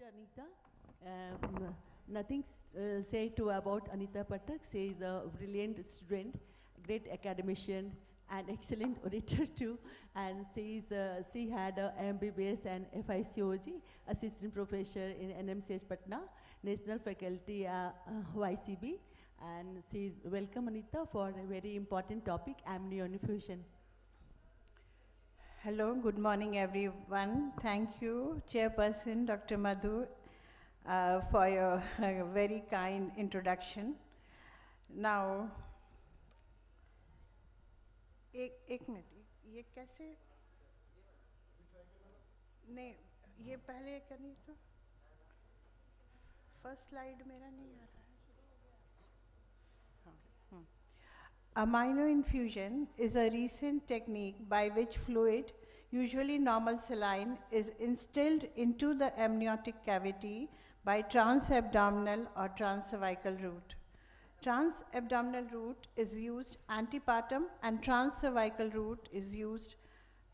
Anita. Nothing say to about Anita Patak. She is a brilliant student, great academician, and excellent orator too. And she had a MBBS and FICOG, assistant professor in NMCH Patna, National Faculty YCB. And she is welcome Anita for a very important topic, amnioinfusion. Hello, good morning everyone. Thank you, Chairperson Dr. Madhu, for your very kind introduction. Now, एक minute, ये कैसे? नहीं, ये पहले करनी तो first slide मेरा नहीं आ रहा है. Amnioinfusion is a recent technique by which fluid, usually normal saline, is instilled into the amniotic cavity by transabdominal or transcervical route. Transabdominal route is used antepartum and transcervical route is used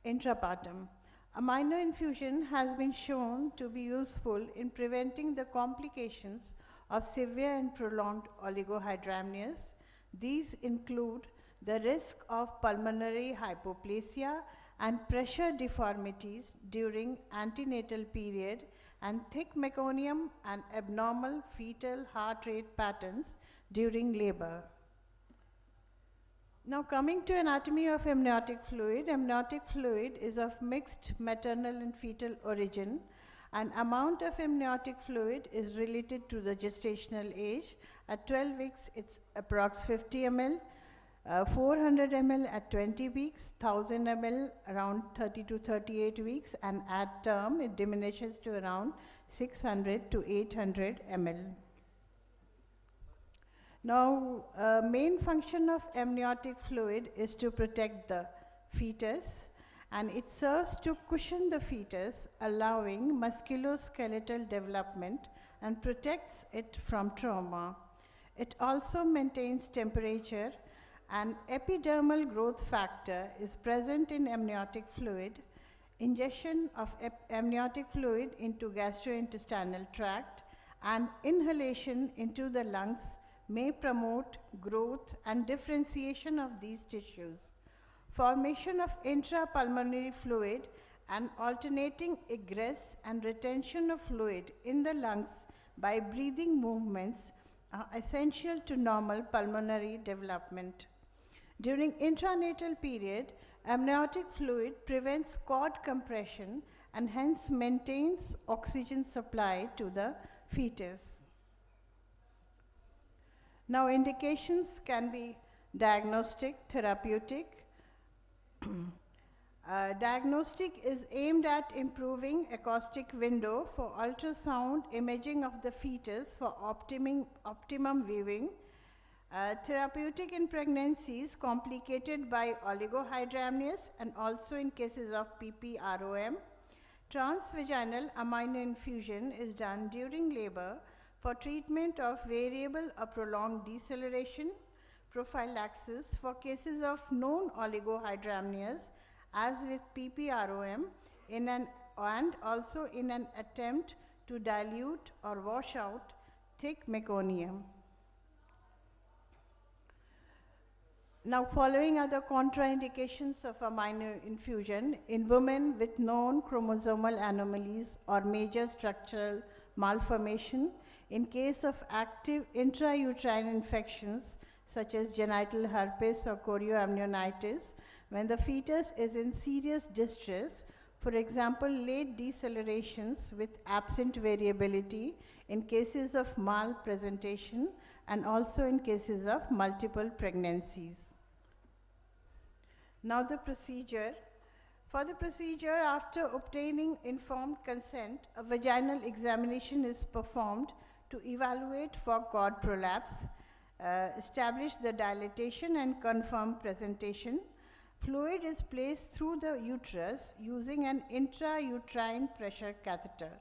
intrapartum. Amnioinfusion has been shown to be useful in preventing the complications of severe and prolonged oligohydramnios. These include the risk of pulmonary hypoplasia and pressure deformities during antenatal period and thick meconium and abnormal fetal heart rate patterns during labor. Now coming to anatomy of amniotic fluid is of mixed maternal and fetal origin. An amount of amniotic fluid is related to the gestational age. At 12 weeks, it's approx 50 ml, 400 ml at 20 weeks, 1000 ml around 30 to 38 weeks, and at term, it diminishes to around 600 to 800 ml. Now, main function of amniotic fluid is to protect the fetus, and it serves to cushion the fetus, allowing musculoskeletal development and protects it from trauma. It also maintains temperature. An epidermal growth factor is present in amniotic fluid. Ingestion of amniotic fluid into gastrointestinal tract and inhalation into the lungs may promote growth and differentiation of these tissues. Formation of intrapulmonary fluid and alternating egress and retention of fluid in the lungs by breathing movements are essential to normal pulmonary development. During intranatal period, amniotic fluid prevents cord compression and hence maintains oxygen supply to the fetus. Now, indications can be diagnostic, therapeutic. Diagnostic is aimed at improving acoustic window for ultrasound imaging of the fetus for optimum viewing. Therapeutic in pregnancies complicated by oligohydramnios and also in cases of PPROM. Transvaginal amnioinfusion is done during labor for treatment of variable or prolonged deceleration, prophylaxis for cases of known oligohydramnios as with PPROM and also in an attempt to dilute or wash out thick meconium. Now following are the contraindications of amnioinfusion in women with known chromosomal anomalies or major structural malformation, in case of active intrauterine infections such as genital herpes or chorioamnionitis, when the fetus is in serious distress, for example, late decelerations with absent variability in cases of malpresentation and also in cases of multiple pregnancies. Now the procedure. For the procedure, after obtaining informed consent, a vaginal examination is performed to evaluate for cord prolapse, establish the dilatation and confirm presentation. Fluid is placed through the uterus using an intrauterine pressure catheter.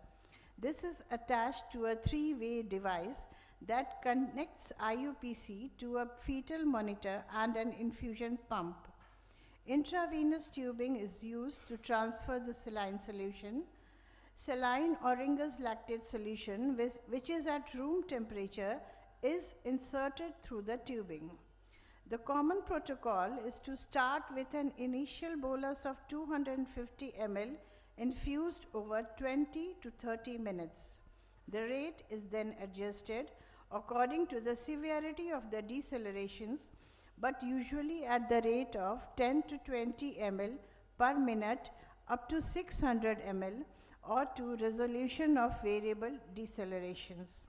This is attached to a three-way device that connects IUPC to a fetal monitor and an infusion pump. Intravenous tubing is used to transfer the saline solution. Saline Oringus lactate solution, which is at room temperature, is inserted through the tubing. The common protocol is to start with an initial bolus of 250 ml infused over 20 to 30 minutes. The rate is then adjusted according to the severity of the decelerations, but usually at the rate of 10 to 20 ml per minute up to 600 ml or to resolution of variable decelerations.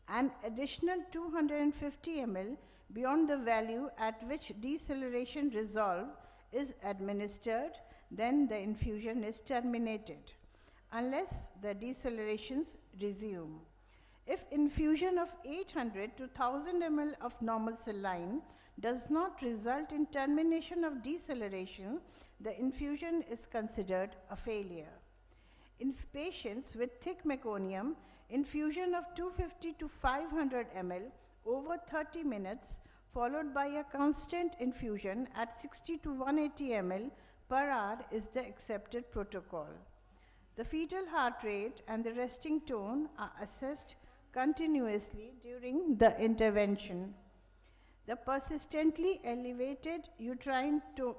An additional 250 ml beyond the value at which deceleration resolve is administered, then the infusion is terminated, unless the decelerations resume. If infusion of 800 to 1000 ml of normal saline does not result in termination of deceleration, the infusion is considered a failure. In patients with thick meconium, infusion of 250 to 500 ml over 30 minutes followed by a constant infusion at 60 to 180 ml per hour is the accepted protocol. The fetal heart rate and the resting tone are assessed continuously during the intervention. The persistently elevated uterine tone,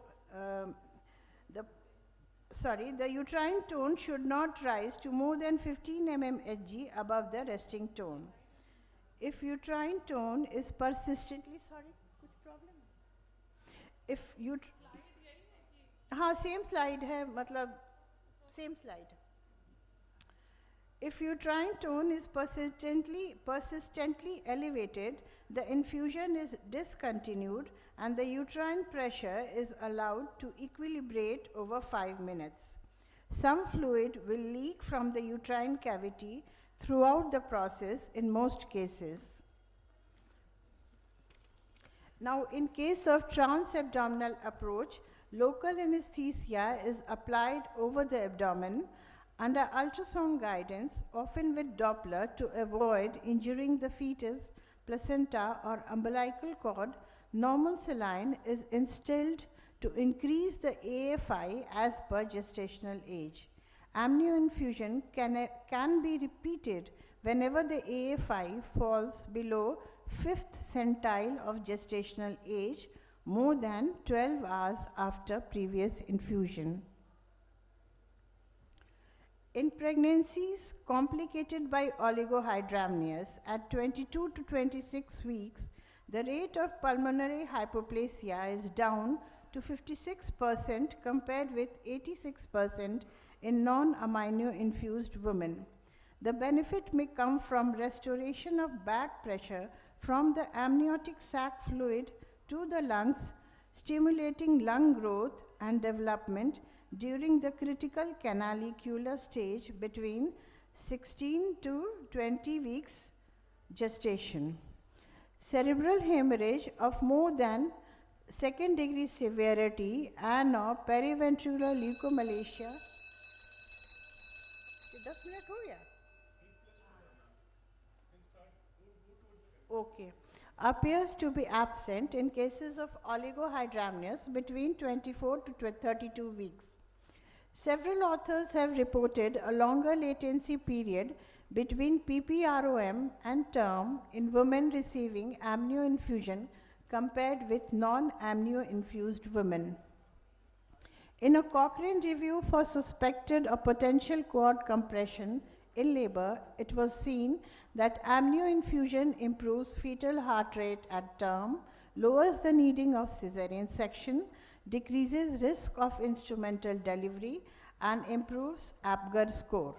the uterine tone should not rise to more than 15 mmHg above the resting tone. If uterine tone is persistently, कुछ problem? If हाँ same slide है मतलब same slide. If uterine tone is persistently elevated, the infusion is discontinued and the uterine pressure is allowed to equilibrate over 5 minutes. Some fluid will leak from the uterine cavity throughout the process in most cases. Now, in case of transabdominal approach, local anesthesia is applied over the abdomen under ultrasound guidance, often with Doppler, to avoid injuring the fetus, placenta, or umbilical cord. Normal saline is instilled to increase the AFI as per gestational age. Amnioinfusion can be repeated whenever the AFI falls below 5th centile of gestational age, more than 12 hours after previous infusion. In pregnancies complicated by oligohydramnios at 22 to 26 weeks, the rate of pulmonary hypoplasia is down to 56% compared with 86% in non-amino-infused women. The benefit may come from restoration of back pressure from the amniotic sac fluid to the lungs, stimulating lung growth and development during the critical canalicular stage between 16 to 20 weeks gestation. Cerebral hemorrhage of more than second degree severity and or periventricular leukomalacia 10 minute हो गया? Okay. Appears to be absent in cases of oligohydramnios between 24 to 32 weeks. Several authors have reported a longer latency period between PPROM and term in women receiving amnioinfusion compared with non-amnio-infused women. In a Cochrane review for suspected or potential cord compression in labor, it was seen that amnioinfusion improves fetal heart rate at term, lowers the needing of cesarean section, decreases risk of instrumental delivery, and improves Apgar score.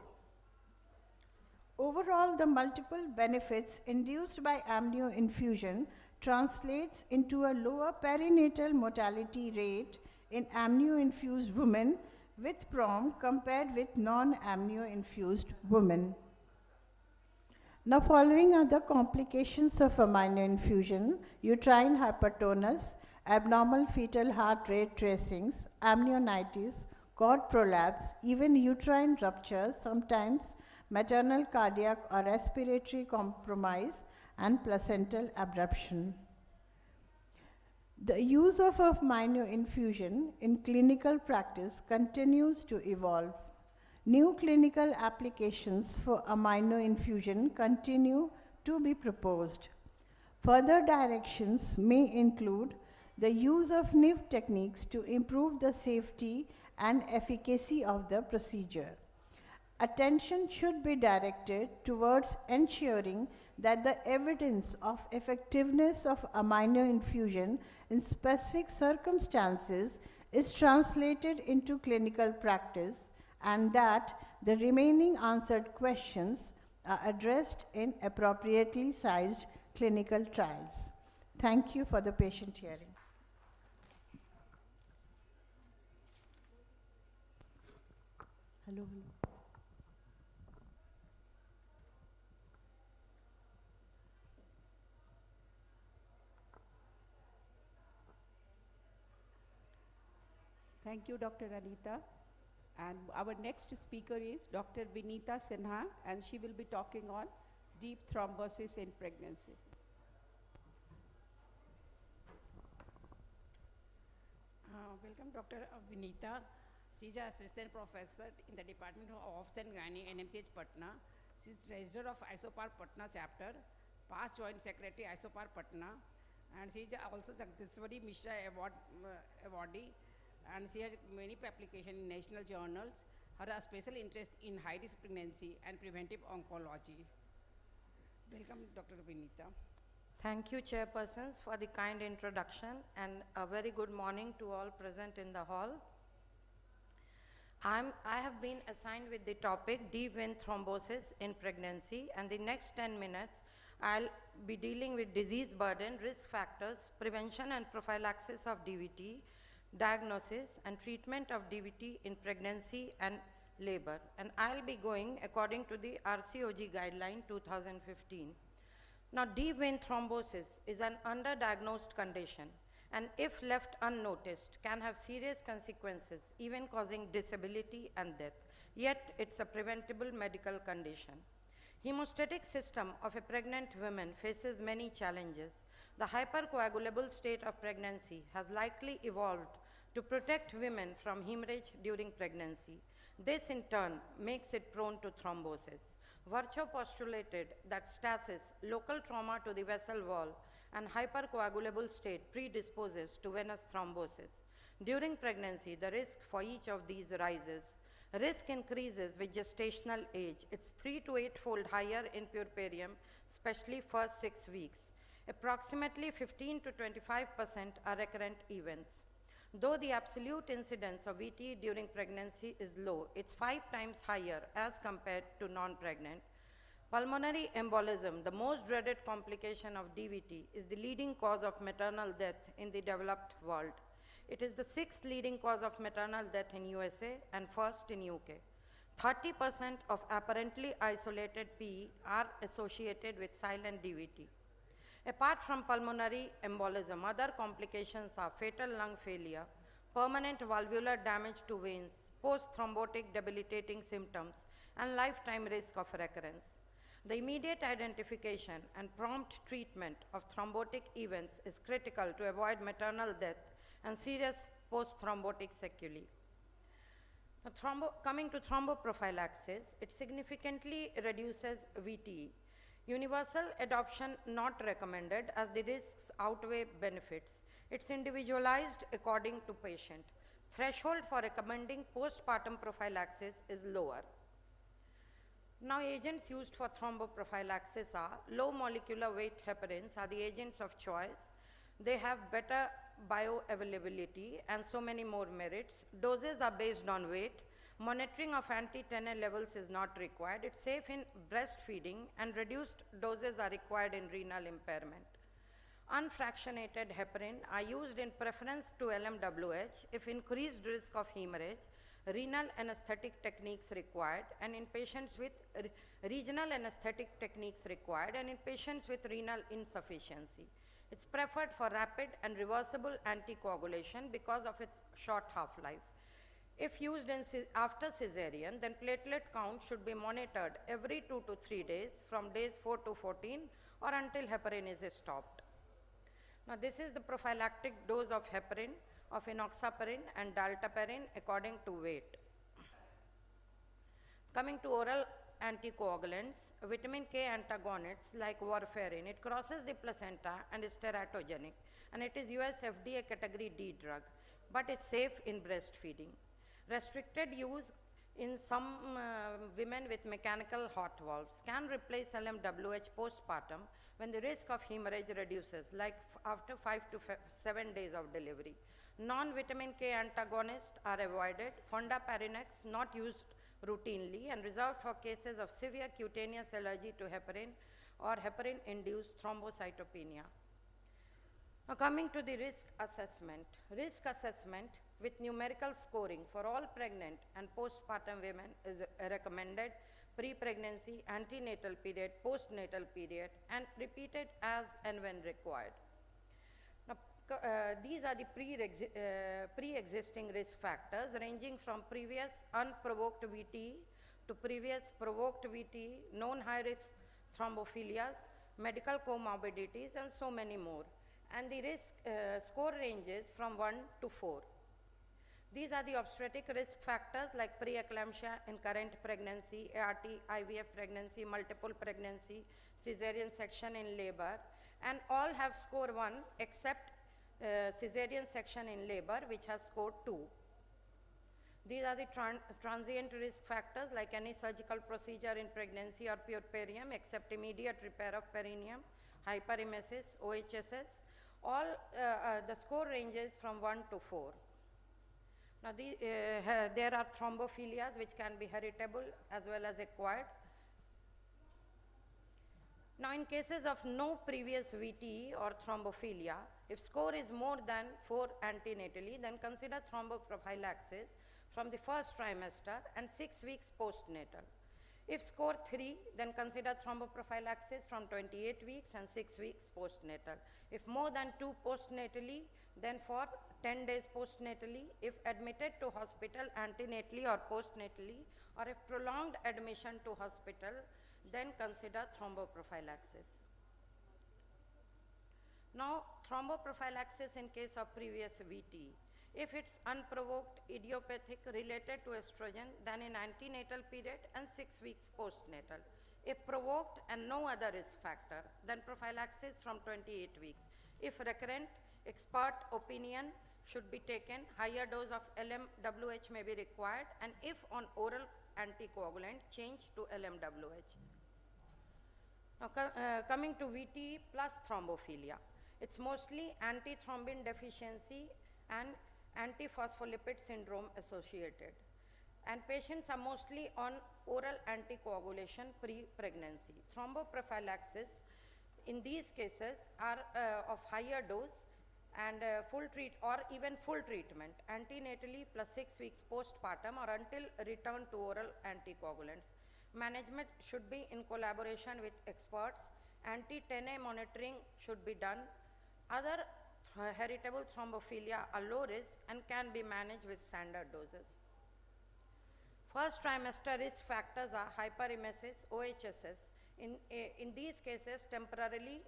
Overall, the multiple benefits induced by amnioinfusion translates into a lower perinatal mortality rate in amnio-infused women with PROM compared with non-amnio-infused women. Now, following are the complications of amnioinfusion: uterine hypertonus, abnormal fetal heart rate tracings, amnionitis, cord prolapse, even uterine rupture, sometimes maternal cardiac or respiratory compromise, and placental abruption. The use of amnioinfusion in clinical practice continues to evolve. New clinical applications for amino infusion continue to be proposed. Further directions may include the use of NIV techniques to improve the safety and efficacy of the procedure. Attention should be directed towards ensuring that the evidence of effectiveness of amino infusion in specific circumstances is translated into clinical practice and that the remaining answered questions are addressed in appropriately sized clinical trials. Thank you for the patient hearing. Hello, hello. Thank you, Dr. Anita. And our next speaker is Dr. Vinita Sinha, and she will be talking on deep thrombosis in pregnancy. Welcome, Dr. Vinita. She is an assistant professor in the Department of Obs and Gynae, NMCH Patna. She is treasurer of ISOPAR Patna chapter, past joint secretary ISOPAR Patna, and she is also Jagdishwari Mishra awardee, and she has many publications in national journals. Her special interest in high-risk pregnancy and preventive oncology. Welcome, Dr. Vinita. Thank you, chairpersons, for the kind introduction, and a very good morning to all present in the hall. I have been assigned with the topic deep vein thrombosis in pregnancy, and the next 10 minutes I'll be dealing with disease burden, risk factors, prevention and prophylaxis of DVT, diagnosis and treatment of DVT in pregnancy and labor, and I'll be going according to the RCOG guideline 2015. Now, deep vein thrombosis is an underdiagnosed condition, and if left unnoticed can have serious consequences, even causing disability and death. Yet it's a preventable medical condition. Hemostatic system of a pregnant woman faces many challenges. The hypercoagulable state of pregnancy has likely evolved to protect women from hemorrhage during pregnancy. This in turn makes it prone to thrombosis. Virchow postulated that stasis, local trauma to the vessel wall, and hypercoagulable state predisposes to venous thrombosis. During pregnancy, the risk for each of these rises. Risk increases with gestational age. It's 3 to 8-fold higher in puerperium, especially first 6 weeks. Approximately 15 to 25% are recurrent events. Though the absolute incidence of VTE during pregnancy is low, it's 5 times higher as compared to non-pregnant. Pulmonary embolism, the most dreaded complication of DVT, is the leading cause of maternal death in the developed world. It is the 6th leading cause of maternal death in USA and first in UK. 30% of apparently isolated PE are associated with silent DVT. Apart from pulmonary embolism, other complications are fatal lung failure, permanent valvular damage to veins, post-thrombotic debilitating symptoms, and lifetime risk of recurrence. The immediate identification and prompt treatment of thrombotic events is critical to avoid maternal death and serious post-thrombotic sequelae. Now, coming to thromboprophylaxis, it significantly reduces VTE. Universal adoption not recommended as the risks outweigh benefits. It's individualized according to patient. Threshold for recommending postpartum prophylaxis is lower. Now, agents used for thromboprophylaxis are low molecular weight heparins are the agents of choice. They have better bioavailability and so many more merits. Doses are based on weight. Monitoring of anti-10A levels is not required. It's safe in breastfeeding, and reduced doses are required in renal impairment. Unfractionated heparin are used in preference to LMWH if increased risk of hemorrhage, renal anesthetic techniques required, and in patients with regional anesthetic techniques required, and in patients with renal insufficiency. It's preferred for rapid and reversible anticoagulation because of its short half-life. If used after cesarean, then platelet count should be monitored every 2 to 3 days from days 4 to 14 or until heparin is stopped. Now, this is the prophylactic dose of heparin, of enoxaparin and dalteparin according to weight. Coming to oral anticoagulants, vitamin K antagonists like warfarin, it crosses the placenta and is teratogenic, and it is US FDA category D drug, but is safe in breastfeeding. Restricted use in some women with mechanical heart valves can replace LMWH postpartum when the risk of hemorrhage reduces, like after 5 to 7 days of delivery. Non-vitamin K antagonists are avoided. Fondaparinux not used routinely and reserved for cases of severe cutaneous allergy to heparin or heparin-induced thrombocytopenia. Now coming to the risk assessment. Risk assessment with numerical scoring for all pregnant and postpartum women is recommended pre-pregnancy, antenatal period, postnatal period, and repeated as and when required. Now, these are the pre-existing risk factors ranging from previous unprovoked VTE to previous provoked VTE, known high-risk thrombophilias, medical comorbidities, and so many more. And the risk score ranges from 1 to 4. These are the obstetric risk factors like preeclampsia in current pregnancy, ART, IVF pregnancy, multiple pregnancy, cesarean section in labor, and all have score 1 except cesarean section in labor, which has score 2. These are the transient risk factors like any surgical procedure in pregnancy or puerperium except immediate repair of perineum, hyperemesis, OHSS. All the score ranges from 1 to 4. Now, there are thrombophilias which can be heritable as well as acquired. Now, in cases of no previous VTE or thrombophilia, if score is more than 4 antenatally, then consider thromboprophylaxis from the first trimester and 6 weeks postnatal. If score 3, then consider thromboprophylaxis from 28 weeks and 6 weeks postnatal. If more than 2 postnatally, then for 10 days postnatally. If admitted to hospital antenatally or postnatally, or if prolonged admission to hospital, then consider thromboprophylaxis. Now, thromboprophylaxis in case of previous VTE. If it's unprovoked, idiopathic, related to estrogen, then in antenatal period and 6 weeks postnatal. If provoked and no other risk factor, then prophylaxis from 28 weeks. If recurrent, expert opinion should be taken, higher dose of LMWH may be required, and if on oral anticoagulant, change to LMWH. Now, coming to VTE plus thrombophilia. It's mostly antithrombin deficiency and antiphospholipid syndrome associated. And patients are mostly on oral anticoagulation pre-pregnancy. Thromboprophylaxis in these cases are of higher dose and full treatment antenatally plus 6 weeks postpartum or until return to oral anticoagulants. Management should be in collaboration with experts. Anti-10A monitoring should be done. Other heritable thrombophilia are low risk and can be managed with standard doses. First trimester risk factors are hyperemesis, OHSS. In these cases, temporarily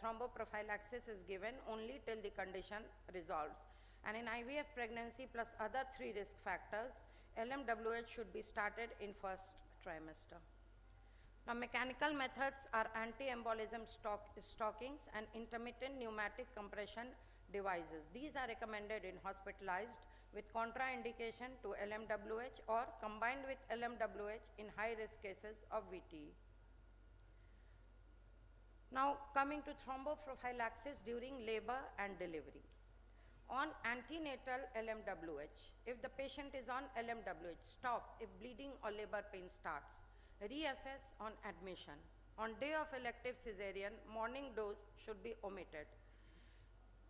thromboprophylaxis is given only till the condition resolves. And in IVF pregnancy plus other 3 risk factors, LMWH should be started in first trimester. Now, mechanical methods are anti-embolism stockings and intermittent pneumatic compression devices. These are recommended in hospitalized with contraindication to LMWH or combined with LMWH in high-risk cases of VTE. Now, coming to thromboprophylaxis during labor and delivery. On antenatal LMWH, if the patient is on LMWH, stop if bleeding or labor pain starts. Reassess on admission. On day of elective cesarean, morning dose should be omitted.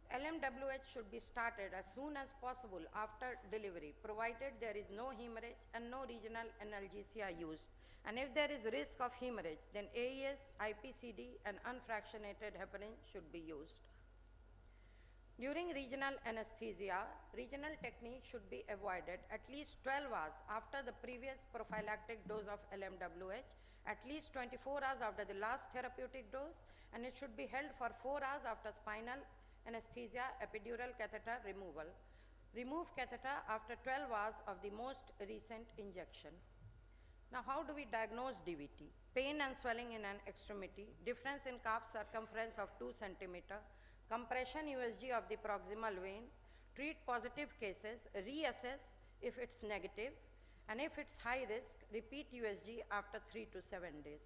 LMWH should be started as soon as possible after delivery, provided there is no hemorrhage and no regional analgesia used. And if there is risk of hemorrhage, then AES, IPCD, and unfractionated heparin should be used. During regional anesthesia, regional technique should be avoided at least 12 hours after the previous prophylactic dose of LMWH, at least 24 hours after the last therapeutic dose, and it should be held for 4 hours after spinal anesthesia, epidural catheter removal. Remove catheter after 12 hours of the most recent injection. Now, how do we diagnose DVT? Pain and swelling in an extremity, difference in calf circumference of 2 centimeter, compression USG of the proximal vein, treat positive cases, reassess if it's negative, and if it's high risk, repeat USG after 3 to 7 days.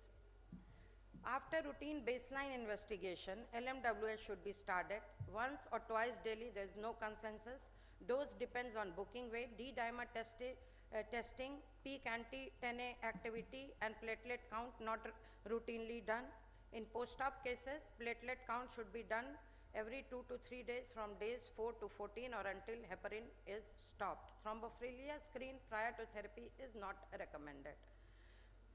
After routine baseline investigation, LMWS should be started once or twice daily. There is no consensus. Dose depends on booking weight, D-dimer testing, peak anti-10A activity, and platelet count not routinely done. In post-op cases, platelet count should be done every 2 to 3 days from days 4 to 14 or until heparin is stopped. Thrombophilia screen prior to therapy is not recommended.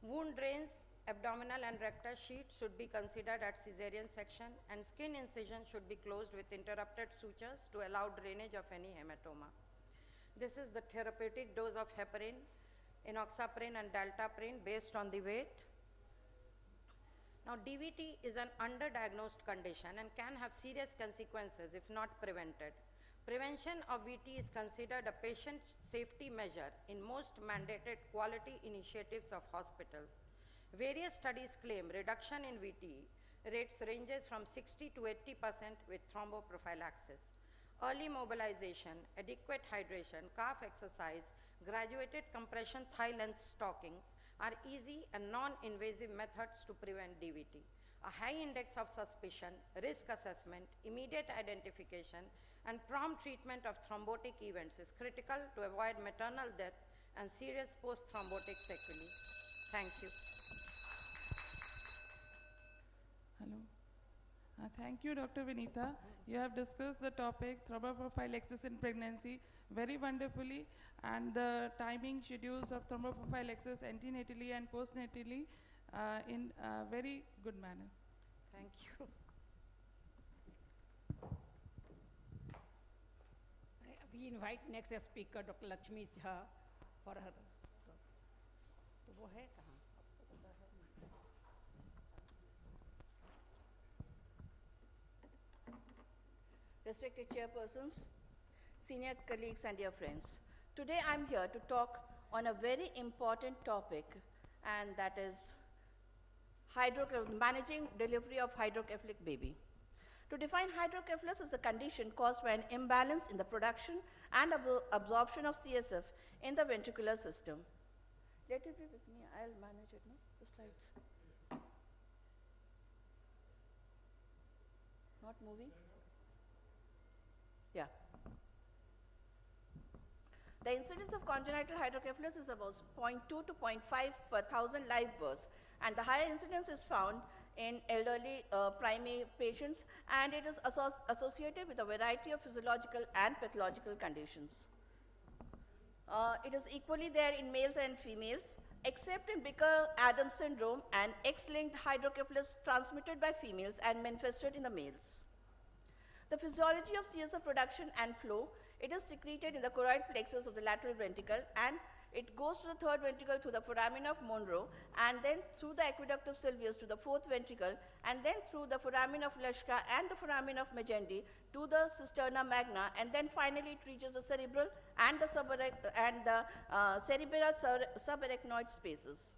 Wound drains, abdominal and rectus sheets should be considered at cesarean section, and skin incision should be closed with interrupted sutures to allow drainage of any hematoma. This is the therapeutic dose of heparin, enoxaparin and dalteparin based on the weight. Now, DVT is an underdiagnosed condition and can have serious consequences if not prevented. Prevention of VT is considered a patient safety measure in most mandated quality initiatives of hospitals. Various studies claim reduction in VT rates ranges from 60 to 80% with thromboprophylaxis. Early mobilization, adequate hydration, calf exercise, graduated compression thigh length stockings are easy and non-invasive methods to prevent DVT. A high index of suspicion, risk assessment, immediate identification, and prompt treatment of thrombotic events is critical to avoid maternal death and serious post-thrombotic sequelae. Thank you. Hello. Thank you, Dr. Vinita. You have discussed the topic thromboprophylaxis in pregnancy very wonderfully, and the timing schedules of thromboprophylaxis antenatally and postnatally in a very good manner. Thank you. We invite next speaker, Dr. Lakshmi Jha, for her. तो वो है कहाँ? Respected chairpersons, senior colleagues and dear friends. Today I'm here to talk on a very important topic, and that is managing delivery of hydrocephalic baby. To define hydrocephalus as a condition caused by an imbalance in the production and absorption of CSF in the ventricular system. Let it be with me, I'll manage it, no? The slides. Not moving? Yeah. The incidence of congenital hydrocephalus is about 0.2 to 0.5 per 1,000 live births, and the higher incidence is found in elderly primary patients, and it is associated with a variety of physiological and pathological conditions. It is equally there in males and females, except in Baker-Adams syndrome and X-linked hydrocephalus transmitted by females and manifested in the males. The physiology of CSF production and flow, it is secreted in the choroid plexus of the lateral ventricle, and it goes to the third ventricle through the foramen of Monro, and then through the aqueduct of Sylvius to the fourth ventricle, and then through the foramen of Lashka and the foramen of Magendie to the cisterna magna, and then finally it reaches the cerebral and the cerebral subarachnoid spaces.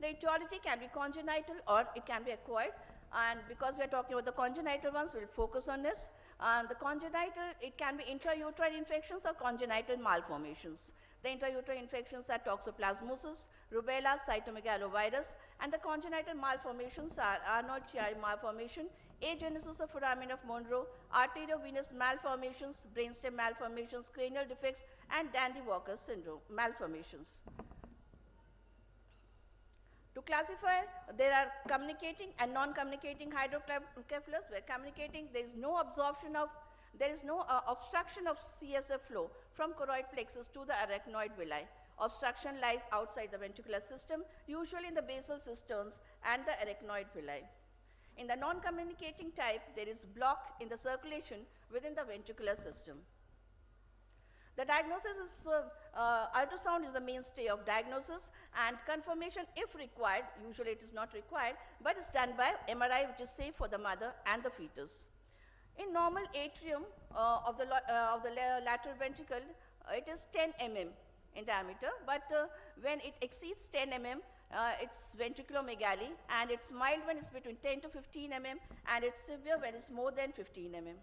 The etiology can be congenital or it can be acquired, and because we are talking about the congenital ones, we'll focus on this. The congenital, it can be intrauterine infections or congenital malformations. The intrauterine infections are toxoplasmosis, rubella, cytomegalovirus, and the congenital malformations are Arnold-Chiari malformation, agenesis of foramen of Monro, arteriovenous malformations, brainstem malformations, cranial defects, and Dandy-Walker syndrome malformations. To classify, there are communicating and non-communicating hydrocephalus. Where communicating, there is no obstruction of CSF flow from choroid plexus to the arachnoid villi. Obstruction lies outside the ventricular system, usually in the basal cisterns and the arachnoid villi. In the non-communicating type, there is block in the circulation within the ventricular system. The diagnosis is, ultrasound is the mainstay of diagnosis, and confirmation if required, usually it is not required, but it's done by MRI, which is safe for the mother and the fetus. In normal atrium of the lateral ventricle, it is 10 mm. in diameter, but when it exceeds 10 mm, it's ventriculomegaly, and it's mild when it's between 10 to 15 mm, and it's severe when it's more than 15 mm.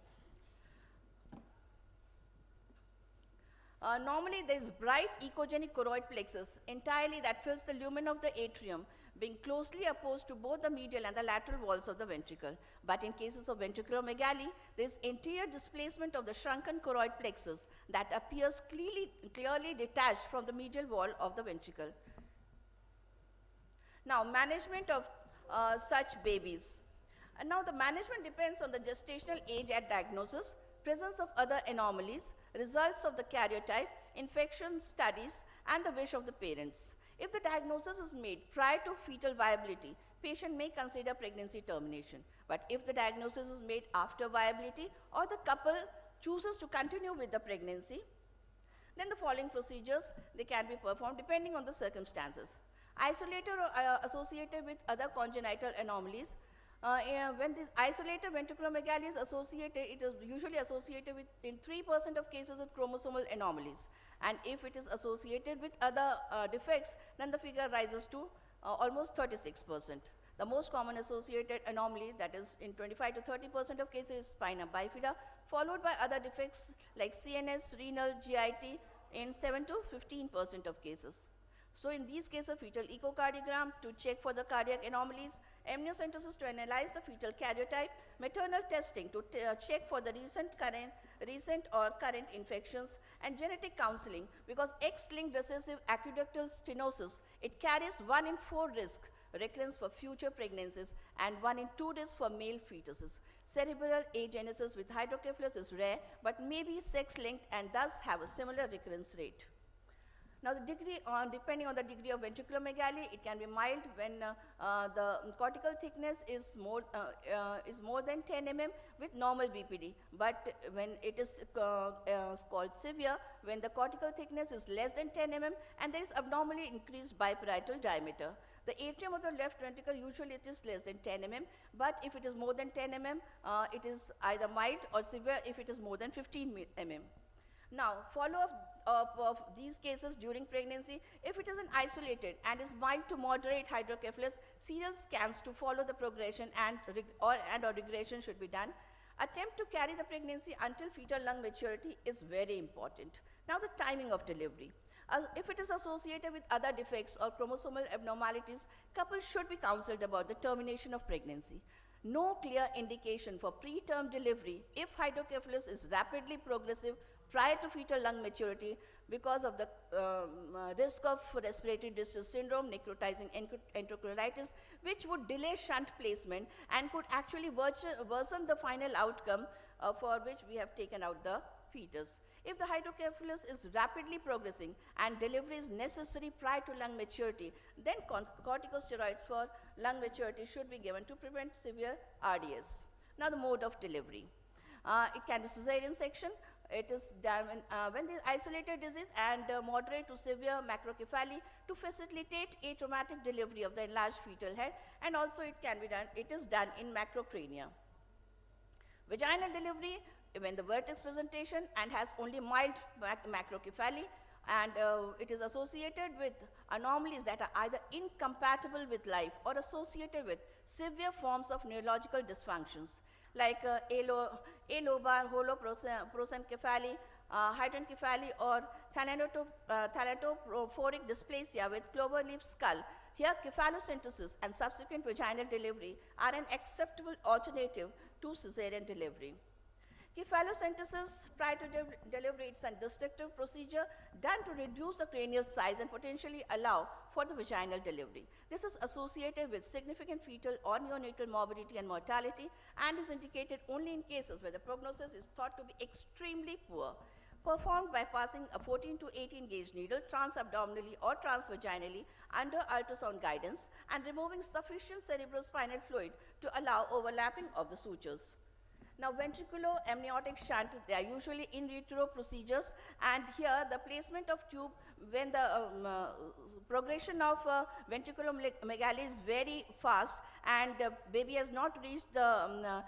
Normally, there is bright echogenic choroid plexus entirely that fills the lumen of the atrium, being closely opposed to both the medial and the lateral walls of the ventricle. But in cases of ventriculomegaly, there is anterior displacement of the shrunken choroid plexus that appears clearly detached from the medial wall of the ventricle. Now, management of such babies. And now, the management depends on the gestational age at diagnosis, presence of other anomalies, results of the karyotype, infection studies, and the wish of the parents. If the diagnosis is made prior to fetal viability, patient may consider pregnancy termination. But if the diagnosis is made after viability or the couple chooses to continue with the pregnancy, then the following procedures they can be performed depending on the circumstances. Isolated or associated with other congenital anomalies. When this isolated ventriculomegaly is associated, it is usually associated with, in 3% of cases, with chromosomal anomalies. And if it is associated with other defects, then the figure rises to almost 36%. The most common associated anomaly, that is in 25 to 30% of cases, is spina bifida, followed by other defects like CNS, renal, GIT in 7 to 15% of cases. So in these cases, fetal echocardiogram to check for the cardiac anomalies, amniocentesis to analyze the fetal karyotype, maternal testing to check for the recent or current infections, and genetic counseling, because X-linked recessive aqueductal stenosis, it carries 1 in 4 risk recurrence for future pregnancies and 1 in 2 risk for male fetuses. Cerebral agenesis with hydrocephalus is rare, but may be sex-linked and thus have a similar recurrence rate. Now, the degree, depending on the degree of ventriculomegaly, it can be mild when the cortical thickness is more than 10 mm with normal BPD. But when it is called severe, when the cortical thickness is less than 10 mm and there is abnormally increased biparietal diameter. The atrium of the left ventricle, usually it is less than 10 mm, but if it is more than 10 mm, it is either mild or severe if it is more than 15 mm. Now, follow-up of these cases during pregnancy, if it is an isolated and is mild to moderate hydrocephalus, serial scans to follow the progression and or regression should be done. Attempt to carry the pregnancy until fetal lung maturity is very important. Now, the timing of delivery. If it is associated with other defects or chromosomal abnormalities, couples should be counseled about the termination of pregnancy. No clear indication for preterm delivery if hydrocephalus is rapidly progressive prior to fetal lung maturity because of the risk of respiratory distress syndrome, necrotizing enterocolitis, which would delay shunt placement and could actually worsen the final outcome for which we have taken out the fetus. If the hydrocephalus is rapidly progressing and delivery is necessary prior to lung maturity, then corticosteroids for lung maturity should be given to prevent severe RDS. Now, the mode of delivery. It can be cesarean section. It is done when there is isolated disease and moderate to severe macrocephaly to facilitate atraumatic delivery of the enlarged fetal head, and also it is done in macrocrania. Vaginal delivery, when the vertex presentation and has only mild macrocephaly, and it is associated with anomalies that are either incompatible with life or associated with severe forms of neurological dysfunctions like alobar, holoprosencephaly, hydrancephaly, or thanatophoric dysplasia with clover-leaf skull. Here, cephalosynthesis and subsequent vaginal delivery are an acceptable alternative to cesarean delivery. Cephalosynthesis prior to delivery, it's a destructive procedure done to reduce the cranial size and potentially allow for the vaginal delivery. This is associated with significant fetal or neonatal morbidity and mortality and is indicated only in cases where the prognosis is thought to be extremely poor. Performed by passing a 14 to 18 gauge needle transabdominally or transvaginally under ultrasound guidance and removing sufficient cerebrospinal fluid to allow overlapping of the sutures. Now, ventriculoamniotic shunt, they are usually in utero procedures, and here the placement of tube when the progression of ventriculomegaly is very fast and the baby has not reached the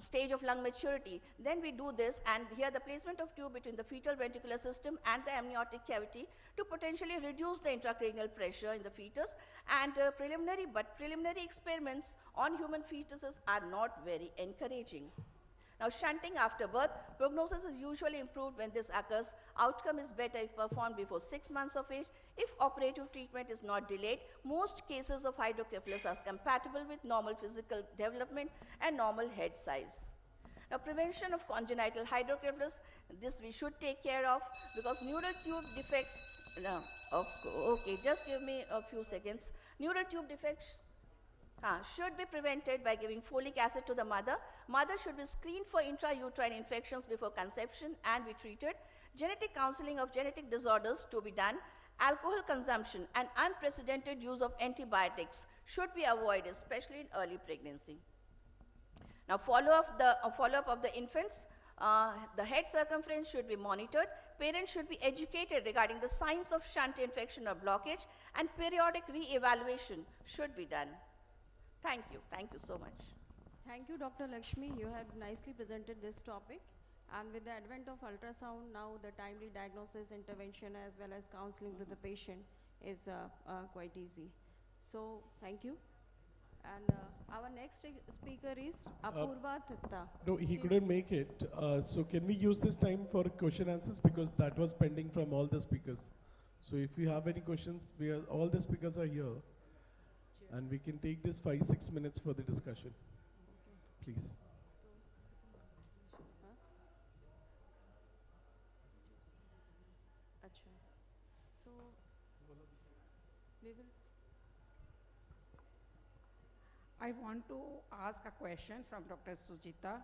stage of lung maturity, then we do this, and here the placement of tube between the fetal ventricular system and the amniotic cavity to potentially reduce the intracranial pressure in the fetus, and preliminary experiments on human fetuses are not very encouraging. Now, shunting after birth, prognosis is usually improved when this occurs. Outcome is better if performed before 6 months of age. If operative treatment is not delayed, most cases of hydrocephalus are compatible with normal physical development and normal head size. Now, prevention of congenital hydrocephalus, this we should take care of, because neural tube defects, okay, just give me a few seconds. Neural tube defects should be prevented by giving folic acid to the mother. Mother should be screened for intrauterine infections before conception and be treated. Genetic counseling of genetic disorders to be done. Alcohol consumption and unprecedented use of antibiotics should be avoided, especially in early pregnancy. Now, follow-up of the infants. The head circumference should be monitored. Parents should be educated regarding the signs of shunt infection or blockage, and periodic re-evaluation should be done. Thank you so much. Thank you, Dr. Lakshmi. You have nicely presented this topic. And with the advent of ultrasound, now the timely diagnosis, intervention, as well as counseling to the patient is quite easy. So, thank you. And our next speaker is Apurva Thatta. No, he couldn't make it. So can we use this time for question answers, because that was pending from all the speakers. So if you have any questions, all the speakers are here. And we can take this 5-6 minutes for the discussion. Please. So, we will. I want to ask a question from Dr. Sujita.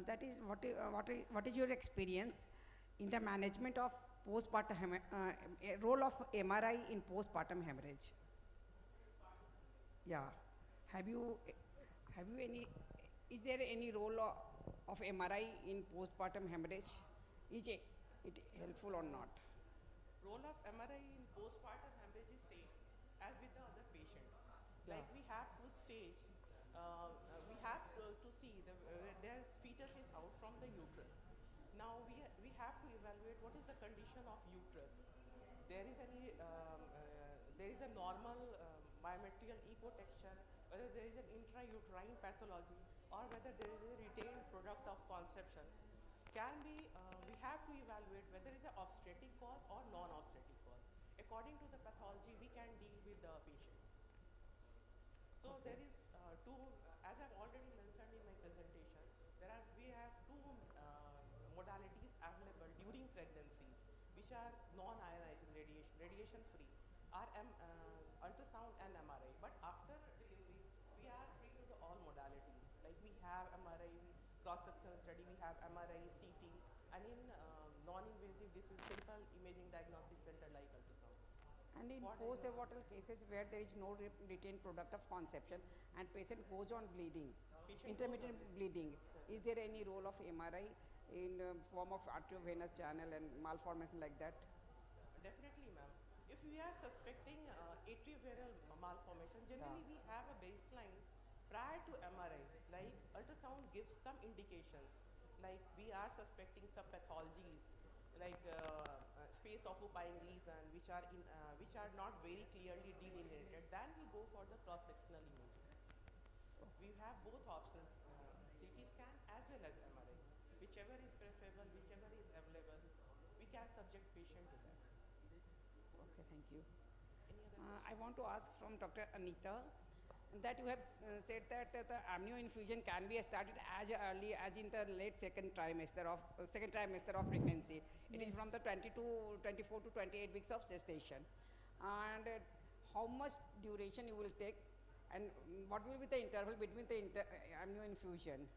That is, what is your experience in the management of postpartum role of MRI in postpartum hemorrhage? Yeah. Is there any role of MRI in postpartum hemorrhage? Is it helpful or not? Role of MRI in postpartum hemorrhage is same as with the other patients. Yeah. Like we have to stage, we have to see their fetus is out from the uterus. Now we have to evaluate what is the condition of uterus. There is a normal biometrical echo texture, whether there is an intrauterine pathology, or whether there is a retained product of conception. We have to evaluate whether it is an obstetric cause or non-obstetric cause. According to the pathology, we can deal with the patient. So there is two, as I've already mentioned in my presentation, we have two modalities available during pregnancies, which are non-ionizing radiation free, are ultrasound and MRI. But after delivery, we are free to the all modalities. Like we have MRI, cross-sectional study, we have MRI, CT, and in non-invasive, this is simple imaging diagnostic center like ultrasound. And in post-abortal cases where there is no retained product of conception and patient goes on bleeding, intermittent bleeding, is there any role of MRI in form of arteriovenous channel and malformation like that? Definitely, ma'am. If we are suspecting atrioveral malformation, generally we have a baseline prior to MRI. Like ultrasound gives some indications, like we are suspecting some pathologies, like space occupying lesion, which are not very clearly delineated. Then we go for the cross-sectional imaging. We have both options, CT scan as well as MRI. Whichever is preferable, whichever is available, we can subject patient to that. Okay, thank you. I want to ask from Dr. Anita that you have said that the amnio infusion can be started as early as in the late second trimester of pregnancy. It is from the 24 to 28 weeks of gestation. And how much duration you will take, and what will be the interval between the amnio infusion?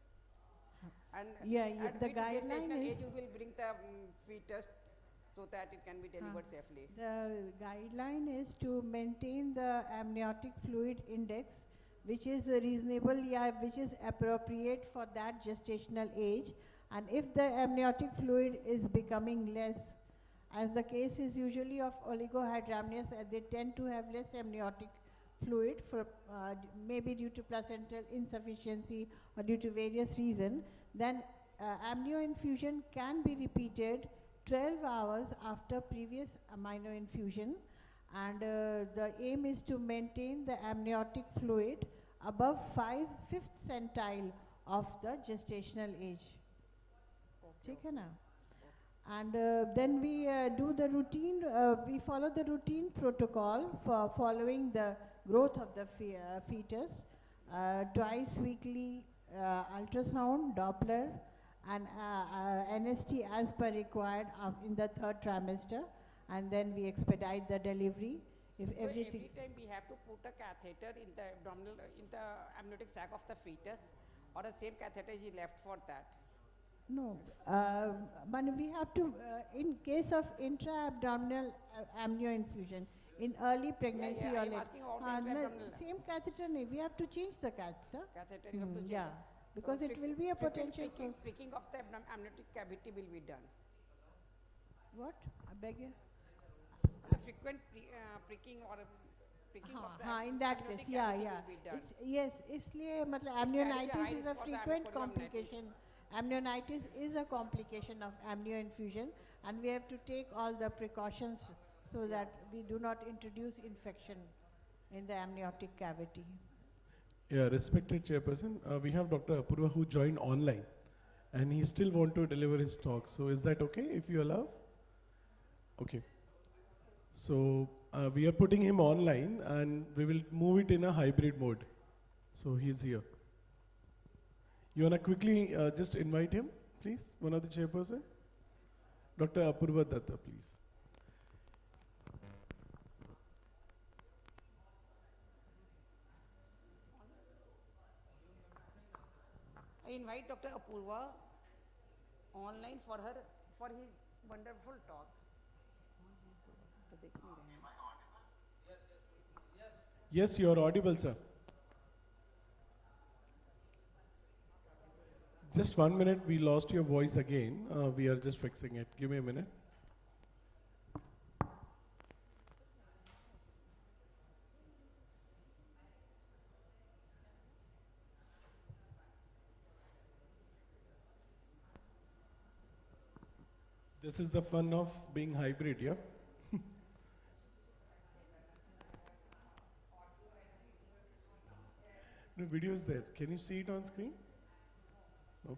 And at the which guideline gestational is age you will bring the fetus so that it can be delivered safely? The guideline is to maintain the amniotic fluid index, which is reasonable, which is appropriate for that gestational age. And if the amniotic fluid is becoming less, as the case is usually of oligohydramnios, they tend to have less amniotic fluid for maybe due to placental insufficiency or due to various reasons, then amnio infusion can be repeated 12 hours after previous amino infusion, and the aim is to maintain the amniotic fluid above 5/5 centile of the gestational age. ठीक है ना? And then we do the routine, we follow the routine protocol for following the growth of the fetus, twice weekly ultrasound, Doppler, and NST as per required in the 3rd trimester, and then we expedite the delivery. If So everything. every time we have to put a catheter in the abdominal, in the amniotic sac of the fetus, or the same catheter is left for that? No, but we have to, in case of intra-abdominal amnio infusion, in early pregnancy yeah, or I'm late, asking about intra-abdominal. same catheter, we have to change the catheter. Catheter you have to change. Yeah, because it will be a potential source. Pricking of the amniotic cavity will be done. What? I beg you? The frequent pricking or pricking of the In that case, amniotic yeah, cavity yeah. will be done. Yes, इसलिए मतलब high amnionitis is a risk for the frequent amnionitis. complication. Amnionitis is a complication of amnio infusion, and we have to take all the precautions so that we do not introduce infection in the amniotic cavity. Yeah, respected chairperson, we have Dr. Apurva who joined online, and he still want to deliver his talk. So is that okay if you allow? Okay. So we are putting him online, and we will move it in a hybrid mode. So he's here. You wanna quickly just invite him, please, one of the chairperson? Dr. Apurva Datta, please. I invite Dr. Apurva online for his wonderful talk. Yes, you are audible, sir. Just 1 minute, we lost your voice again. We are just fixing it. Give me a minute. This is the fun of being hybrid, yeah? No, video is there. Can you see it on screen? No.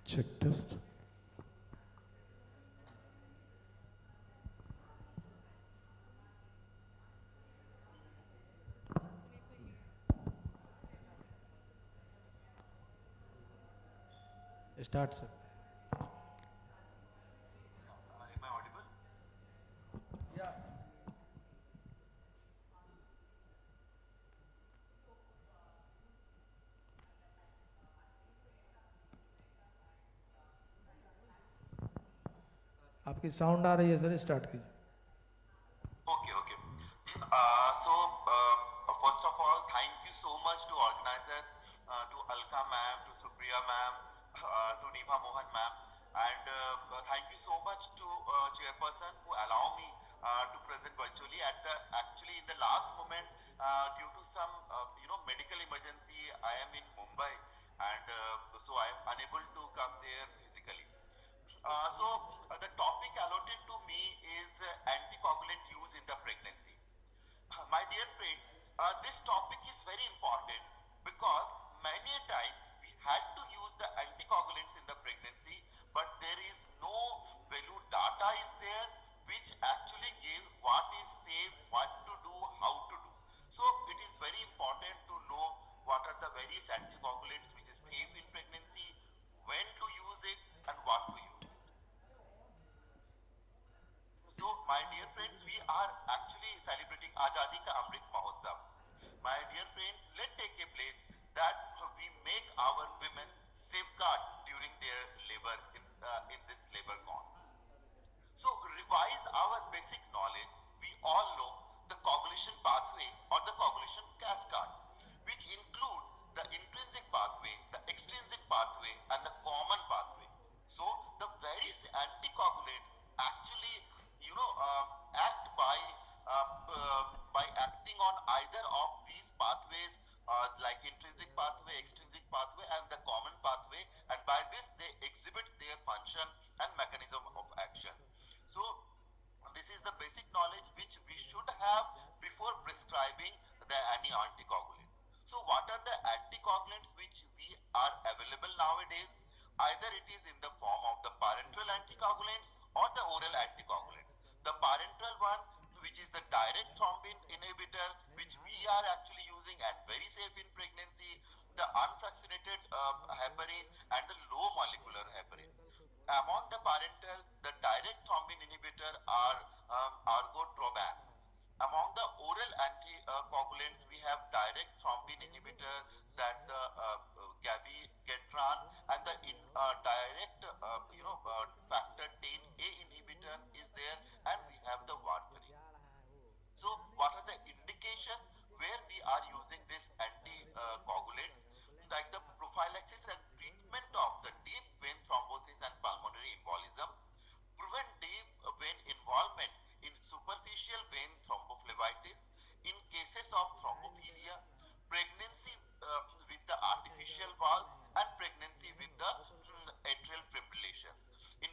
Check test. Start, sir. आपकी sound आ रही है sir, start कीजिए. Okay, okay. First of all, thank you so much to organizer, to Alka ma'am, to Supriya ma'am, to Neha Mohan ma'am, and thank you so much to chairperson who allow me to present virtually. Actually in the last moment, due to some medical emergency, I am in Mumbai, and so I am unable to come there physically. The topic allotted to me is anticoagulant use in the pregnancy. My dear friends, this topic is very important because many a time we had to use the anticoagulants in the pregnancy, but there is no value data is nowadays, either it is in the form of the parenteral anticoagulants or the oral anticoagulants. The parenteral one, which is the direct thrombin inhibitor, which we are actually using and very safe in pregnancy, the unfractionated heparin and the low molecular heparin. Among the parental, the direct thrombin inhibitor are argotroban. Among the oral anticoagulants, we have direct thrombin inhibitor, that the gavigetran, and the direct factor 10A inhibitor is there, and we have the warfarin. So what are the indications where we are using this anticoagulants, like the prophylaxis and treatment of the deep vein thrombosis and pulmonary embolism, prevent deep vein involvement in superficial vein thrombophlebitis, in cases of thrombophilia, pregnancy with the artificial valves, and pregnancy with the atrial fibrillation. In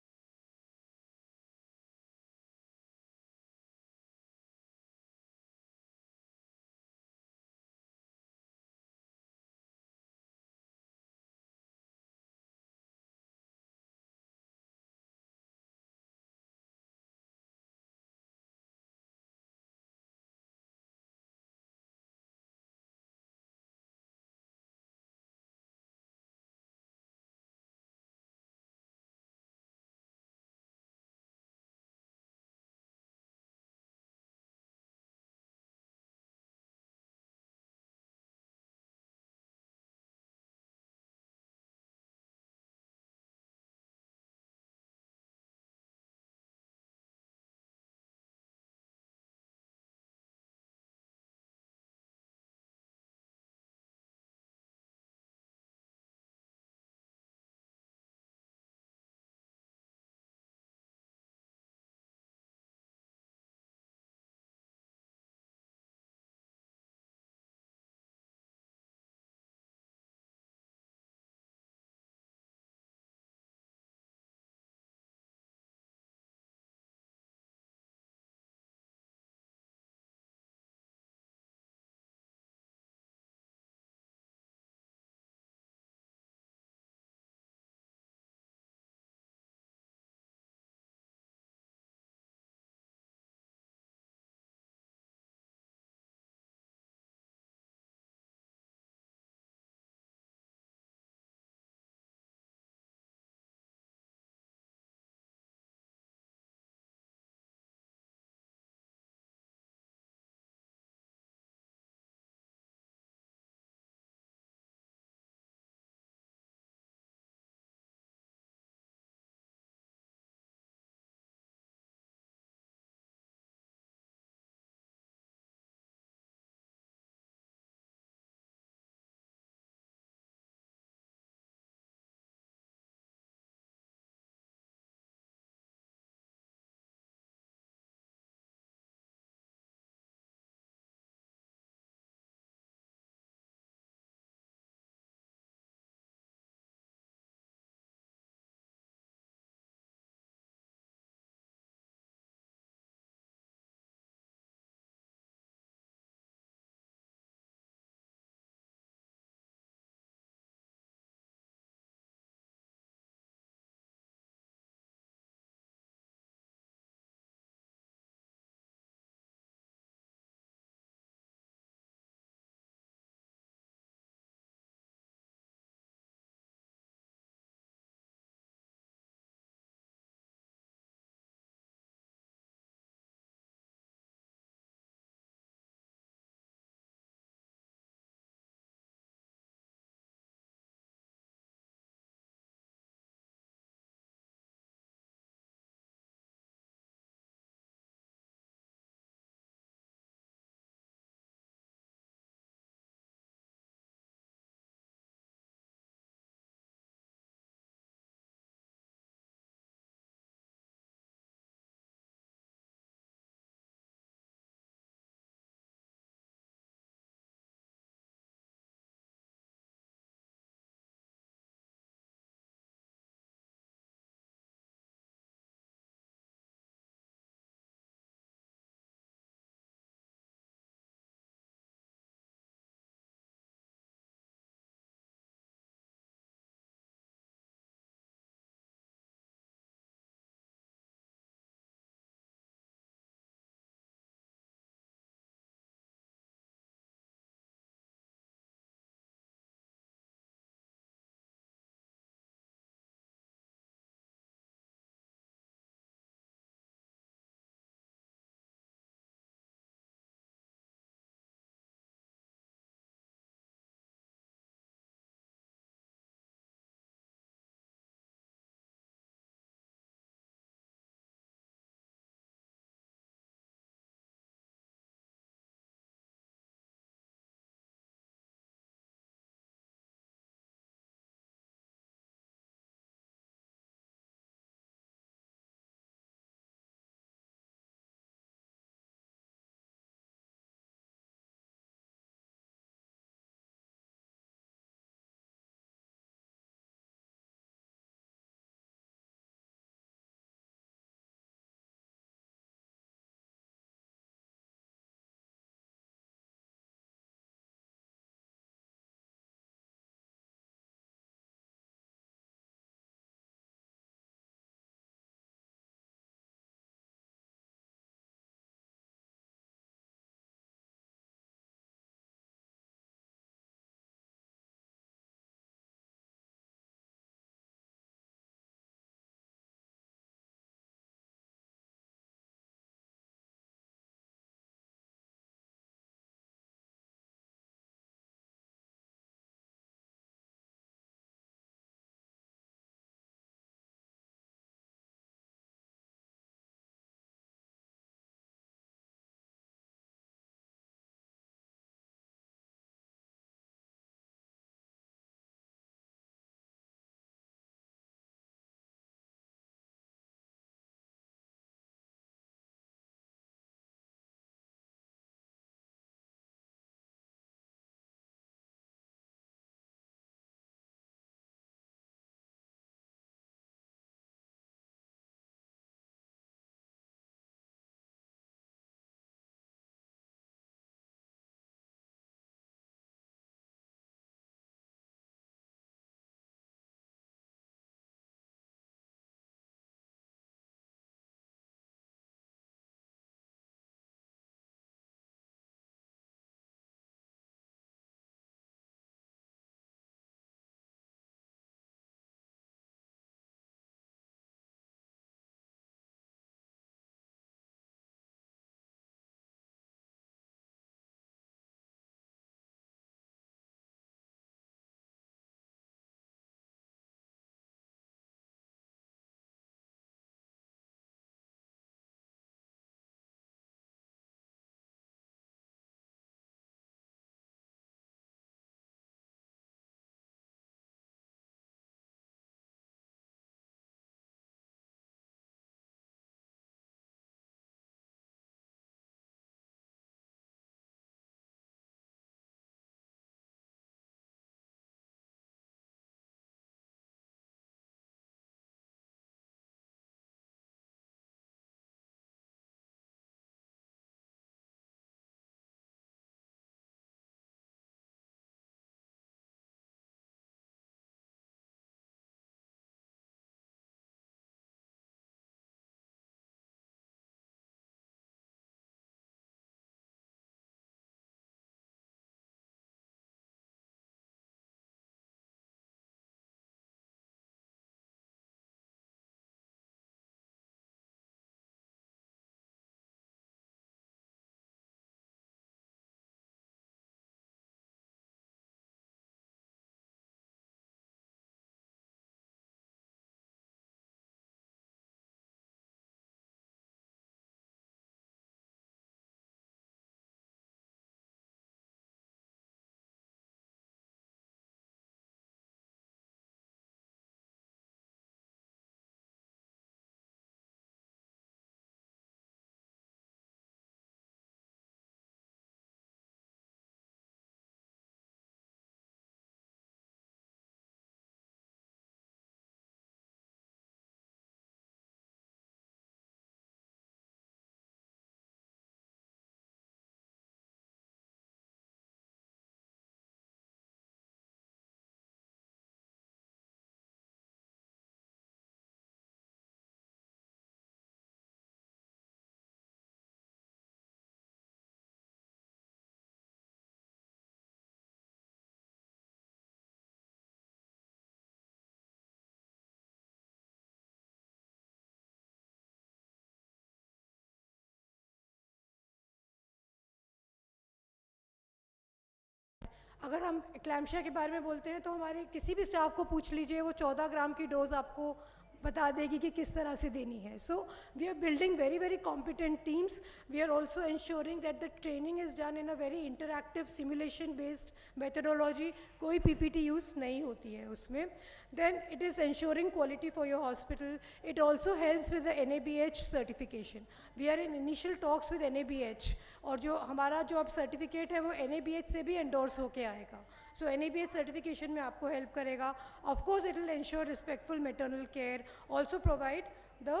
अगर हम क्लैम्शिया के बारे में बोलते हैं तो हमारे किसी भी स्टाफ को पूछ लीजिए, वो 14 ग्राम की डोज आपको बता देगी कि किस तरह से देनी है. So we are building very competent teams. We are also ensuring that the training is done in a very interactive simulation based methodology. कोई PPT use नहीं होती है उसमें. Then it is ensuring quality for your hospital. It also helps with the NABH certification. We are in initial talks with NABH, और जो हमारा जो अब सर्टिफिकेट है वो NABH से भी एंडोर्स होके आएगा. So NABH certification में आपको help करेगा. Of course it will ensure respectful maternal care, also provide the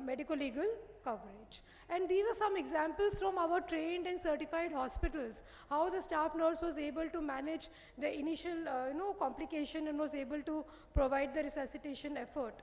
medico-legal coverage. And these are some examples from our trained and certified hospitals, how the staff nurse was able to manage the initial complication and was able to provide the resuscitation effort.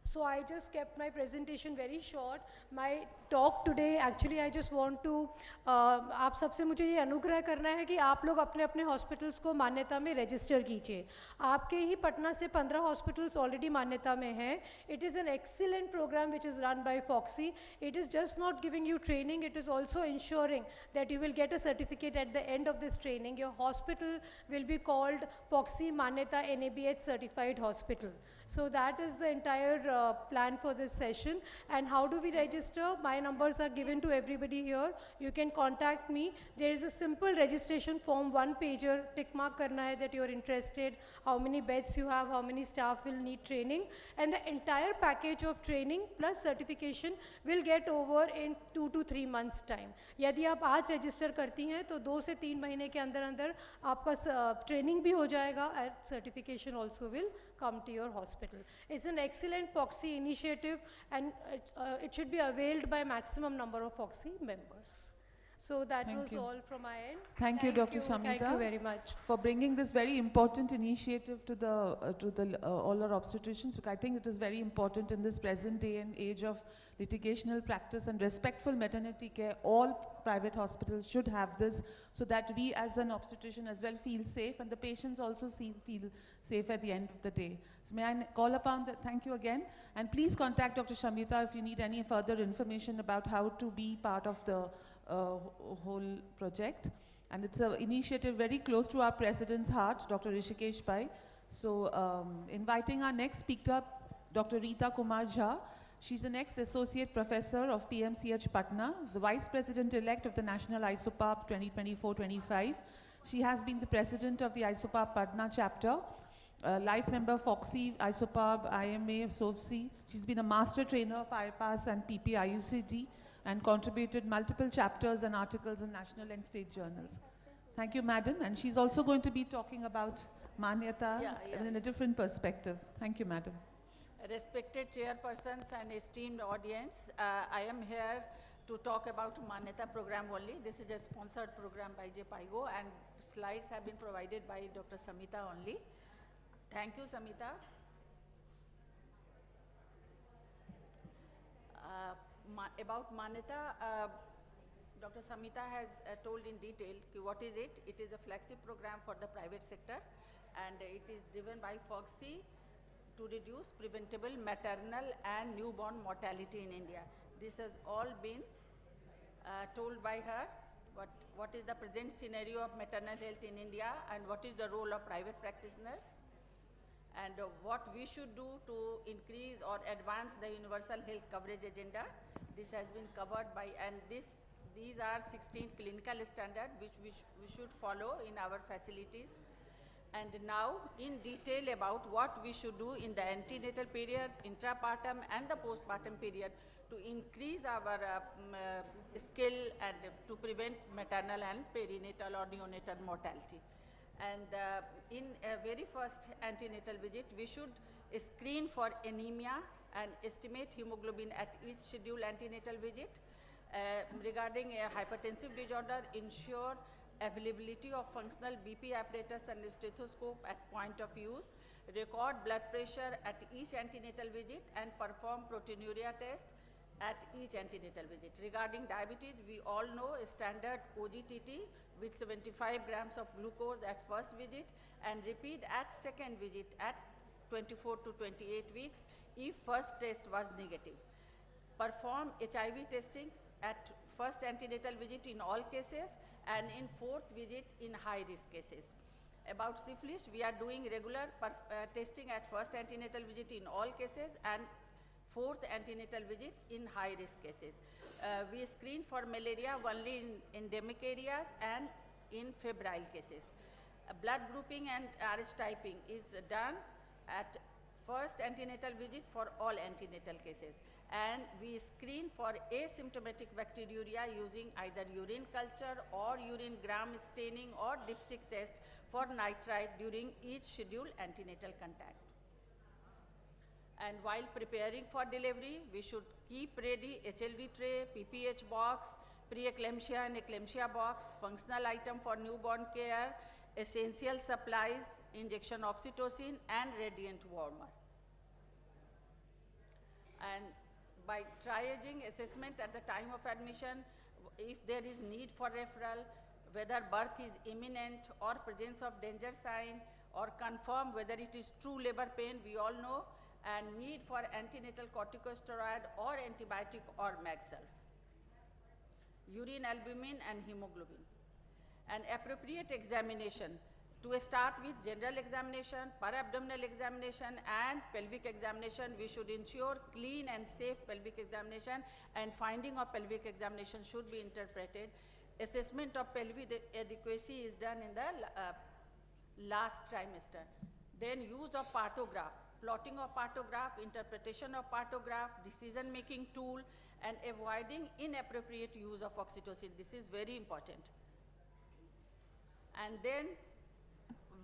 So I just kept my presentation very short. My talk today, actually I just want to, आप सबसे मुझे ये अनुग्रह करना है कि आप लोग अपने अपने हॉस्पिटल्स को मान्यता में रजिस्टर कीजिए. आपके ही पटना से 15 हॉस्पिटल्स ऑलरेडी मान्यता में हैं. It is an excellent program which is run by Foxy. It is just not giving you training, it is also ensuring that you will get a certificate at the end of this training. Your hospital will be called Foxy Manyata NABH Certified Hospital. So that is the entire plan for this session. And how do we register? My numbers are given to everybody here. You can contact me. There is a simple registration form, one pager, tick mark karna hai that you are interested, how many beds you have, how many staff will need training, and the entire package of training plus certification will get over in 2 to 3 months time. यदि आप आज register करती हैं तो 2 से 3 महीने के अंदर अंदर आपका training भी हो जाएगा and certification also will come to your hospital. It's an excellent Foxy initiative, and it should be availed by maximum number of Foxy members. So that was all from my end. Thank you, Dr. Shamita. Thank you very much for bringing this very important initiative to the all our obstetricians. Because I think it is very important in this present day and age of litigational practice and respectful maternity care. All private hospitals should have this, so that we as an obstetrician as well feel safe, and the patients also feel safe at the end of the day. So may I call upon the, thank you again, and please contact Dr. Shamita if you need any further information about how to be part of the whole project. And it's an initiative very close to our president's heart, Dr. Rishikesh Pai. So inviting our next speaker, Dr. Rita Kumar Jha. She's an ex-associate professor of PMCH Patna, the vice president-elect of the National ISOPAP 2024-25. She has been the president of the ISOPAP Patna chapter, life member Foxy, ISOPAP, IMA, SOFC. She's been a master trainer of IPAS and PPIUCD, and contributed multiple chapters and articles in national and state journals. Thank you, madam. And she's also going to be talking about Manyata in a different perspective. Thank you, madam. Respected chairpersons and esteemed audience, I am here to talk about Manyata program only. This is a sponsored program by JPIGO, and slides have been provided by Dr. Samita only. Thank you, Samita. About Manyata, Dr. Samita has told in detail what is it. It is a flagship program for the private sector, and it is driven by Foxy to reduce preventable maternal and newborn mortality in India. This has all been told by her, what is the present scenario of maternal health in India, and what is the role of private practitioners, and what we should do to increase or advance the universal health coverage agenda. This has been covered by, and these are 16 clinical standards which we should follow in our facilities. And now in detail about what we should do in the antenatal period, intrapartum and the postpartum period to increase our skill and to prevent maternal and perinatal or neonatal mortality. And in a very first antenatal visit, we should screen for anemia and estimate hemoglobin at each scheduled antenatal visit. Regarding a hypertensive disorder, ensure availability of functional BP apparatus and stethoscope at point of use, record blood pressure at each antenatal visit, and perform proteinuria test at each antenatal visit. Regarding diabetes, we all know a standard OGTT with 75 grams of glucose at first visit, and repeat at second visit at 24 to 28 weeks if first test was negative. Perform HIV testing at first antenatal visit in all cases, and in 4th visit in high-risk cases. About syphilis, we are doing regular testing at first antenatal visit in all cases and 4th antenatal visit in high-risk cases. We screen for malaria only in endemic areas and in febrile cases. Blood grouping and RH typing is done at first antenatal visit for all antenatal cases. And we screen for asymptomatic bacteriuria using either urine culture or urine gram staining or dipstick test for nitrite during each scheduled antenatal contact. And while preparing for delivery, we should keep ready HLD tray, PPH box, pre-eclampsia and eclampsia box, functional item for newborn care, essential supplies, injection oxytocin and radiant warmer. And by triaging assessment at the time of admission, if there is need for referral, whether birth is imminent or presence of danger sign, or confirm whether it is true labor pain, we all know, and need for antenatal corticosteroid or antibiotic or Magself. Urine albumin and hemoglobin. An appropriate examination. To start with general examination, per-abdominal examination and pelvic examination, we should ensure clean and safe pelvic examination, and finding of pelvic examination should be interpreted. Assessment of pelvic adequacy is done in the last trimester. Then use of partograph, plotting of partograph, interpretation of partograph, decision-making tool, and avoiding inappropriate use of oxytocin. This is very important. And then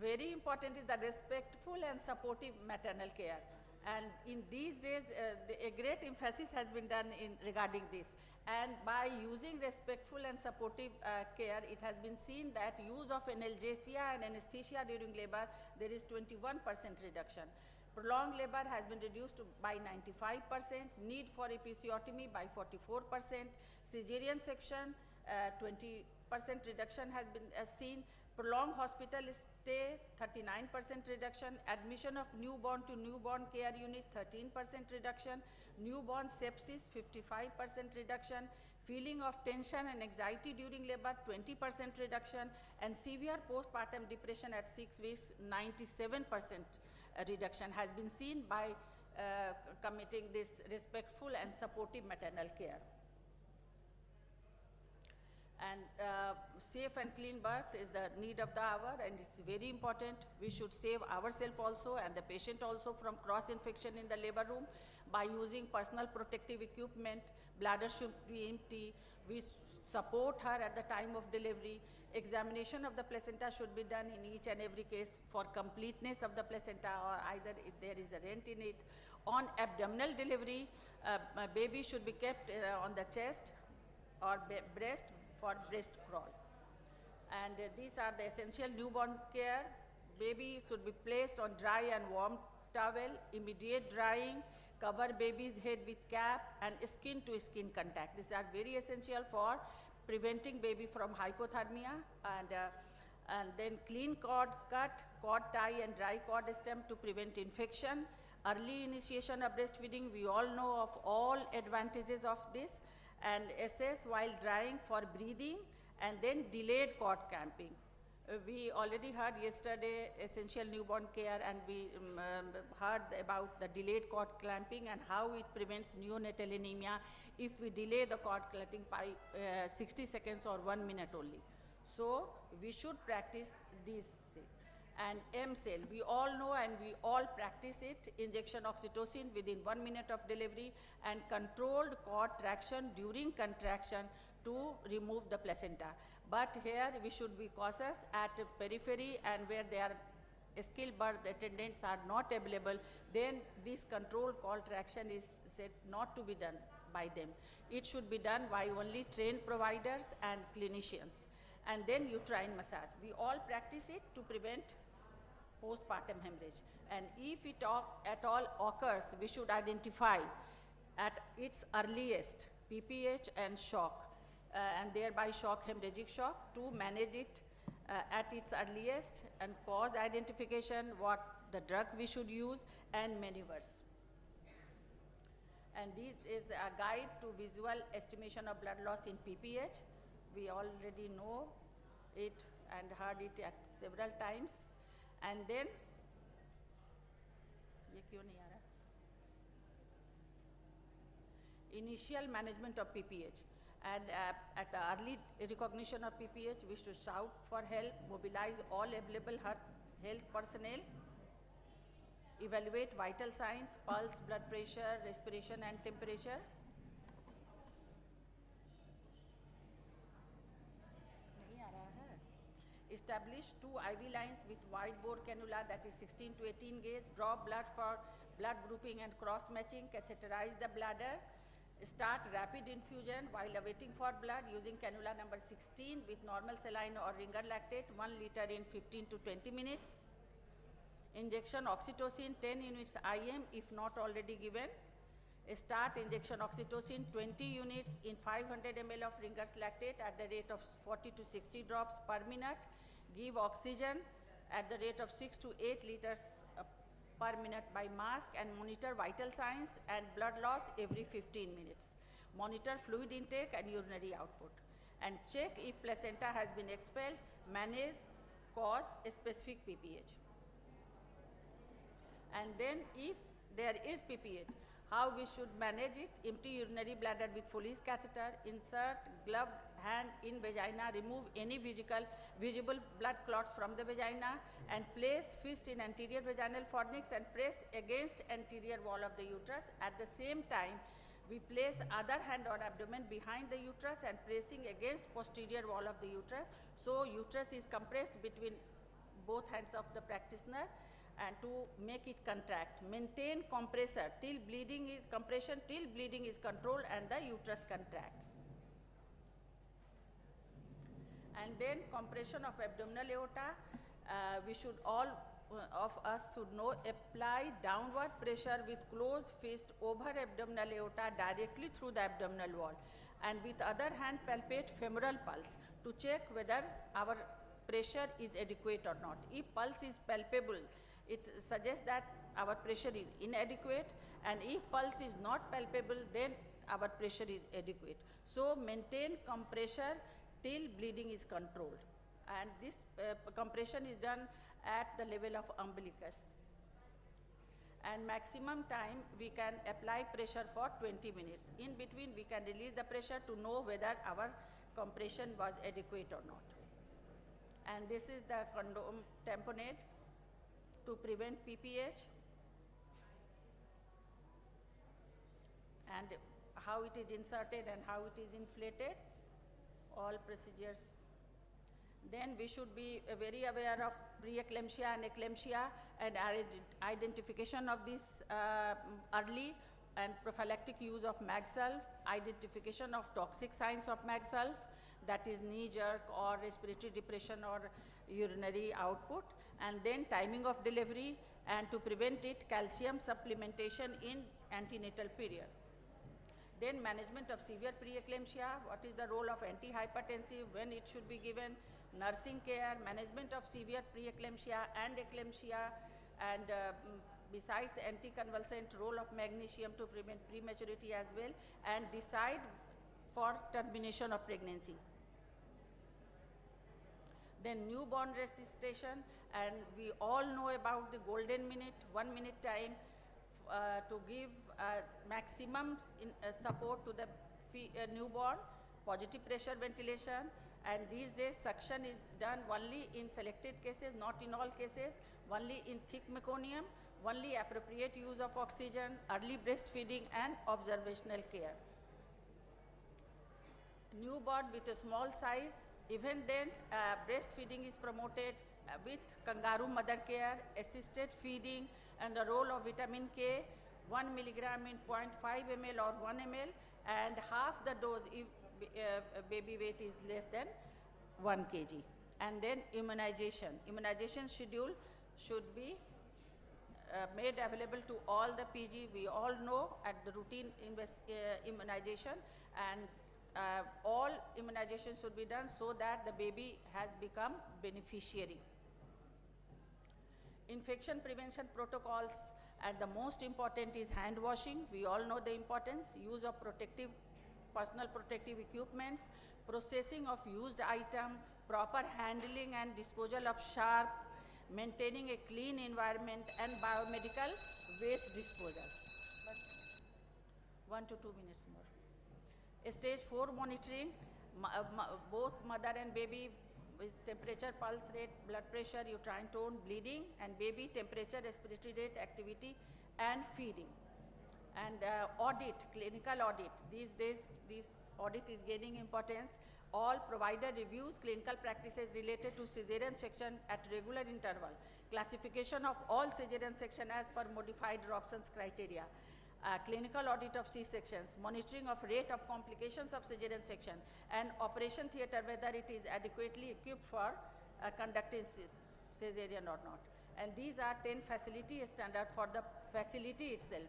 very important is the respectful and supportive maternal care. And in these days, a great emphasis has been done regarding this. And by using respectful and supportive care, it has been seen that use of analgesia and anesthesia during labor, there is 21% reduction. Prolonged labor has been reduced by 95%, need for episiotomy by 44%, cesarean section, 20% reduction has been seen, prolonged hospital stay, 39% reduction, admission of newborn to newborn care unit, 13% reduction, newborn sepsis, 55% reduction, feeling of tension and anxiety during labor, 20% reduction, and severe postpartum depression at 6 weeks, 97% reduction has been seen by committing this respectful and supportive maternal care. And safe and clean birth is the need of the hour, and it's very important. We should save ourselves also and the patient also from cross-infection in the labor room by using personal protective equipment. Bladder should be empty. We support her at the time of delivery. Examination of the placenta should be done in each and every case for completeness of the placenta, or either if there is a rent in it. On abdominal delivery, baby should be kept on the chest or breast for breast crawl. And these are the essential newborn care. Baby should be placed on dry and warm towel, immediate drying, cover baby's head with cap, and skin to skin contact. These are very essential for preventing baby from hypothermia. And then clean cord cut, cord tie and dry cord stem to prevent infection. Early initiation of breastfeeding, we all know of all advantages of this. And assess while drying for breathing, and then delayed cord clamping. We already heard yesterday essential newborn care, and we heard about the delayed cord clamping and how it prevents neonatal anemia if we delay the cord clamping by 60 seconds or 1 minute only. So we should practice this. And M-cell, we all know and we all practice it, injection oxytocin within 1 minute of delivery, and controlled cord traction during contraction to remove the placenta. But here we should be cautious at periphery, and where there are skilled birth attendants are not available, then this controlled cord traction is said not to be done by them. It should be done by only trained providers and clinicians. And then uterine massage. We all practice it to prevent postpartum hemorrhage. And if it at all occurs, we should identify at its earliest PPH and shock, and thereby shock, hemorrhagic shock, to manage it at its earliest, and cause identification, what the drug we should use, and maneuvers. And this is a guide to visual estimation of blood loss in PPH. We already know it and heard it at several times. And then, ये क्यों नहीं आ रहा? Initial management of PPH. And at the early recognition of PPH, we should shout for help, mobilize all available health personnel, evaluate vital signs, pulse, blood pressure, respiration and temperature. Establish 2 IV lines with wide bore cannula, that is 16 to 18 gauge, draw blood for blood grouping and cross matching, catheterize the bladder, start rapid infusion while awaiting for blood using cannula number 16 with normal saline or ringer lactate 1 liter in 15 to 20 minutes. Injection oxytocin 10 units IM if not already given. Start injection oxytocin 20 units in 500 ml of ringer's lactate at the rate of 40 to 60 drops per minute. Give oxygen at the rate of 6 to 8 liters per minute by mask and monitor vital signs and blood loss every 15 minutes. Monitor fluid intake and urinary output. And check if placenta has been expelled, manage cause a specific PPH. And then if there is PPH, how we should manage it: empty urinary bladder with Foley's catheter, insert gloved hand in vagina, remove any visible blood clots from the vagina, and place fist in anterior vaginal fornix and press against anterior wall of the uterus. At the same time, we place other hand on abdomen behind the uterus and pressing against posterior wall of the uterus. So uterus is compressed between both hands of the practitioner and to make it contract. Maintain compression till bleeding is controlled and the uterus contracts. And then compression of abdominal aorta, we should all of us should know, apply downward pressure with closed fist over abdominal aorta directly through the abdominal wall, and with other hand palpate femoral pulse to check whether our pressure is adequate or not. If pulse is palpable, it suggests that our pressure is inadequate, and if pulse is not palpable, then our pressure is adequate. So maintain compression till bleeding is controlled, and this compression is done at the level of umbilicus. And maximum time we can apply pressure for 20 minutes. In between we can release the pressure to know whether our compression was adequate or not. And this is the condom tamponade to prevent PPH, and how it is inserted and how it is inflated, all procedures. Then we should be very aware of preeclampsia and eclampsia and identification of this early, and prophylactic use of Magself, identification of toxic signs of Magself, that is knee jerk or respiratory depression or urinary output, and then timing of delivery, and to prevent it, calcium supplementation in antenatal period. Then management of severe preeclampsia, what is the role of antihypertensive, when it should be given, nursing care, management of severe preeclampsia and eclampsia, and besides anticonvulsant, role of magnesium to prevent prematurity as well, and decide for termination of pregnancy. Then newborn resuscitation, and we all know about the golden minute, 1 minute time to give maximum support to the newborn, positive pressure ventilation, and these days suction is done only in selected cases, not in all cases, only in thick meconium, only appropriate use of oxygen, early breastfeeding and observational care. Newborn with a small size, even then breastfeeding is promoted with kangaroo mother care, assisted feeding, and the role of vitamin K, 1 milligram in 0.5 ml or 1 ml, and half the dose if baby weight is less than 1 kg. And then immunization. Immunization schedule should be made available to all the PG. We all know at the routine immunization, and all immunization should be done so that the baby has become beneficiary. Infection prevention protocols, and the most important is hand washing. We all know the importance, use of personal protective equipments, processing of used item, proper handling and disposal of sharp, maintaining a clean environment and biomedical waste disposal. 1 to 2 minutes more. Stage 4 monitoring, both mother and baby with temperature, pulse rate, blood pressure, uterine tone, bleeding, and baby temperature, respiratory rate, activity, and feeding. And audit, clinical audit. These days, this audit is gaining importance. All provider reviews, clinical practices related to cesarean section at regular interval. Classification of all cesarean section as per modified Robson's criteria. Clinical audit of C-sections, monitoring of rate of complications of cesarean section, and operation theatre whether it is adequately equipped for conducting cesarean or not. And these are 10 facility standard for the facility itself.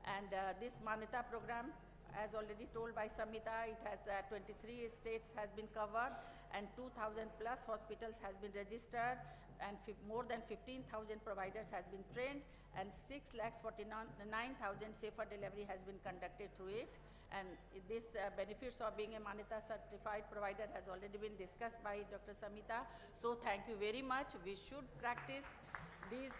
And this Manyata program, as already told by Samita, it has 23 states has been covered, and 2,000 plus hospitals has been registered, and more than 15,000 providers has been trained, and 6,49,000 safer delivery has been conducted through it. And this benefits of being a Manyata certified provider has already been discussed by Dr. Samita. So thank you very much. We should practice this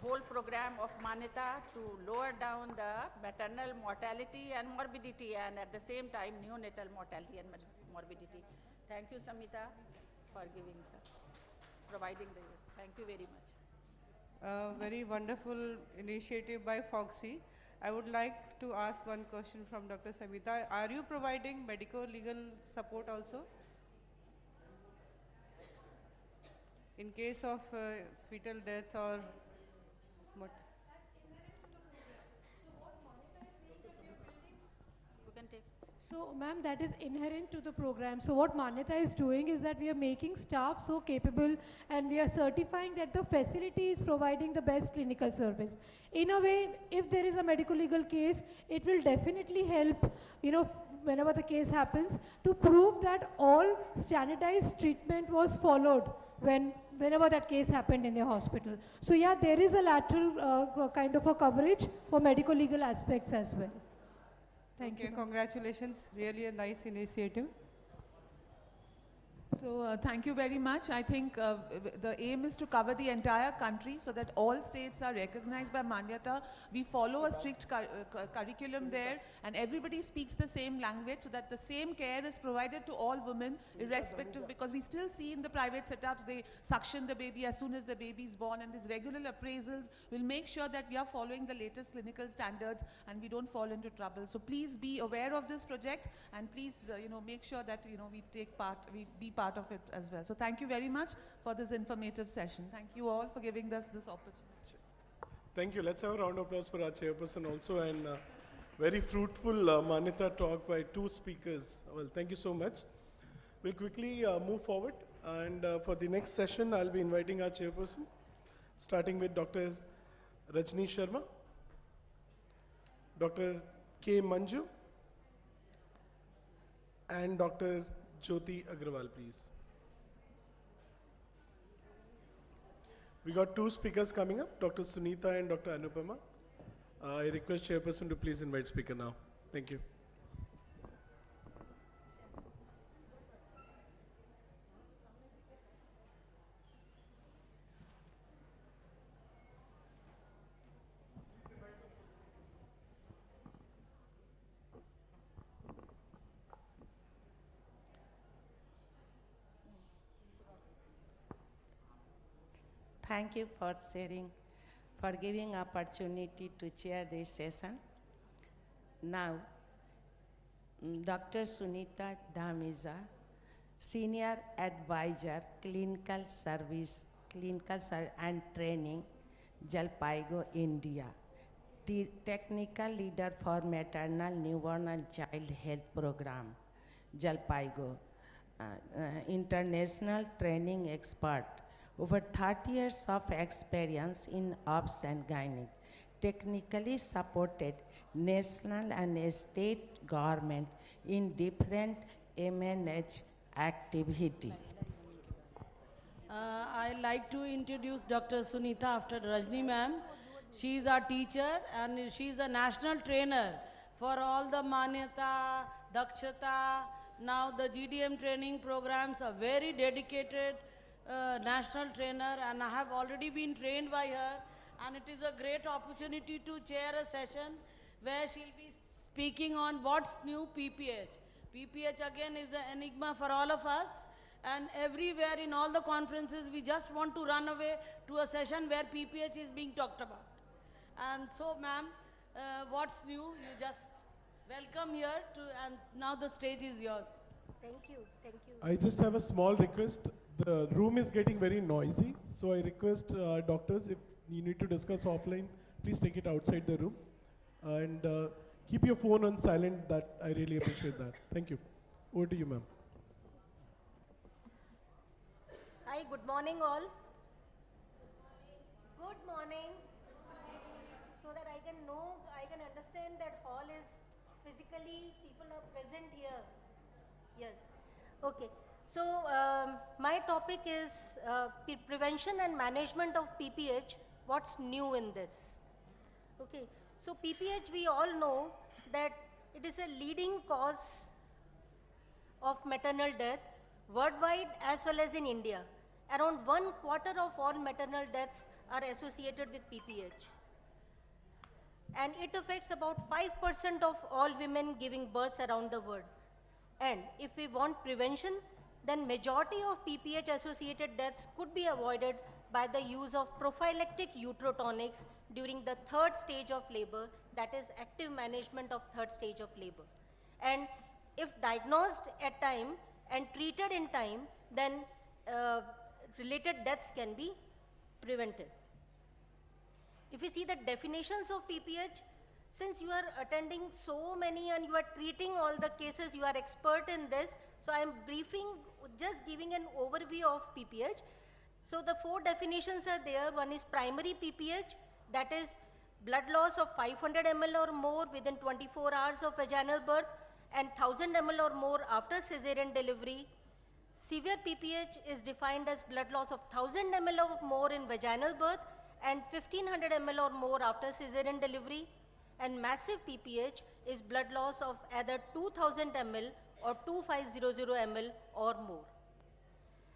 whole program of Manyata to lower down the maternal mortality and morbidity, and at the same time neonatal mortality and morbidity. Thank you, Samita, for providing the. Thank you very much. Very wonderful initiative by Foxy. I would like to ask one question from Dr. Samita. Are you providing medico-legal support also? In case of fetal death or what? You can take. So, ma'am, that is inherent to the program. So, what Manyata is doing is that we are making staff so capable, and we are certifying that the facility is providing the best clinical service. In a way, if there is a medical legal case, it will definitely help, whenever the case happens, to prove that all standardized treatment was followed whenever that case happened in the hospital. So, yeah, there is a lateral kind of a coverage for medical legal aspects as well. Thank you. Congratulations. Really a nice initiative. So thank you very much. I think the aim is to cover the entire country so that all states are recognized by Manyata. We follow a strict curriculum there, and everybody speaks the same language so that the same care is provided to all women irrespective, because we still see in the private setups they suction the baby as soon as the baby is born, and these regular appraisals will make sure that we are following the latest clinical standards and we don't fall into trouble. So please be aware of this project, and please make sure that we take part, we be part of it as well. So thank you very much for this informative session. Thank you all for giving us this opportunity. Thank you. Let's have a round of applause for our chairperson also, and very fruitful Manyata talk by two speakers. Well, thank you so much. We'll quickly move forward, and for the next session, I'll be inviting our chairperson, starting with Dr. Rajni Sharma, Dr. K. Manju, and Dr. Jyoti Agrawal, please. We got two speakers coming up, Dr. Sunita and Dr. Anupama. I request chairperson to please invite speaker now. Thank you. Thank you for giving opportunity to chair this session. Now, Dr. Sunita Dhamija, Senior Advisor, Clinical Service and Training, Jalpaiguri, India. Technical Leader for Maternal, Newborn and Child Health Program, Jalpaiguri. International Training Expert. Over 30 years of experience in obs and gynec, technically supported national and state government in different MNH activity. I'd like to introduce Dr. Sunita after Rajni ma'am. She is our teacher and she is a national trainer for all the Manyata, Dakshata Now the GDM training programs are very dedicated national trainer, and I have already been trained by her, and it is a great opportunity to chair a session where she'll be speaking on what's new PPH. PPH again is an enigma for all of us, and everywhere in all the conferences we just want to run away to a session where PPH is being talked about. And so ma'am, what's new? You just welcome here to, and now the stage is yours. Thank you, thank you. I just have a small request. The room is getting very noisy, so I request doctors, if you need to discuss offline, please take it outside the room. And keep your phone on silent, that I really appreciate that. Thank you. Over to you, ma'am. Hi, good morning all. Good morning. So that I can understand that hall is physically, people are present here. Yes. Okay. So my topic is prevention and management of PPH. What's new in this? Okay. So PPH, we all know that it is a leading cause of maternal death worldwide as well as in India. Around 1/4 of all maternal deaths are associated with PPH. And it affects about 5% of all women giving birth around the world. And if we want prevention, then majority of PPH associated deaths could be avoided by the use of prophylactic uterotonics during the 3rd stage of labor, that is active management of 3rd stage of labor. And if diagnosed at time and treated in time, then related deaths can be prevented. If you see the definitions of PPH, since you are attending so many and you are treating all the cases, you are expert in this, so I am just giving an overview of PPH. So the 4 definitions are there. One is primary PPH, that is blood loss of 500 ml or more within 24 hours of vaginal birth and 1000 ml or more after cesarean delivery. Severe PPH is defined as blood loss of 1000 ml or more in vaginal birth and 1500 ml or more after cesarean delivery. And massive PPH is blood loss of either 2000 ml or 2500 ml or more.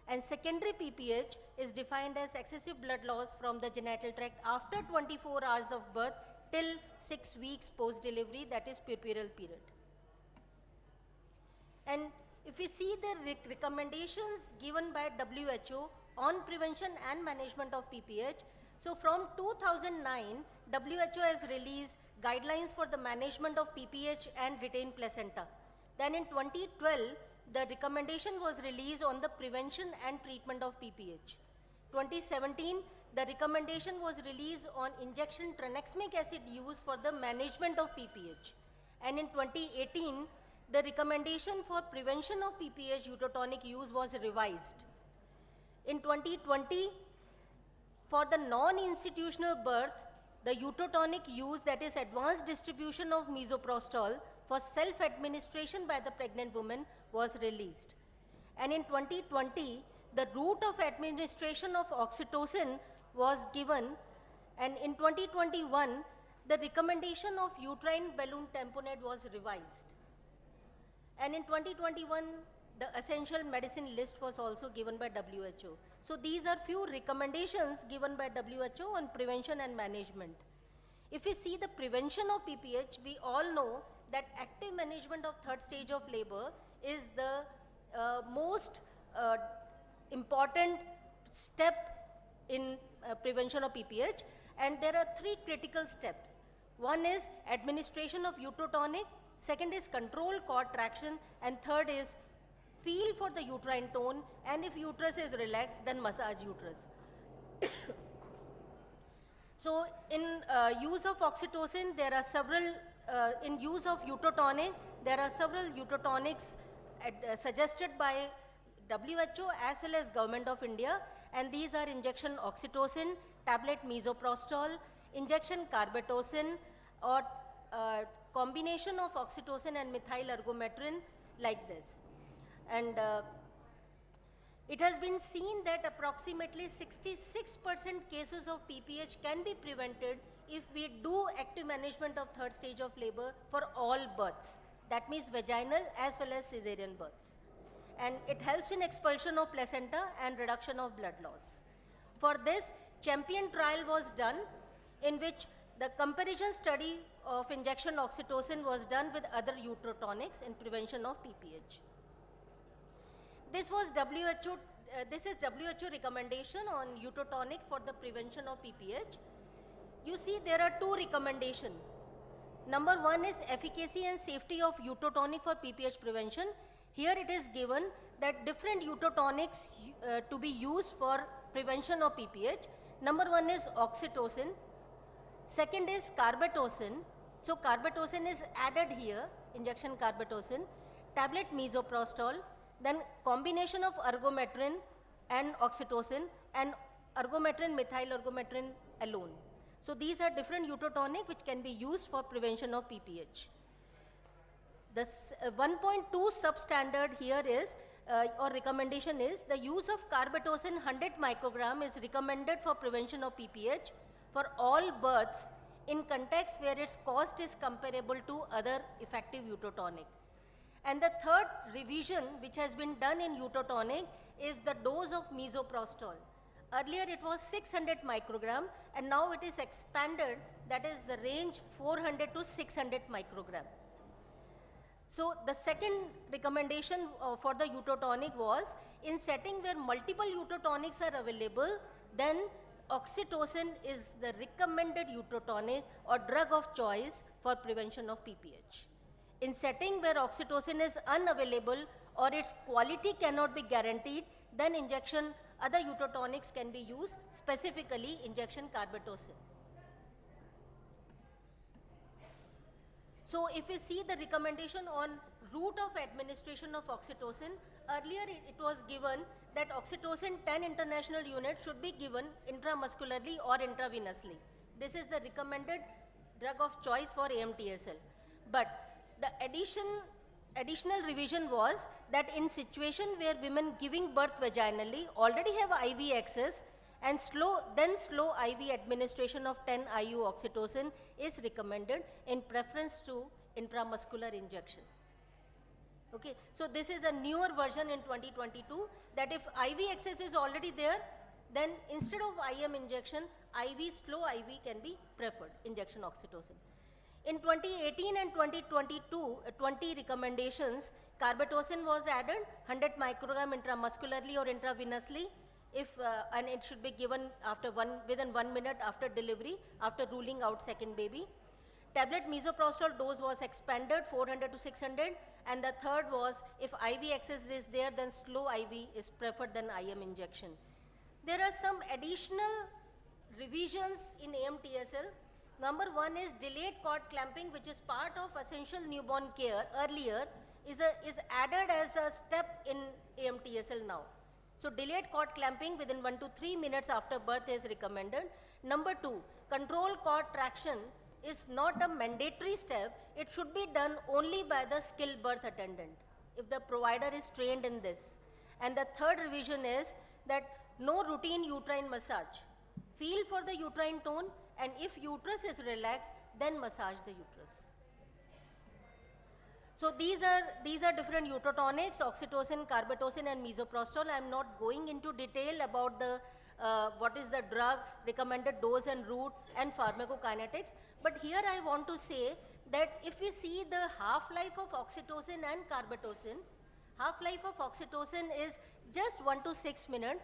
And secondary PPH is defined as excessive blood loss from the genital tract after 24 hours of birth till 6 weeks post-delivery, that is puerperal period. And if we see the recommendations given by WHO on prevention and management of PPH, so from 2009, WHO has released guidelines for the management of PPH and retained placenta. Then in 2012, the recommendation was released on the prevention and treatment of PPH. 2017, the recommendation was released on injection tranexamic acid use for the management of PPH. And in 2018, the recommendation for prevention of PPH uterotonic use was revised. In 2020, for the non-institutional birth, the uterotonic use, that is advanced distribution of misoprostol for self-administration by the pregnant woman, was released. And in 2020, the route of administration of oxytocin was given, and in 2021, the recommendation of uterine balloon tamponade was revised. And in 2021, the essential medicine list was also given by WHO. So these are few recommendations given by WHO on prevention and management. If we see the prevention of PPH, we all know that active management of 3rd stage of labor is the most important step in prevention of PPH, and there are 3 critical steps. One is administration of uterotonic, second is control cord traction, and third is feel for the uterine tone, and if uterus is relaxed, then massage uterus. So in use of oxytocin, there are several, in use of uterotonic, there are several uterotonics suggested by WHO as well as Government of India, and these are injection oxytocin, tablet misoprostol, injection carbetocin, or combination of oxytocin and methyl ergometrin, like this. And it has been seen that approximately 66% cases of PPH can be prevented if we do active management of 3rd stage of labor for all births. That means vaginal as well as cesarean births. And it helps in expulsion of placenta and reduction of blood loss. For this, champion trial was done in which the comparison study of injection oxytocin was done with other uterotonics in prevention of PPH. This was WHO, this is WHO recommendation on uterotonic for the prevention of PPH. You see there are two recommendations. Number one is efficacy and safety of uterotonic for PPH prevention. Here it is given that different uterotonics to be used for prevention of PPH. Number one is oxytocin. Second is carbetocin. So carbetocin is added here, injection carbetocin, tablet misoprostol, then combination of ergometrin and oxytocin, and ergometrin, methyl ergometrin alone. So these are different uterotonic which can be used for prevention of PPH. The 1.2 substandard here is, or recommendation is, the use of carbetocin 100 microgram is recommended for prevention of PPH for all births in context where its cost is comparable to other effective uterotonic. And the third revision which has been done in uterotonic is the dose of misoprostol. Earlier it was 600 microgram and now it is expanded, that is the range 400 to 600 microgram. So the second recommendation for the uterotonic was, in setting where multiple uterotonics are available, then oxytocin is the recommended uterotonic or drug of choice for prevention of PPH. In setting where oxytocin is unavailable or its quality cannot be guaranteed, then other uterotonics can be used, specifically injection carbetocin. So if we see the recommendation on route of administration of oxytocin, earlier it was given that oxytocin 10 international units should be given intramuscularly or intravenously. This is the recommended drug of choice for AMTSL. But the additional revision was that in situation where women giving birth vaginally already have IV access, and slow IV administration of 10 IU oxytocin is recommended in preference to intramuscular injection. Okay, so this is a newer version in 2022 that if IV access is already there, then instead of IM injection, slow IV can be preferred, injection oxytocin. In 2018 and 2022, 20 recommendations, carbetocin was added, 100 microgram intramuscularly or intravenously, and it should be given within 1 minute after delivery, after ruling out second baby. Tablet misoprostol dose was expanded 400 to 600, and the third was if IV access is there, then slow IV is preferred than IM injection. There are some additional revisions in AMTSL. Number one is delayed cord clamping, which is part of essential newborn care earlier, is added as a step in AMTSL now. So delayed cord clamping within 1 to 3 minutes after birth is recommended. Number two, control cord traction is not a mandatory step. It should be done only by the skilled birth attendant if the provider is trained in this. And the third revision is that no routine uterine massage. Feel for the uterine tone, and if uterus is relaxed, then massage the uterus. So these are different uterotonics, oxytocin, carbetocin and misoprostol. I am not going into detail about the what is the drug, recommended dose and route and pharmacokinetics. But here I want to say that if we see the half-life of oxytocin and carbetocin, half-life of oxytocin is just 1 to 6 minutes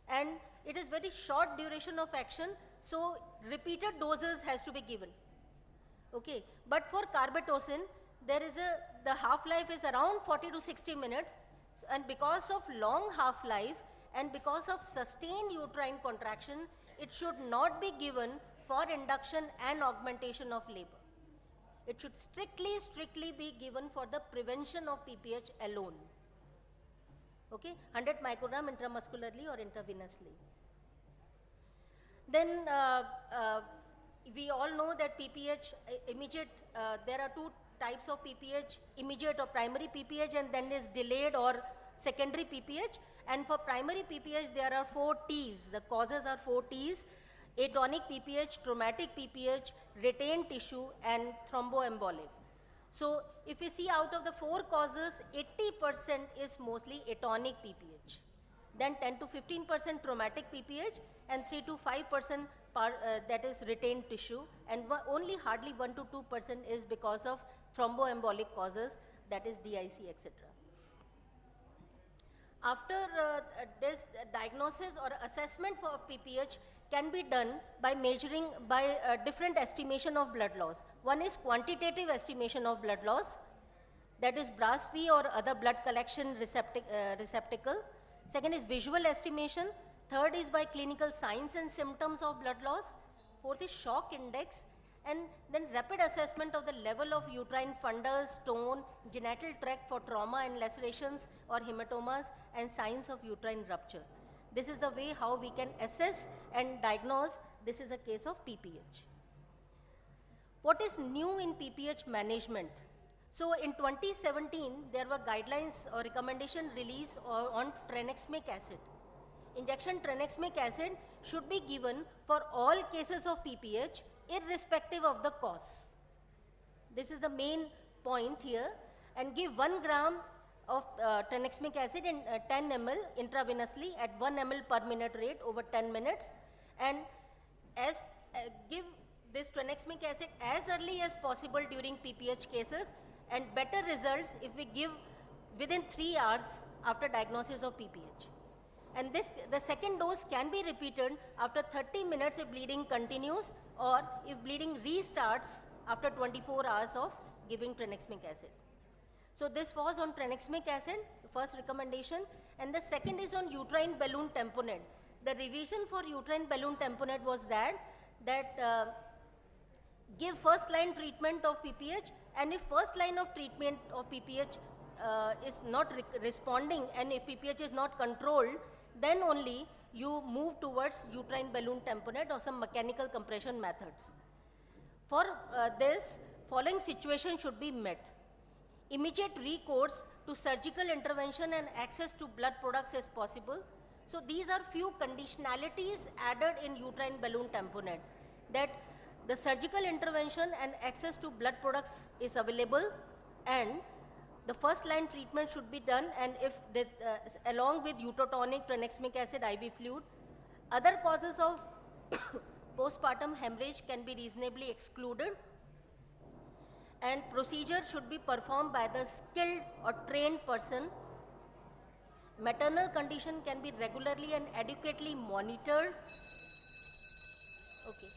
and it is very short duration of action, so repeated doses has to be given. Okay, but for carbetocin, the half-life is around 40 to 60 minutes, and because of long half-life and because of sustained uterine contraction, it should not be given for induction and augmentation of labor. It should strictly be given for the prevention of PPH alone. Okay, 100 microgram intramuscularly or intravenously. Then we all know that PPH immediate, there are two types of PPH, immediate or primary PPH, and then is delayed or secondary PPH. And for primary PPH, there are 4 T's. The causes are 4 T's: atonic PPH, traumatic PPH, retained tissue, and thromboembolic. So if we see out of the 4 causes, 80% is mostly atonic PPH. Then 10 to 15% traumatic PPH, and 3 to 5% that is retained tissue, and only hardly 1 to 2% is because of thromboembolic causes, that is DIC, etc. After this diagnosis or assessment for PPH can be done by measuring by different estimation of blood loss. One is quantitative estimation of blood loss, that is brass V or other blood collection receptacle. Second is visual estimation. Third is by clinical signs and symptoms of blood loss. Fourth is shock index. And then rapid assessment of the level of uterine fundus, stone, genital tract for trauma and lacerations or hematomas, and signs of uterine rupture. This is the way how we can assess and diagnose this is a case of PPH. What is new in PPH management? So in 2017, there were guidelines or recommendation released on tranexamic acid. Injection tranexamic acid should be given for all cases of PPH irrespective of the cause. This is the main point here, and give 1 gram of tranexamic acid in 10 ml intravenously at 1 ml per minute rate over 10 minutes, and give this tranexamic acid as early as possible during PPH cases, and better results if we give within 3 hours after diagnosis of PPH. And the second dose can be repeated after 30 minutes if bleeding continues, or if bleeding restarts after 24 hours of giving tranexamic acid. So this was on tranexamic acid, the first recommendation, and the second is on uterine balloon tamponade. The revision for uterine balloon tamponade was that give first line treatment of PPH, and if first line of treatment of PPH is not responding, and if PPH is not controlled, then only you move towards uterine balloon tamponade or some mechanical compression methods. For this, following situation should be met. Immediate recourse to surgical intervention and access to blood products is possible. So these are few conditionalities added in uterine balloon tamponade, that the surgical intervention and access to blood products is available, and the first line treatment should be done, and if along with utotonic tranexamic acid IV fluid. Other causes of postpartum hemorrhage can be reasonably excluded, and procedure should be performed by the skilled or trained person. Maternal condition can be regularly and adequately monitored. Okay.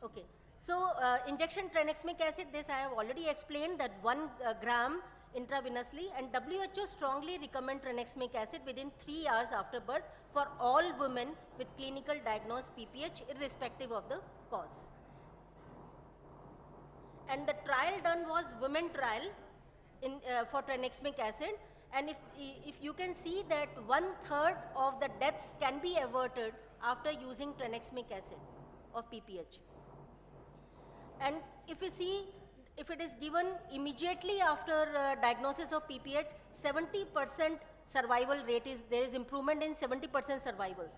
Okay. So injection tranexamic acid, this I have already explained, that 1 gram intravenously, and WHO strongly recommend tranexamic acid within 3 hours after birth for all women with clinical diagnosed PPH irrespective of the cause. And the trial done was women trial for tranexamic acid, and if you can see that 1/3 of the deaths can be averted after using tranexamic acid of PPH. And if you see, if it is given immediately after diagnosis of PPH, 70% survival rate there is improvement in 70% survival.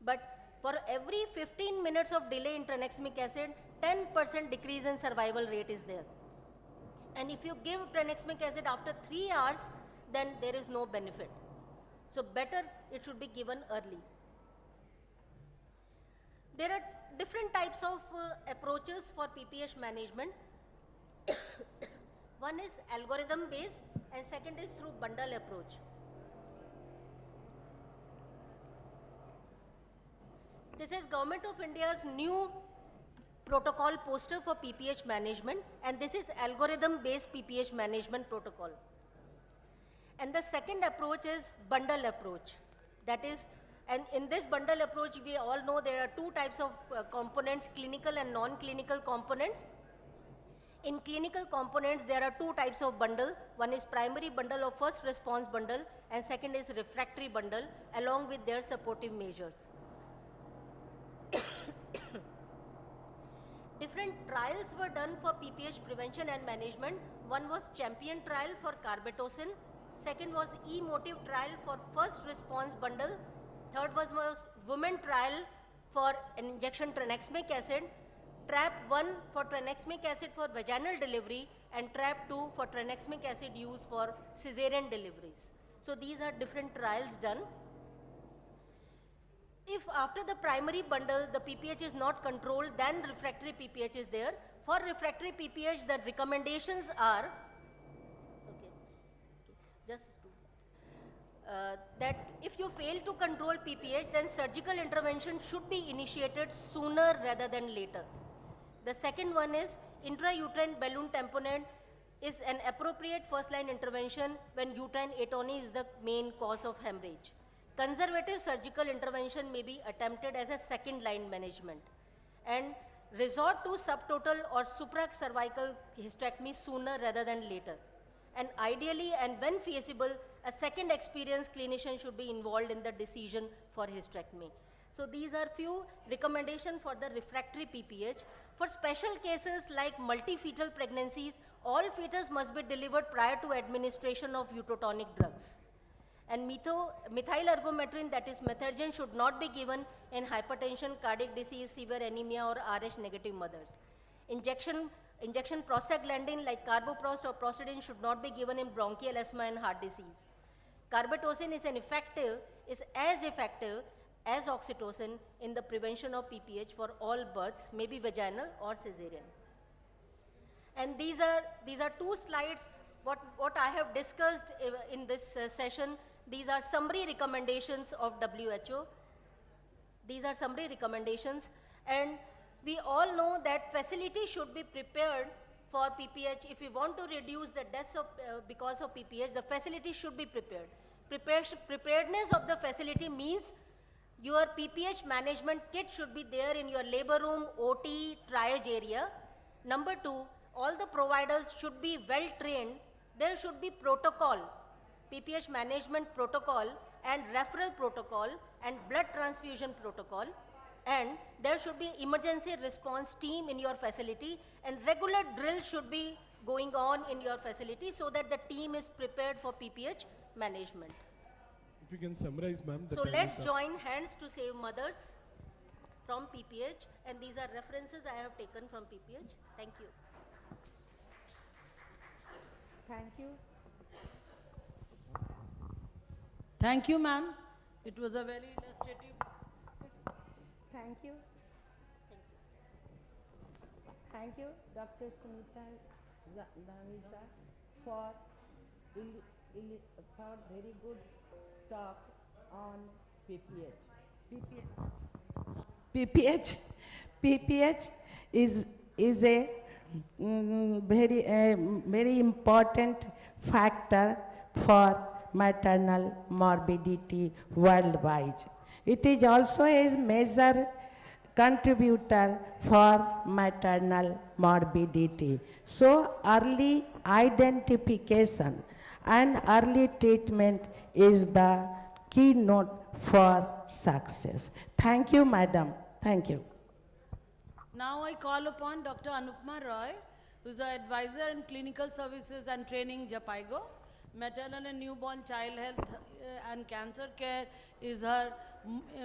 But for every 15 minutes of delay in tranexamic acid, 10% decrease in survival rate is there. And if you give tranexamic acid after 3 hours, then there is no benefit. So better it should be given early. There are different types of approaches for PPH management. One is algorithm based, and second is through bundle approach. This is Government of India's new protocol poster for PPH management, and this is algorithm based PPH management protocol. And the second approach is bundle approach. That is, and in this bundle approach, we all know there are 2 types of components, clinical and non-clinical components. In clinical components, there are 2 types of bundle. One is primary bundle or first response bundle, and second is refractory bundle, along with their supportive measures. Different trials were done for PPH prevention and management. One was champion trial for carbetocin. Second was E-motive trial for first response bundle. Third was women trial for injection tranexamic acid. trap 1 for tranexamic acid for vaginal delivery and trap 2 for tranexamic acid used for cesarean deliveries. So these are different trials done. If after the primary bundle the PPH is not controlled, then refractory PPH is there. For refractory PPH, the recommendations are, just 2 slides, that if you fail to control PPH, then surgical intervention should be initiated sooner rather than later. The second one is intrauterine balloon tamponade is an appropriate first-line intervention when uterine atony is the main cause of hemorrhage. Conservative surgical intervention may be attempted as a second-line management. And resort to subtotal or supracervical hysterectomy sooner rather than later. And ideally, and when feasible, a second experienced clinician should be involved in the decision for hysterectomy. So these are few recommendations for the refractory PPH. For special cases like multifetal pregnancies, all fetus must be delivered prior to administration of utotonic drugs. And methyl ergometrin, that is methergine, should not be given in hypertension, cardiac disease, severe anemia or Rh negative mothers. Injection prostaglandin like carboprost or prostadine should not be given in bronchial asthma and heart disease. Carbetocin is as effective as oxytocin in the prevention of PPH for all births, maybe vaginal or cesarean. And these are 2 slides, what I have discussed in this session. These are summary recommendations of WHO. These are summary recommendations, and we all know that facility should be prepared for PPH. If we want to reduce the deaths because of PPH, the facility should be prepared. Preparedness of the facility means your PPH management kit should be there in your labor room, OT, triage area. Number 2, all the providers should be well trained. There should be protocol, PPH management protocol and referral protocol and blood transfusion protocol. And there should be emergency response team in your facility, and regular drills should be going on in your facility so that the team is prepared for PPH management. If you can summarize, ma'am. So let's join hands to save mothers from PPH, and these are references I have taken from PPH. Thank you. Thank you. Thank you, ma'am. It was a very illustrative. Thank you. Thank you, Dr. Sunita Davisa, for very good talk on PPH. PPH is a very important factor for maternal morbidity worldwide. It is also a major contributor for maternal morbidity. So early identification and early treatment is the keynote for success. Thank you, madam. Thank you. Now I call upon Dr. Anupma Roy, who is an advisor in clinical services and training, Japaigo. Maternal and newborn child health and cancer care is her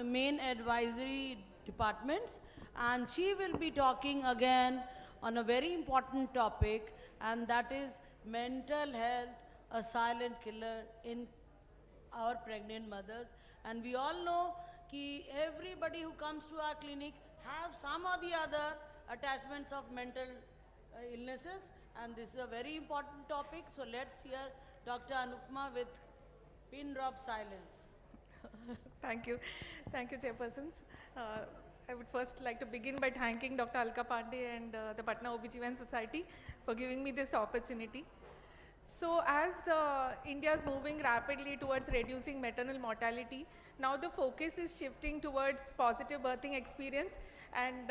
main advisory departments, and she will be talking again on a very important topic, and that is mental health, a silent killer in our pregnant mothers. And we all know that everybody who comes to our clinic have some or the other attachments of mental illnesses, and this is a very important topic. So let's hear Dr. Anupma with pin drop silence. Thank you. Thank you, chairpersons. I would first like to begin by thanking Dr. Alka Pandey and the Patna OBGYN Society for giving me this opportunity. So as India is moving rapidly towards reducing maternal mortality, now the focus is shifting towards positive birthing experience, and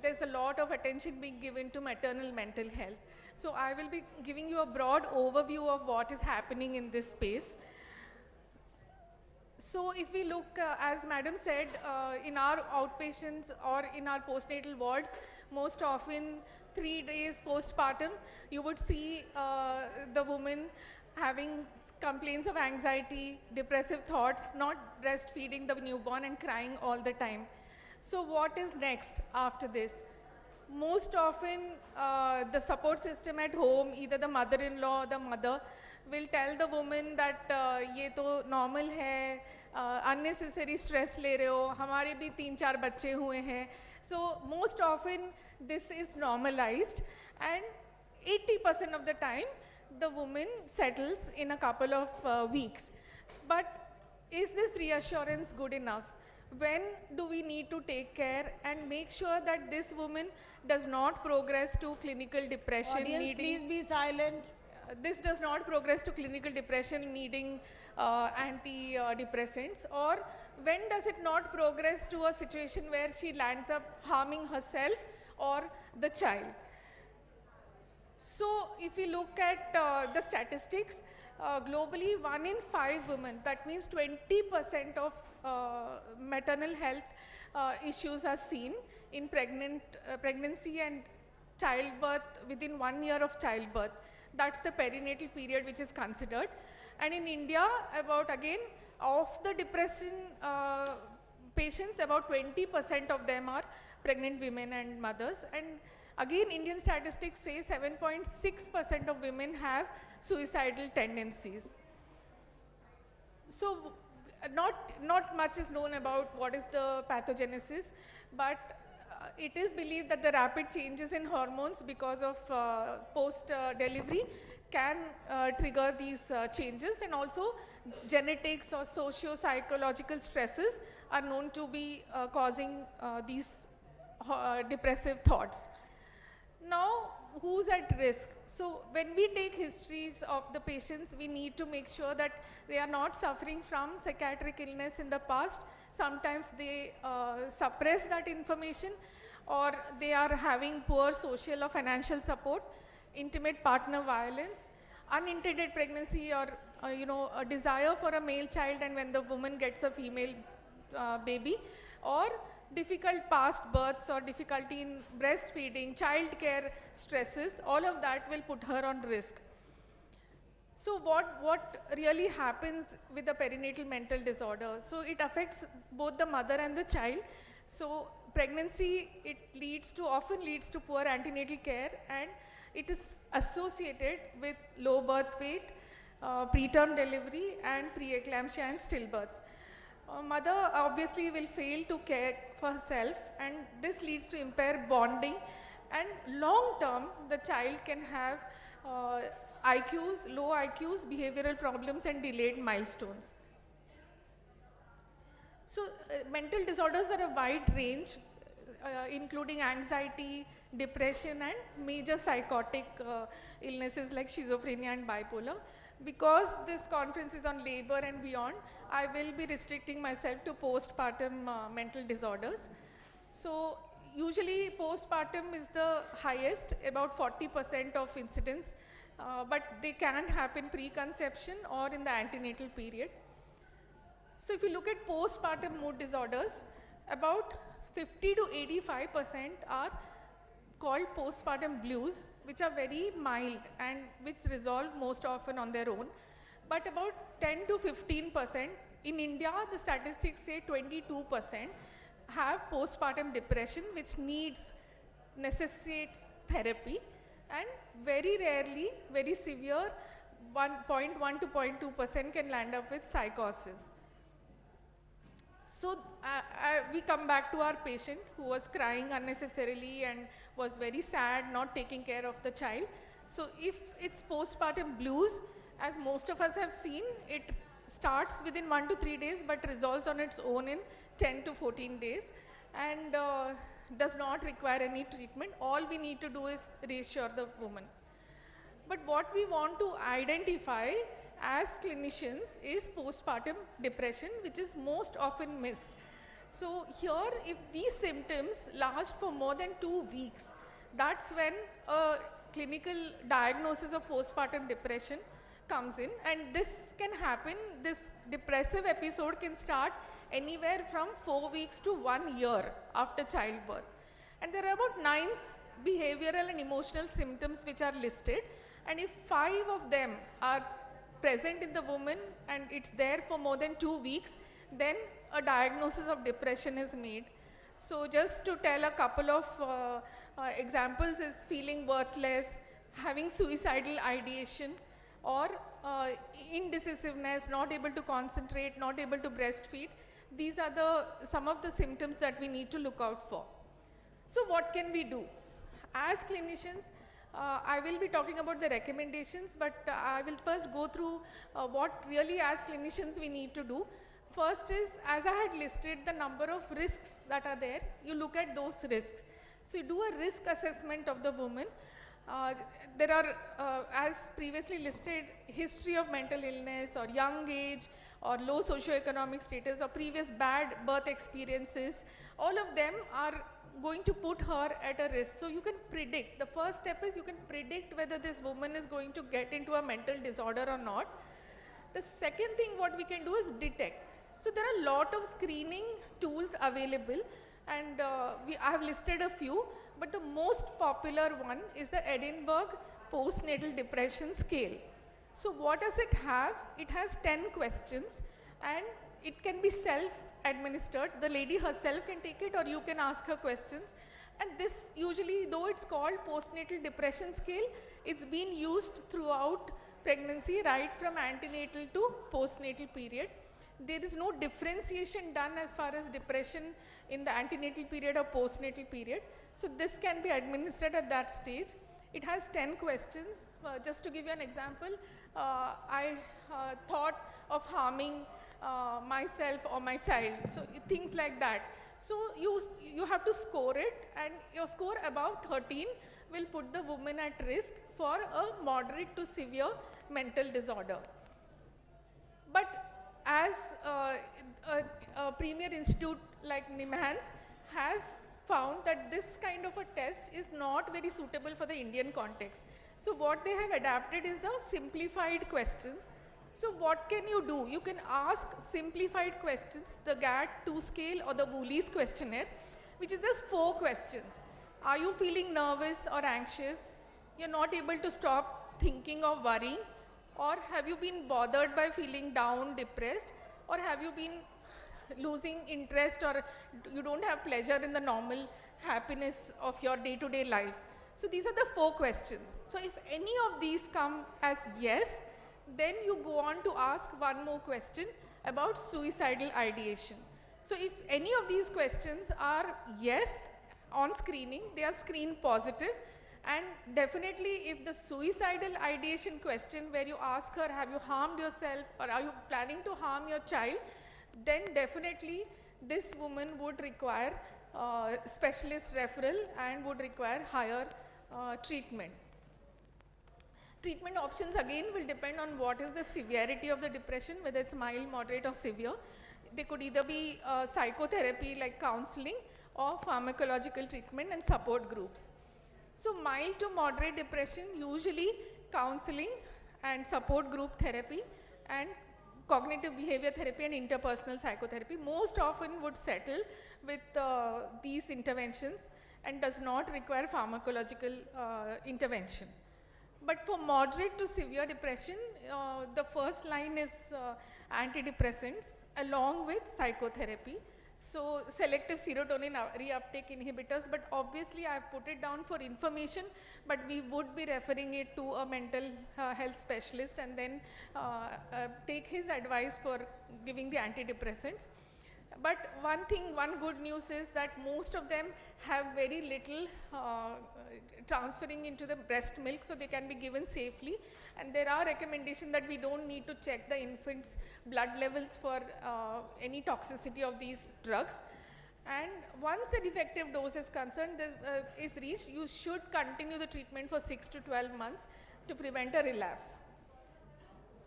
there's a lot of attention being given to maternal mental health. So I will be giving you a broad overview of what is happening in this space. So if we look, as madam said, in our outpatients or in our postnatal wards, most often 3 days postpartum, you would see the woman having complaints of anxiety, depressive thoughts, not breastfeeding the newborn and crying all the time. So what is next after this? most often the support system at home, either the mother-in-law or the mother, will tell the woman that ये तो normal है, unnecessary stress ले रहे हो, हमारे भी 3-4 बच्चे हुए हैं. So most often this is normalized, and 80% of the time the woman settles in a couple of weeks. But is this reassurance good enough? When do we need to take care and make sure that this woman does not progress to clinical depression? Audience, please be silent. This does not progress to clinical depression needing antidepressants, or when does it not progress to a situation where she lands up harming herself or the child? So if we look at the statistics, globally 1 in 5 women, that means 20% of maternal health issues are seen in pregnancy and childbirth within 1 year of childbirth. That's the perinatal period which is considered. And in India, about again, of the depression patients, about 20% of them are pregnant women and mothers. And again, Indian statistics say 7.6% of women have suicidal tendencies. So not much is known about what is the pathogenesis, but it is believed that the rapid changes in hormones because of post-delivery can trigger these changes, and also genetics or socio-psychological stresses are known to be causing these depressive thoughts. Now, who's at risk? So when we take histories of the patients, we need to make sure that they are not suffering from psychiatric illness in the past. Sometimes they suppress that information, or they are having poor social or financial support, intimate partner violence, unintended pregnancy, or a desire for a male child, and when the woman gets a female baby, or difficult past births or difficulty in breastfeeding, child care stresses, all of that will put her on risk. So what really happens with the perinatal mental disorder? So it affects both the mother and the child. So pregnancy, it often leads to poor antenatal care, and it is associated with low birth weight, preterm delivery, and preeclampsia and stillbirths. Mother obviously will fail to care for herself, and this leads to impaired bonding, and long term the child can have low IQs, behavioral problems, and delayed milestones. So mental disorders are a wide range, including anxiety, depression, and major psychotic illnesses like schizophrenia and bipolar. Because this conference is on labor and beyond, I will be restricting myself to postpartum mental disorders. So usually postpartum is the highest, about 40% of incidents, but they can happen pre-conception or in the antenatal period. So if you look at postpartum mood disorders, about 50 to 85% are called postpartum blues, which are very mild and which resolve most often on their own. But about 10 to 15%, in India the statistics say 22% have postpartum depression, which necessitates therapy, and very rarely, very severe, 1.1 to 0.2% can land up with psychosis. So we come back to our patient who was crying unnecessarily and was very sad, not taking care of the child. So if it's postpartum blues, as most of us have seen, it starts within 1 to 3 days but resolves on its own in 10 to 14 days and does not require any treatment. All we need to do is reassure the woman. But what we want to identify as clinicians is postpartum depression, which is most often missed. So here, if these symptoms last for more than 2 weeks, that's when a clinical diagnosis of postpartum depression comes in, and this can happen, this depressive episode can start anywhere from 4 weeks to 1 year after childbirth. And there are about 9 behavioral and emotional symptoms which are listed, and if 5 of them are present in the woman and it's there for more than 2 weeks, then a diagnosis of depression is made. So just to tell a couple of examples is feeling worthless, having suicidal ideation, or indecisiveness, not able to concentrate, not able to breastfeed. These are some of the symptoms that we need to look out for. So what can we do? As clinicians, I will be talking about the recommendations, but I will first go through what really as clinicians we need to do. First is, as I had listed the number of risks that are there, you look at those risks. So you do a risk assessment of the woman. There are, as previously listed, history of mental illness or young age or low socioeconomic status or previous bad birth experiences. All of them are going to put her at a risk. So you can predict. The first step is you can predict whether this woman is going to get into a mental disorder or not. The second thing what we can do is detect. So there are a lot of screening tools available, and I have listed a few, but the most popular one is the Edinburgh Postnatal Depression Scale. So what does it have? It has 10 questions, and it can be self-administered. The lady herself can take it, or you can ask her questions. And this usually, though it's called postnatal depression scale, it's been used throughout pregnancy, right from antenatal to postnatal period. There is no differentiation done as far as depression in the antenatal period or postnatal period. So this can be administered at that stage. It has 10 questions. Just to give you an example, I thought of harming myself or my child. So things like that. So you have to score it, and your score above 13 will put the woman at risk for a moderate to severe mental disorder. But as a premier institute like NIMHANS has found that this kind of a test is not very suitable for the Indian context. So what they have adapted is the simplified questions. So what can you do? You can ask simplified questions, the GAT-2 scale or the Woolley's questionnaire, which is just 4 questions. Are you feeling nervous or anxious? You're not able to stop thinking or worrying? Or have you been bothered by feeling down, depressed? Or have you been losing interest, or you don't have pleasure in the normal happiness of your day-to-day life? So these are the 4 questions. So if any of these come as yes, then you go on to ask one more question about suicidal ideation. So if any of these questions are yes on screening, they are screen positive. And definitely if the suicidal ideation question where you ask her, have you harmed yourself or are you planning to harm your child, then definitely this woman would require specialist referral and would require higher treatment. Treatment options again will depend on what is the severity of the depression, whether it's mild, moderate or severe. They could either be psychotherapy like counseling or pharmacological treatment and support groups. So mild to moderate depression, usually counseling and support group therapy and cognitive behavior therapy and interpersonal psychotherapy most often would settle with these interventions and does not require pharmacological intervention. But for moderate to severe depression, the first line is antidepressants along with psychotherapy. So selective serotonin reuptake inhibitors, but obviously I have put it down for information, but we would be referring it to a mental health specialist and then take his advice for giving the antidepressants. But one good news is that most of them have very little transferring into the breast milk, so they can be given safely. And there are recommendations that we don't need to check the infant's blood levels for any toxicity of these drugs. And once the effective dose is concerned, is reached, you should continue the treatment for 6 to 12 months to prevent a relapse.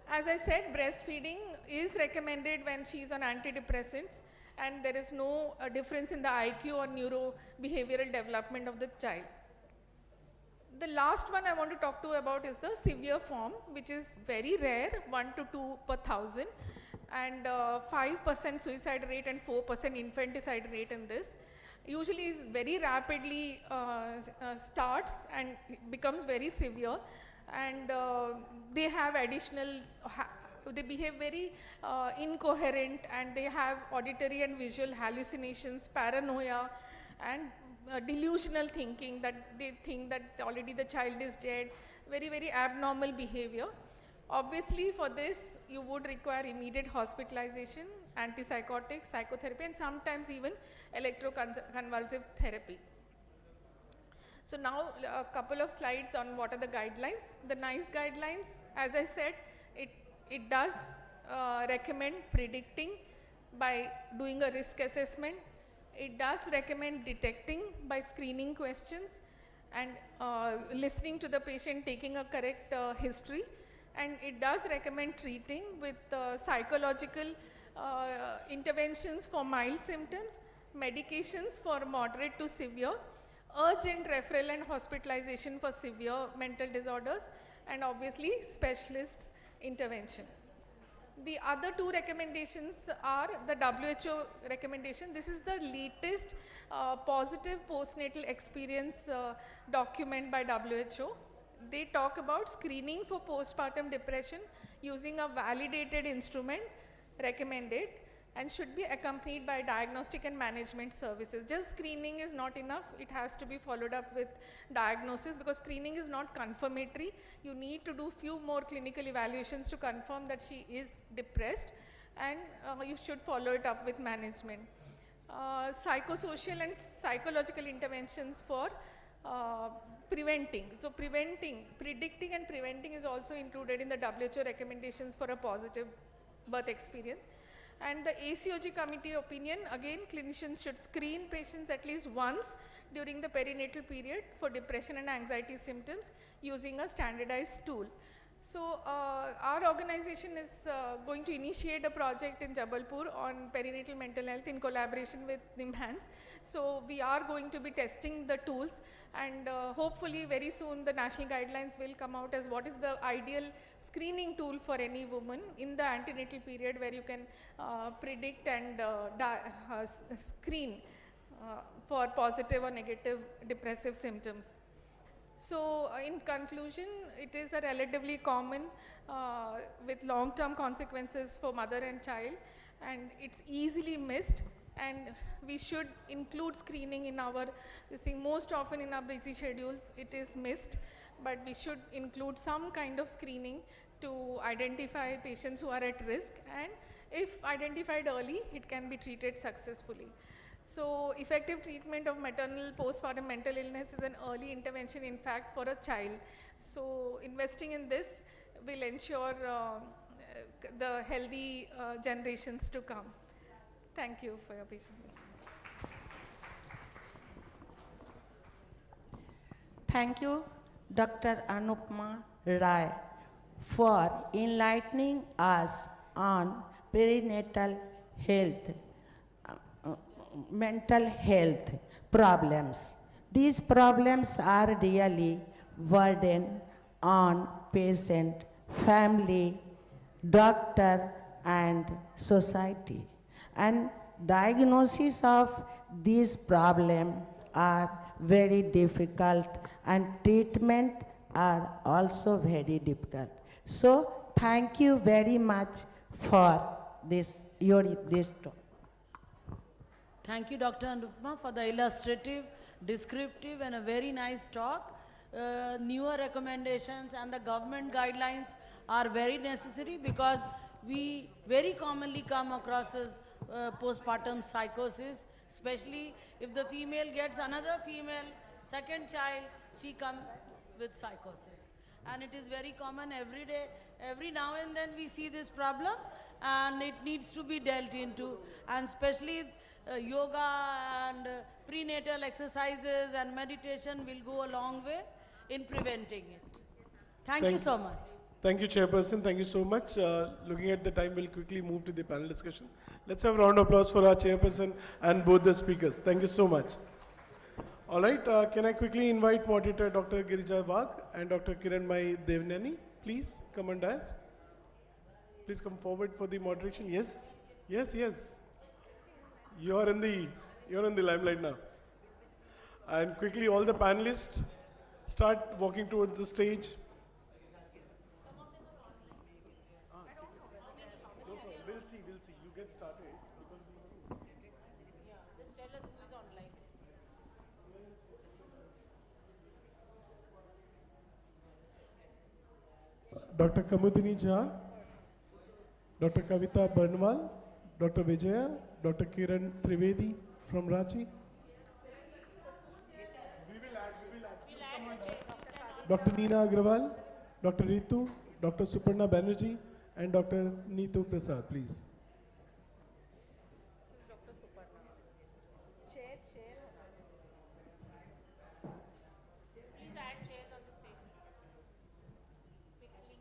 As I said, breastfeeding is recommended when she is on antidepressants, and there is no difference in the IQ or neurobehavioral development of the child. The last one I want to talk to about is the severe form, which is very rare, 1 to 2 per 1,000, and 5% suicide rate and 4% infanticide rate in this. Usually is very rapidly starts and becomes very severe, and they have additional they behave very incoherent, and they have auditory and visual hallucinations, paranoia, and delusional thinking, that they think that already the child is dead, very, very abnormal behavior. Obviously, for this, you would require immediate hospitalization, antipsychotics, psychotherapy, and sometimes even electroconvulsive therapy. So now a couple of slides on what are the guidelines. The NICE guidelines, as I said, it does recommend predicting by doing a risk assessment. It does recommend detecting by screening questions and listening to the patient, taking a correct history. And it does recommend treating with psychological interventions for mild symptoms, medications for moderate to severe, urgent referral and hospitalization for severe mental disorders, and obviously specialists intervention. The other two recommendations are the WHO recommendation. This is the latest positive postnatal experience document by WHO. They talk about screening for postpartum depression using a validated instrument recommended and should be accompanied by diagnostic and management services. Just screening is not enough. It has to be followed up with diagnosis, because screening is not confirmatory. You need to do few more clinical evaluations to confirm that she is depressed, and you should follow it up with management. Psychosocial and psychological interventions for preventing. So predicting and preventing is also included in the WHO recommendations for a positive birth experience. And the ACOG committee opinion, again, clinicians should screen patients at least once during the perinatal period for depression and anxiety symptoms using a standardized tool. So our organization is going to initiate a project in Jabalpur on perinatal mental health in collaboration with NIMHANS. So we are going to be testing the tools, and hopefully very soon the national guidelines will come out as what is the ideal screening tool for any woman in the antenatal period, where you can predict and screen for positive or negative depressive symptoms. So in conclusion, it is a relatively common with long-term consequences for mother and child, and it's easily missed, and we should include screening in our this thing. Most often in our busy schedules it is missed, but we should include some kind of screening to identify patients who are at risk, and if identified early, it can be treated successfully. So effective treatment of maternal postpartum mental illness is an early intervention, in fact, for a child. So investing in this will ensure the healthy generations to come. Thank you for your patience. Thank you, Dr. Anupma Rai, for enlightening us on perinatal health, mental health problems. These problems are really burden on patient, family, doctor, and society. And diagnosis of these problems are very difficult, and treatment are also very difficult. So thank you very much for this talk. Thank you, Dr. Anupma, for the illustrative, descriptive, and a very nice talk. Newer recommendations and the government guidelines are very necessary, because we very commonly come across as postpartum psychosis, especially if the female gets another female, second child, she comes with psychosis. And it is very common every day, every now and then we see this problem, and it needs to be dealt into, and especially yoga and prenatal exercises and meditation will go a long way in preventing it. Thank you so much. Thank you, Chairperson. Thank you so much. Looking at the time, we'll quickly move to the panel discussion. Let's have a round of applause for our Chairperson and both the speakers. Thank you so much. All right, can I quickly invite moderator Dr. Girija Wagh and Dr. Kiranmai Devnani? Please come on dais. Please come forward for the moderation. Yes, yes, yes. You're in the limelight now. And quickly, all the panelists start walking towards the stage. get started, because Yeah, just tell us who is online. Dr. Kamudini Jha, Dr. Kavita Barnwal, Dr. Vijaya, Dr. Kiran Trivedi from Ranchi. Dr. Neena Agrawal, Dr. Ritu, Dr. Suparna Banerjee, and Dr. Neetu Prasad, please. Please add chairs on the stage. Quickly.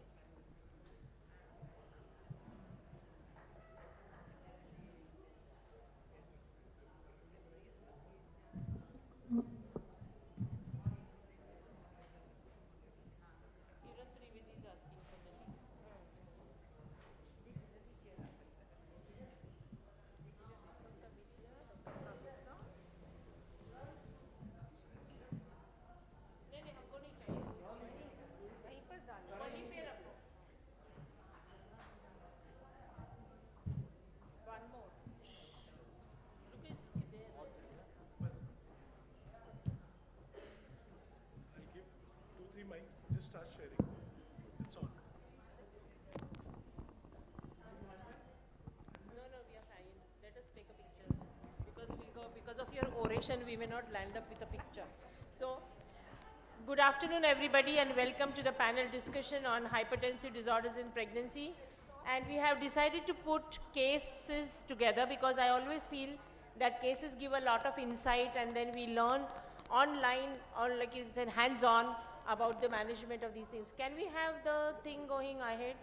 Kiran Trivedi is asking for the link. नहीं नहीं हमको नहीं चाहिए वहीं पर डालो वहीं पे रखो one more look is there I'll give 2-3 mics, just start sharing. It's on. no we are fine let us take a picture because of your oration we may not land up with a picture so good afternoon everybody and welcome to the panel discussion on hypertensive disorders in pregnancy and we have decided to put cases together because I always feel that cases give a lot of insight and then we learn online or like it's a hands-on about the management of these things. Can we have the thing going ahead?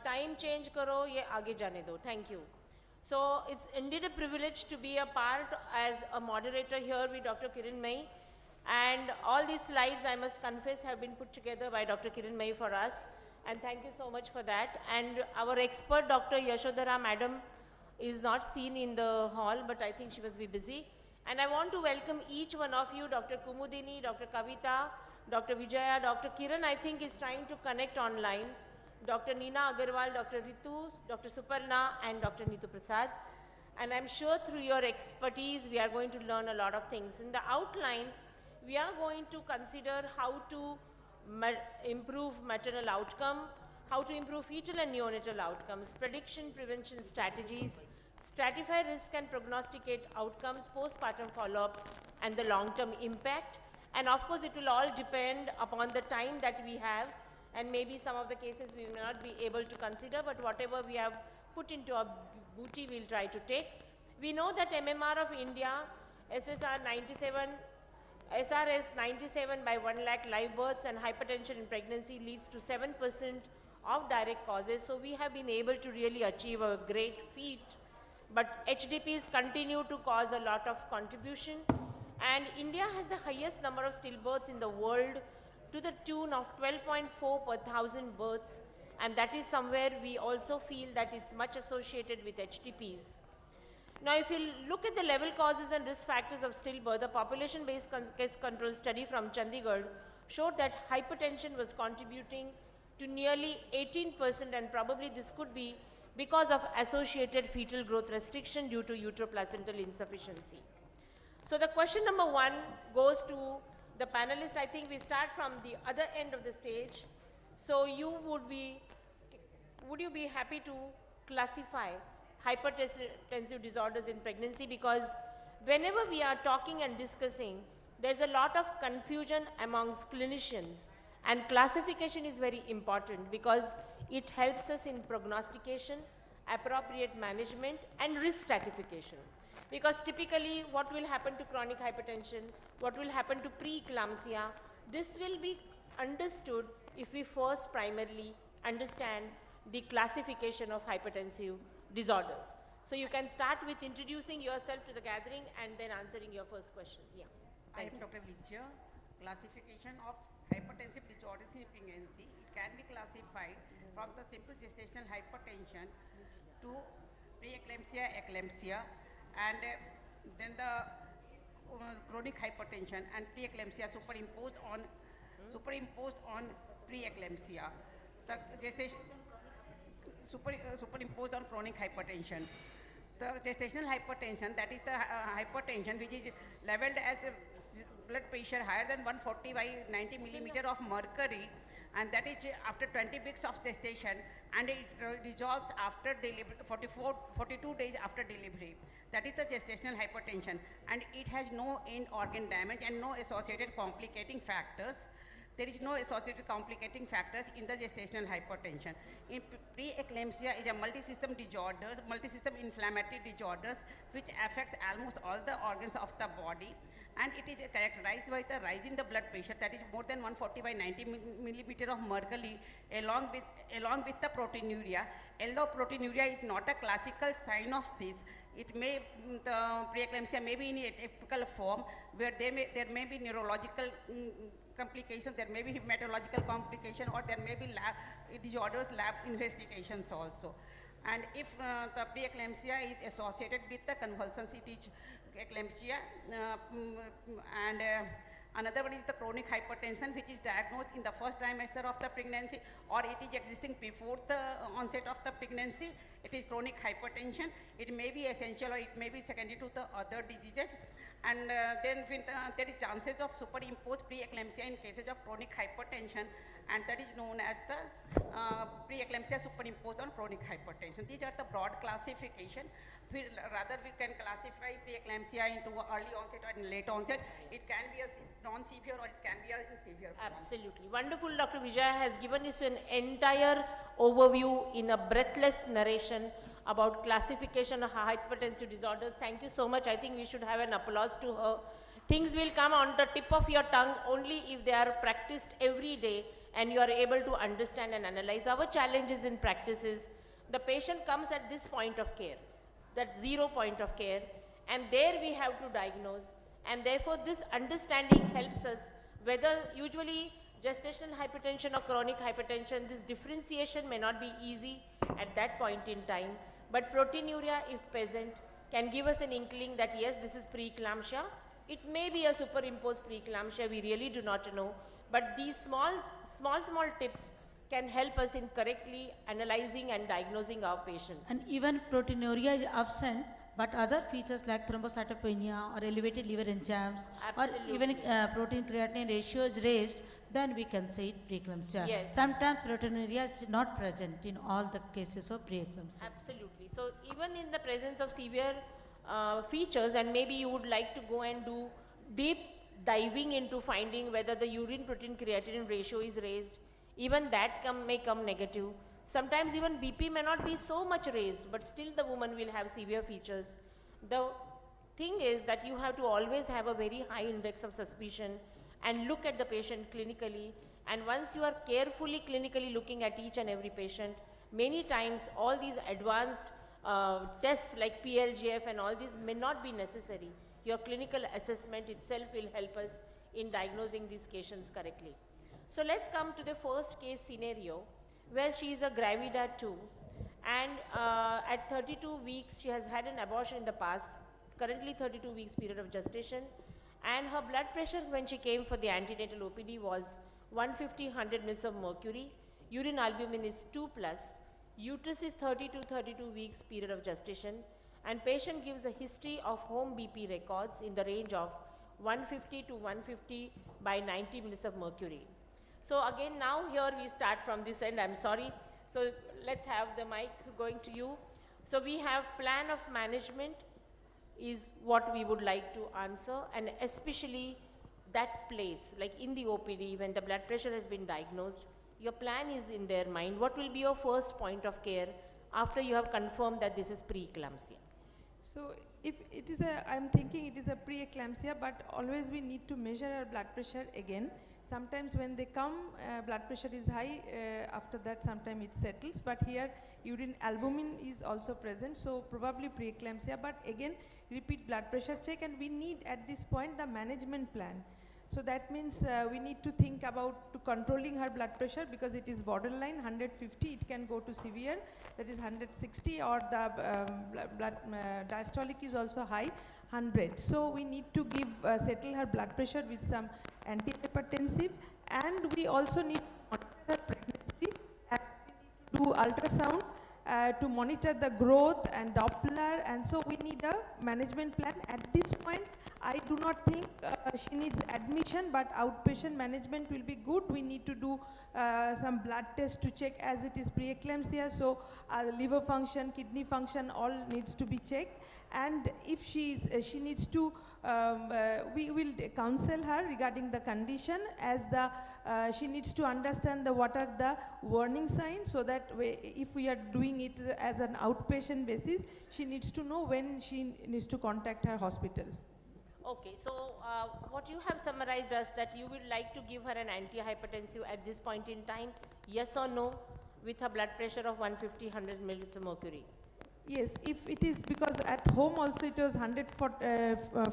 Time change karo ye aage jane do. Thank you. So it's indeed a privilege to be a part as a moderator here with Dr. Kiran Mai. And all these slides, I must confess, have been put together by Dr. Kiran Mai for us. And thank you so much for that. And our expert, Dr. Yashodhara Madam, is not seen in the hall, but I think she must be busy. And I want to welcome each one of you, Dr. Kumudini, Dr. Kavita, Dr. Vijaya, Dr. Kiran, I think is trying to connect online. Dr. Neena Agarwal, Dr. Ritu, Dr. Suparna, and Dr. Neetu Prasad. And I'm sure through your expertise, we are going to learn a lot of things. In the outline, we are going to consider how to improve maternal outcome, how to improve fetal and neonatal outcomes, prediction, prevention strategies, stratify risk and prognosticate outcomes, postpartum follow-up, and the long-term impact. And of course, it will all depend upon the time that we have, and maybe some of the cases we will not be able to consider, but whatever we have put into our booty, we'll try to take. We know that MMR of India, SSR 97, SRS 97 by 1 lakh live births and hypertension in pregnancy leads to 7% of direct causes. So we have been able to really achieve a great feat. But HDPs continue to cause a lot of contribution. And India has the highest number of stillbirths in the world to the tune of 12.4 per thousand births. And that is somewhere we also feel that it's much associated with HDPs. Now, if you look at the level causes and risk factors of stillbirth, the population-based case control study from Chandigarh showed that hypertension was contributing to nearly 18%, and probably this could be because of associated fetal growth restriction due to uteroplacental insufficiency. So the question number 1 goes to the panelists. I think we start from the other end of the stage. So would you be happy to classify hypertensive disorders in pregnancy? Because whenever we are talking and discussing, there's a lot of confusion amongst clinicians, and classification is very important because it helps us in prognostication, appropriate management, and risk stratification. Because typically what will happen to chronic hypertension, what will happen to preeclampsia, this will be understood if we first primarily understand the classification of hypertensive disorders. So you can start with introducing yourself to the gathering and then answering your first question. Yeah. I am Dr. Vijaya. Classification of hypertensive disorders in pregnancy. It can be classified from the simple gestational hypertension to preeclampsia, eclampsia, and then the chronic hypertension and preeclampsia superimposed on preeclampsia. The gestation superimposed on chronic hypertension. The gestational hypertension, that is the hypertension which is leveled as a blood pressure higher than 140 by 90 millimeter of mercury, and that is after 20 weeks of gestation, and it resolves after delivery, 42 days after delivery. That is the gestational hypertension, and it has no end organ damage and no associated complicating factors. There is no associated complicating factors in the gestational hypertension. In preeclampsia is a multi-system disorder, multi-system inflammatory disorders which affects almost all the organs of the body, and it is characterized by the rise in the blood pressure, that is more than 140 by 90 millimeter of mercury, along with the proteinuria. Although proteinuria is not a classical sign of this, it may, the preeclampsia may be in a typical form where there may be neurological complications, there may be hematological complication, or there may be lab investigations also. And if the preeclampsia is associated with the convulsions, it is eclampsia. Another one is the chronic hypertension, which is diagnosed in the first trimester of the pregnancy, or it is existing before the onset of the pregnancy. It is chronic hypertension. It may be essential or it may be secondary to the other diseases. And then there is chances of superimposed preeclampsia in cases of chronic hypertension, and that is known as the preeclampsia superimposed on chronic hypertension. These are the broad classification. Rather, we can classify preeclampsia into early onset or late onset. It can be a non-severe or it can be a severe form. Absolutely. Wonderful, Dr. Vijaya has given us an entire overview in a breathless narration about classification of hypertensive disorders. Thank you so much. I think we should have an applause to her. Things will come on the tip of your tongue only if they are practiced every day and you are able to understand and analyze. Our challenges in practice is the patient comes at this point of care, that 0 point of care, and there we have to diagnose, and therefore this understanding helps us, whether usually gestational hypertension or chronic hypertension, this differentiation may not be easy at that point in time, but proteinuria, if present, can give us an inkling that yes, this is preeclampsia. It may be a superimposed preeclampsia, we really do not know, but these small tips can help us in correctly analyzing and diagnosing our patients. And even proteinuria is absent, but other features like thrombocytopenia or elevated liver enzymes, Absolutely. or even protein creatinine ratio is raised, then we can say it preeclampsia. Yes. Sometimes proteinuria is not present in all the cases of preeclampsia. Absolutely. So even in the presence of severe features, and maybe you would like to go and do deep diving into finding whether the urine protein creatinine ratio is raised, even that may come negative. Sometimes even BP may not be so much raised, but still the woman will have severe features. The thing is that you have to always have a very high index of suspicion and look at the patient clinically, and once you are carefully clinically looking at each and every patient, many times all these advanced tests like PLGF and all these may not be necessary. Your clinical assessment itself will help us in diagnosing these patients correctly. So let's come to the first case scenario where she is a gravida too, and at 32 weeks she has had an abortion in the past, currently 32 weeks period of gestation, and her blood pressure when she came for the antenatal OPD was 150/100 mils of mercury, urine albumin is 2+, uterus is 32 weeks period of gestation, and patient gives a history of home BP records in the range of 150 to 150/90 mils of mercury. So again, now here we start from this end, I'm sorry. So let's have the mic going to you. So we have plan of management is what we would like to answer, and especially that place, like in the OPD when the blood pressure has been diagnosed, your plan is in their mind. What will be your first point of care after you have confirmed that this is preeclampsia? So if it is I'm thinking it is a preeclampsia, but always we need to measure our blood pressure again. Sometimes when they come, blood pressure is high, after that sometimes it settles, but here urine albumin is also present, so probably preeclampsia, but again repeat blood pressure check, and we need at this point the management plan. So that means we need to think about controlling her blood pressure, because it is borderline 150, it can go to severe, that is 160, or the blood diastolic is also high, 100. So we need to give settle her blood pressure with some antihypertensive, and we also need to monitor her pregnancy, as we need to do ultrasound to monitor the growth and Doppler, and so we need a management plan. At this point, I do not think she needs admission, but outpatient management will be good. We need to do some blood tests to check, as it is preeclampsia, so liver function, kidney function, all needs to be checked. And if she needs to, we will counsel her regarding the condition, as she needs to understand what are the warning signs, so that if we are doing it as an outpatient basis, she needs to know when she needs to contact her hospital. Okay, so what you have summarized us that you would like to give her an antihypertensive at this point in time, yes or no, with a blood pressure of 150, 100 millimeters of mercury? Yes, if it is, because at home also it was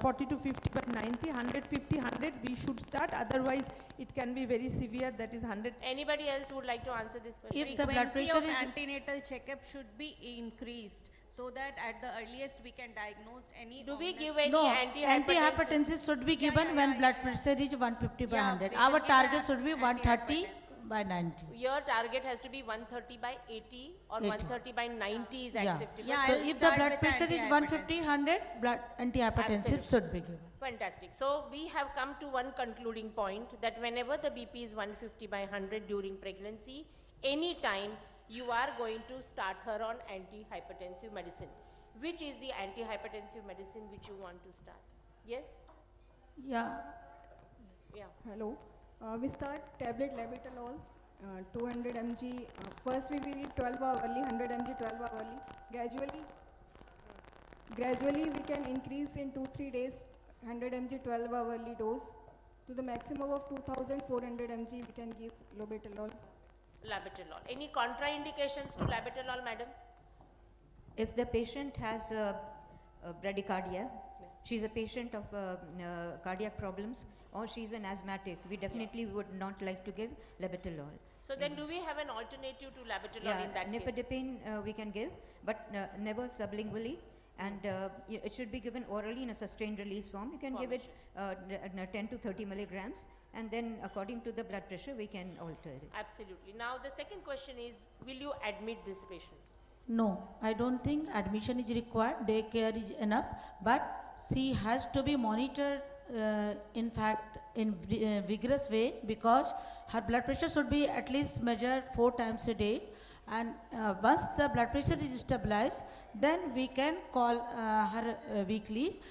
40 to 50 by 90, 150, 100 we should start, otherwise it can be very severe, that is 100. Anybody else would like to answer this question? If the blood pressure of antenatal checkup should be increased, so that at the earliest we can diagnose any. Do we give any No, antihypertensive? antihypertensive should be given when blood pressure is 150 by 100. Our target should be 130 by 90. Your target has to be 130 by 80 or 80. 130 by 90 is Yeah. acceptable. So if the blood pressure is 150, 100, blood antihypertensive Absolutely. should be given. Fantastic. So we have come to one concluding point, that whenever the BP is 150 by 100 during pregnancy, any time you are going to start her on antihypertensive medicine. Which is the antihypertensive medicine which you want to start? Yes? Yeah. Yeah. Hello. We start tablet labetalol, 200 mg. First we will give 12 hour early, 100 mg 12 hour early. Gradually we can increase in 2-3 days 100 mg 12 hour early dose to the maximum of 2400 mg we can give labetalol. Labetalol. Any contraindications to labetalol, madam? If the patient has bradycardia, she's a patient of cardiac problems, or she's an asthmatic, we definitely would not like to give labetalol. So then do we have an alternative to labetalol in that case? Nifedipine we can give, but never sublingually, and it should be given orally in a sustained release form. You can give it 10 to 30 milligrams, and then according to the blood pressure we can alter it. Absolutely. Now the second question is, will you admit this patient? No, I don't think admission is required. Daycare is enough, but she has to be monitored, in fact, in vigorous way, because her blood pressure should be at least measured 4 times a day. And once the blood pressure is stabilized, then we can call her weekly.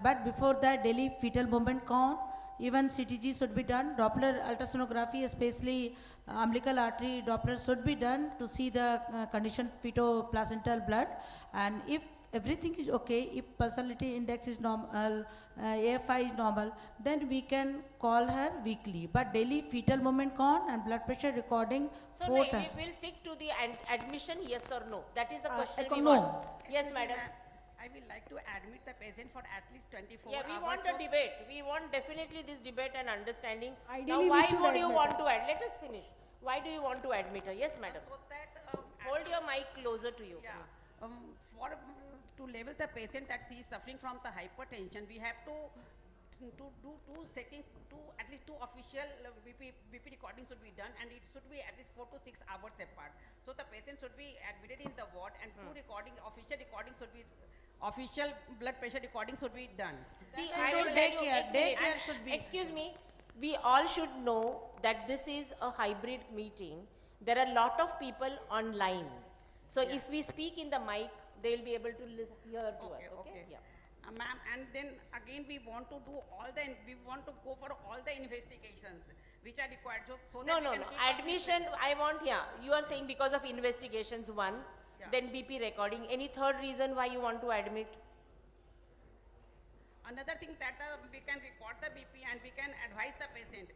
But before that, daily fetal movement count, even CTG should be done. Doppler ultrasonography, especially umbilical artery Doppler, should be done to see the condition feto-placental blood. And if everything is okay, if pulsatility index is normal, AFI is normal, then we can call her weekly. But daily fetal movement count and blood pressure recording So 4 no, times. we will stick to the admission, yes or no. That is the question we no. want. Yes, madam. I will like to admit the patient for at least 24 Yeah, hours. we want a debate. We want definitely this debate and understanding. Ideally, now, we why should would you admit want her. to add? Let us finish. Why do you want to admit her? Yes, madam. So that Hold your mic closer to you. for to label the patient that she is suffering from the hypertension, we have to do at least two official BP recordings should be done, and it should be at least 4 to 6 hours apart. So the patient should be admitted in the ward, and official blood pressure recording should be done. See, I will tell you, daycare should be. Excuse me, we all should know that this is a hybrid meeting. There are a lot of people online. So if we speak in the mic, they will be able to hear to us. Okay? Yeah. Ma'am, and then again we want to go for all the investigations which are required. So No, that no, we no. can keep Admission, I want, you are saying because of investigations, one, then BP recording. Any third reason why you want to admit? Another thing that we can record the BP and we can advise the patient,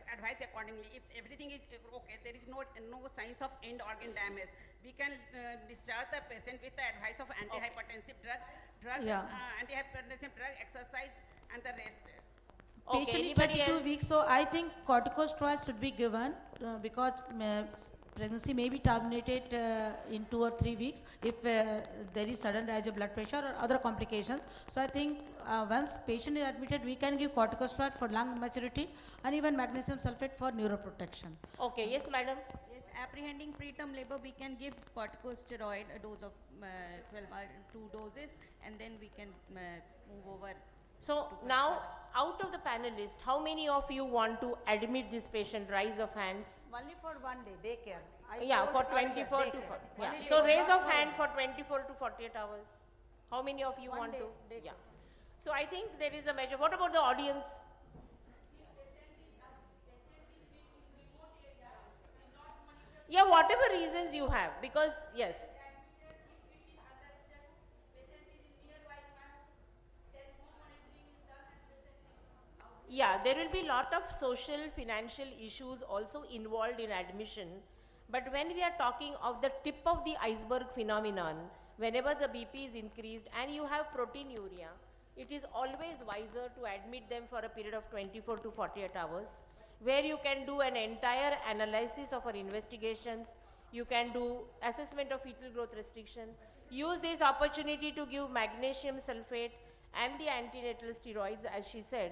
advise accordingly. If everything is okay, there is no signs of end organ damage, we can discharge the patient with the advice of antihypertensive antihypertensive drug, exercise, and the rest. Patient is 32 weeks, so I think corticosteroids should be given because pregnancy may be terminated in 2 or 3 weeks if there is sudden rise of blood pressure or other complications. So I think once patient is admitted, we can give corticosteroid for lung maturity and even magnesium sulfate for neuroprotection. Okay, yes, madam. Yes, apprehending preterm labor, we can give corticosteroid, a dose of 12 or 2 doses, and then we can move over. So now, out of the panelists, how many of you want to admit this patient? Raise of hands. Only for 1 day, daycare. Yeah, for 24 to 40. Yeah. Only So daycare, raise not of for- hand for 24 to 48 hours. How many of you 1 want day, to? daycare. Yeah. So I think there is a measure. What about the audience? Yeah, whatever reasons you have, because yes. Yeah, there will be lot of social, financial issues also involved in admission. But when we are talking of the tip of the iceberg phenomenon, whenever the BP is increased and you have proteinuria, it is always wiser to admit them for a period of 24 to 48 hours, where you can do an entire analysis of our investigations, you can do assessment of fetal growth restriction, use this opportunity to give magnesium sulfate and the antenatal steroids, as she said.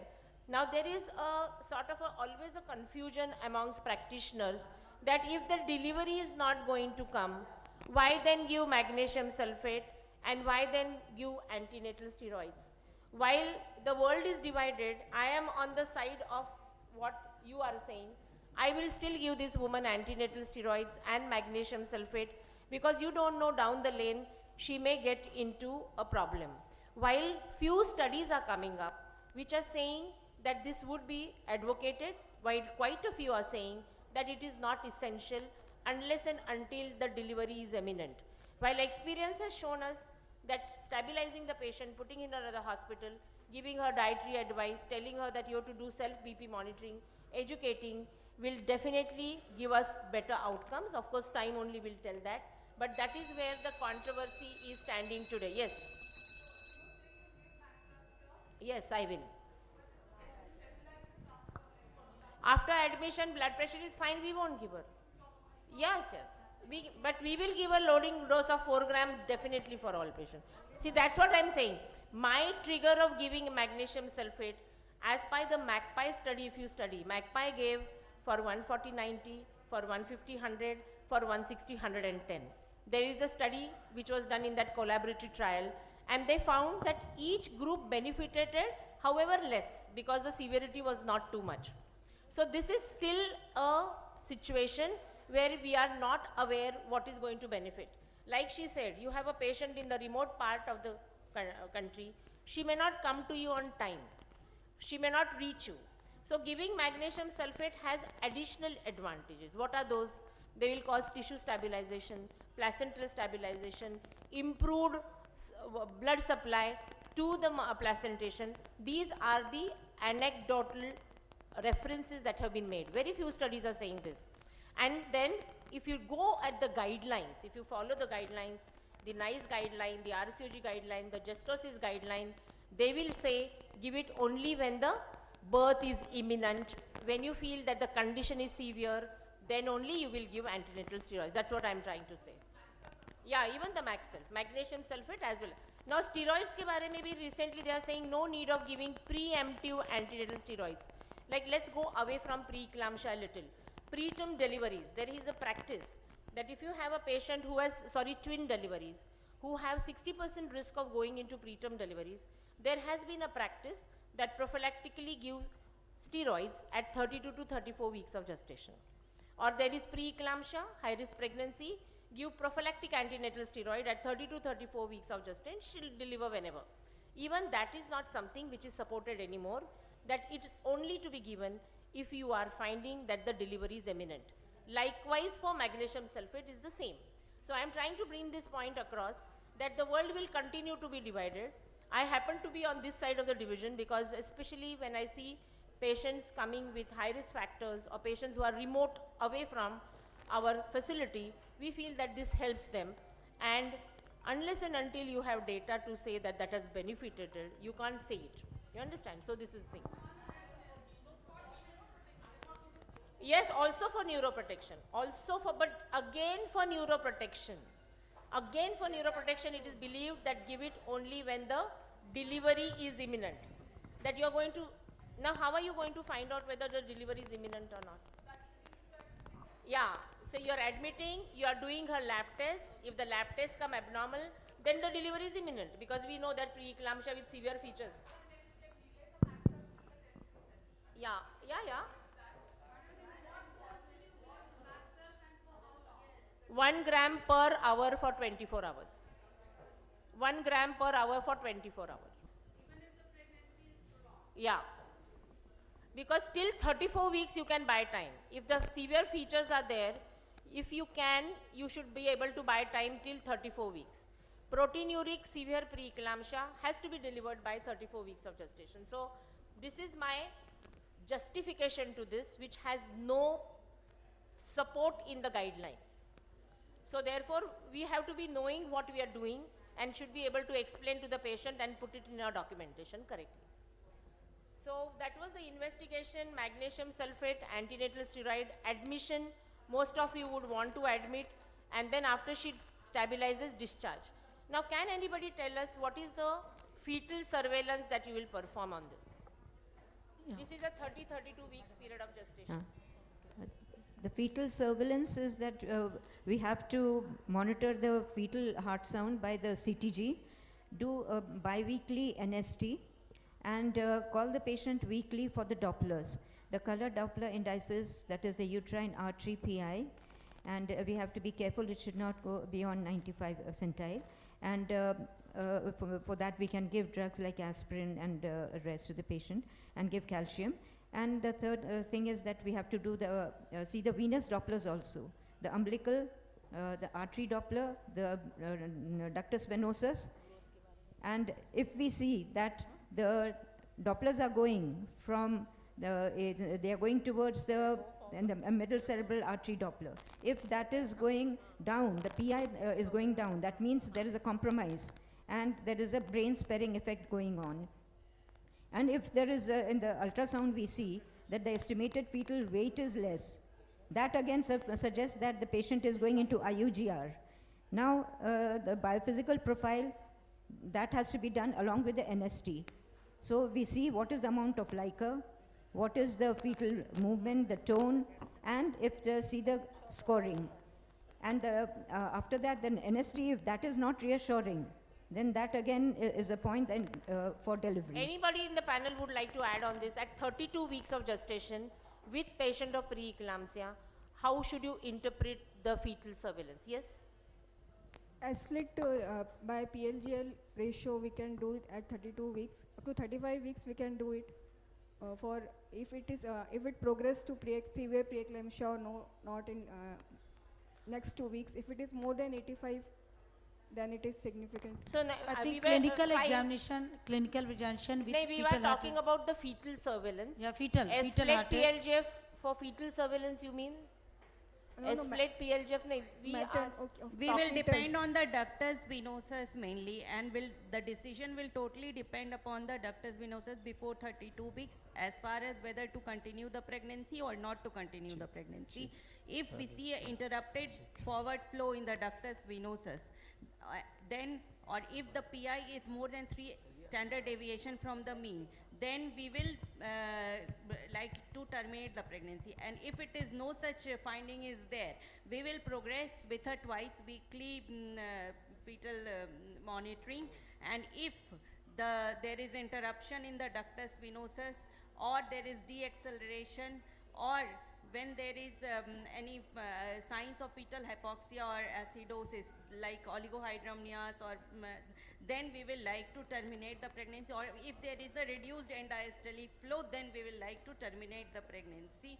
Now there is a sort of always a confusion amongst practitioners that if the delivery is not going to come, why then give magnesium sulfate and why then give antenatal steroids? While the world is divided, I am on the side of what you are saying. I will still give this woman antenatal steroids and magnesium sulfate, because you don't know down the lane she may get into a problem. While few studies are coming up which are saying that this would be advocated, while quite a few are saying that it is not essential unless and until the delivery is imminent. While experience has shown us that stabilizing the patient, putting her in the hospital, giving her dietary advice, telling her that you have to do self-BP monitoring, educating, will definitely give us better outcomes. Of course, time only will tell that, but that is where the controversy is standing today. Yes. Yes, I will. After admission, blood pressure is fine, we won't give her. Yes, yes. But we will give a loading dose of 4 grams definitely for all patients. See, that's what I'm saying. My trigger of giving magnesium sulfate, as by the MACPI study, if you study, MACPI gave for 140/90, for 150/100, for 160/110. There is a study which was done in that collaborative trial, and they found that each group benefited, however less, because the severity was not too much. So this is still a situation where we are not aware what is going to benefit. Like she said, you have a patient in the remote part of the country, she may not come to you on time, she may not reach you. So giving magnesium sulfate has additional advantages. What are those? They will cause tissue stabilization, placental stabilization, improved blood supply to the placentation. These are the anecdotal references that have been made. Very few studies are saying this. And then if you go at the guidelines, if you follow the guidelines, the NICE guideline, the RCOG guideline, the Gestosis guideline, they will say give it only when the birth is imminent. When you feel that the condition is severe, then only you will give antenatal steroids. That's what I'm trying to say. Yeah, even the magnesium sulfate as well. Now steroids ke baare mein bhi recently they are saying no need of giving preemptive antenatal steroids. Like let's go away from preeclampsia a little. Preterm deliveries, there is a practice that if you have a patient who has, twin deliveries, who have 60% risk of going into preterm deliveries, there has been a practice that prophylactically give steroids at 32 to 34 weeks of gestation. Or there is preeclampsia, high risk pregnancy, give prophylactic antenatal steroid at 30 to 34 weeks of gestation, she'll deliver whenever. Even that is not something which is supported anymore, that it is only to be given if you are finding that the delivery is imminent. Likewise for magnesium sulfate is the same. So I am trying to bring this point across that the world will continue to be divided. I happen to be on this side of the division because especially when I see patients coming with high risk factors or patients who are remote away from our facility, we feel that this helps them, and unless and until you have data to say that that has benefited it, you can't say it. You understand? So this is the thing. Yes, also for neuroprotection. Also for, but again for neuroprotection. Again for neuroprotection, it is believed that give it only when the delivery is imminent. That you are going to, now how are you going to find out whether the delivery is imminent or not? Yeah, So you're admitting, you are doing her lab test. If the lab tests come abnormal, then the delivery is imminent because we know that preeclampsia with severe features. Yeah, yeah, yeah. 1 gram per hour for 24 hours. 1 gram per hour for 24 hours. Yeah. Because till 34 weeks you can buy time. If the severe features are there, if you can, you should be able to buy time till 34 weeks. Proteinuric severe preeclampsia has to be delivered by 34 weeks of gestation. So this is my justification to this, which has no support in the guidelines. So therefore, we have to be knowing what we are doing and should be able to explain to the patient and put it in our documentation correctly. So that was the investigation, magnesium sulfate, antenatal steroid, admission. Most of you would want to admit, and then after she stabilizes, discharge. Now can anybody tell us what is the fetal surveillance that you will perform on this? Yeah. This is a 32 weeks period of gestation. The fetal surveillance is that we have to monitor the fetal heart sound by the CTG, do a bi-weekly NST, and call the patient weekly for the Dopplers. The color Doppler indices, that is the uterine artery PI, and we have to be careful, it should not go beyond 95 centile. And for that we can give drugs like aspirin and rest to the patient and give calcium. And the third thing is that we have to do the, see the venous Dopplers also. The umbilical, the artery Doppler, the ductus venosus. And if we see that the Dopplers are going from, they are going towards the middle cerebral artery Doppler. If that is going down, the PI is going down, that means there is a compromise and there is a brain sparing effect going on. And if there is, in the ultrasound we see that the estimated fetal weight is less, that again suggests that the patient is going into IUGR. Now, the biophysical profile, that has to be done along with the NST. So we see what is the amount of LICA, what is the fetal movement, the tone, and if they see the scoring. And after that, then NST, if that is not reassuring, then that again is a point then, for delivery. Anybody in the panel would like to add on this? At 32 weeks of gestation with patient of preeclampsia, how should you interpret the fetal surveillance? Yes? As split by PLGL ratio, we can do it at 32 weeks. Up to 35 weeks, we can do it. For if it is if it progress to severe preeclampsia or no, not in next 2 weeks. If it is more than 85, then it is significant. So I think clinical examination with we were talking about the fetal surveillance. Yeah, fetal. Split PLGF for fetal surveillance, you mean? Split PLGF, we will depend on the ductus venosus mainly, and the decision will totally depend upon the ductus venosus before 32 weeks as far as whether to continue the pregnancy or not to continue the pregnancy. If we see an interrupted forward flow in the ductus venosus, then, or if the PI is more than 3 standard deviation from the mean, then we will like to terminate the pregnancy. And if it is no such finding is there, we will progress with a twice weekly fetal monitoring. And if there is interruption in the ductus venosus, or there is deceleration, or when there is any signs of fetal hypoxia or acidosis like oligohydramnios, or then we will like to terminate the pregnancy. Or if there is a reduced end diastolic flow, then we will like to terminate the pregnancy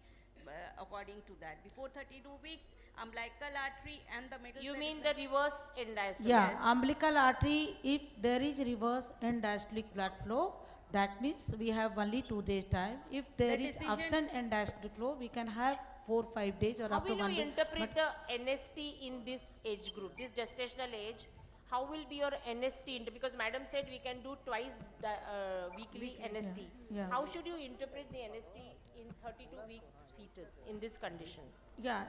according to that. Before 32 weeks, umbilical artery and the middle. You mean the reverse end diastolic? Yeah, umbilical artery, if there is reverse end diastolic blood flow, that means we have only 2 days time. If there is absent end diastolic flow, we can have 4-5 days or up to 1 day. How will you interpret the NST in this age group, this gestational age? How will be your NST? Because madam said we can do twice weekly NST. Yeah. How should you interpret the NST in 32 weeks fetus in this condition? Yeah,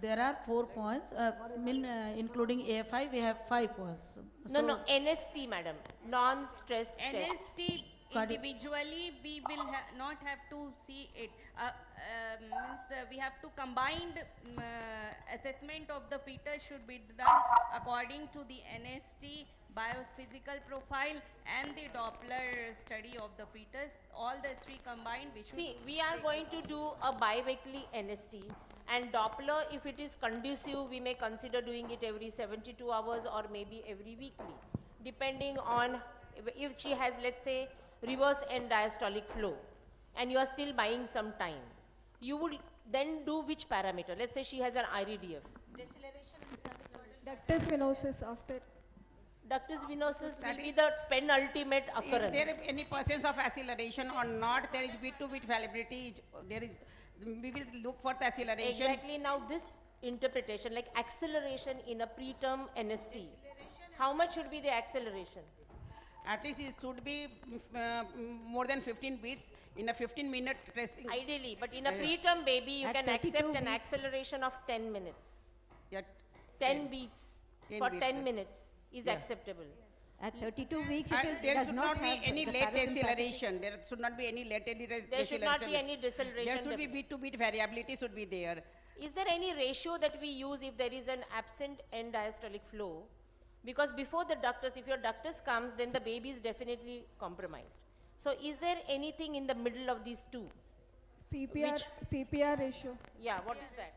there are 4 points, including AFI, we have 5 points. No, NST, madam, non-stress test. NST individually we will not have to see it. We have to combined assessment of the fetus should be done according to the NST biophysical profile and the Doppler study of the fetus. All the three combined we should See, we are going to do a bi-weekly NST, and Doppler, if it is conducive, we may consider doing it every 72 hours or maybe every weekly, depending on if she has, let's say, reverse end diastolic flow, and you are still buying some time. You would then do which parameter? Let's say she has an IRDF. Ductus venosus after. Ductus venosus will be the penultimate occurrence. Is there any percent of acceleration or not? There is bit to bit variability. There is, we will look for the acceleration. Exactly. Now this interpretation, like acceleration in a preterm NST, how much should be the acceleration? At least it should be more than 15 beats in a 15-minute pressing. Ideally, but in a preterm baby, you can accept an acceleration of 10 minutes. Yeah, 10 beats 10 for beats, 10 minutes is acceptable. At 32 weeks, And it is, there does should not not be have any the late parasympathetic- deceleration. There should not be any late deceleration. There should not be any deceleration. There should be bit to bit variability should be there. Is there any ratio that we use if there is an absent end diastolic flow? Because before the ductus, if your ductus comes, then the baby is definitely compromised. So is there anything in the middle of these two? CPR, Which- CPR ratio. Yeah, what is that?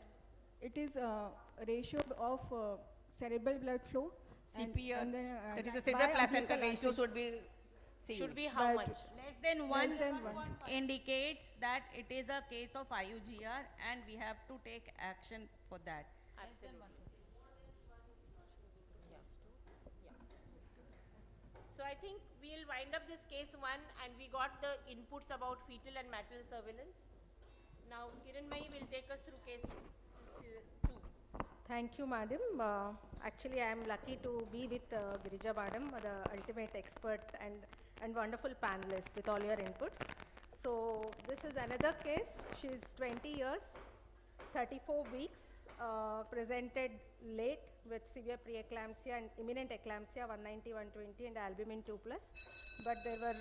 It is a ratio of cerebral blood flow. CPR, and then, that is the cerebral by placenta umbilical ratio acid. should be seen. Should be how much? less than one, Less than one. indicates that it is a case of IUGR and we have to take action for that. Absolutely. So I think we'll wind up this case 1, and we got the inputs about fetal and maternal surveillance. Now Kiran Mai will take us through case 2. Thank you, madam. Actually, I am lucky to be with Girija madam, the ultimate expert and wonderful panelist with all your inputs. So this is another case. She is 20 years, 34 weeks, presented late with severe preeclampsia and imminent eclampsia 190, 120 and albumin 2+. But there were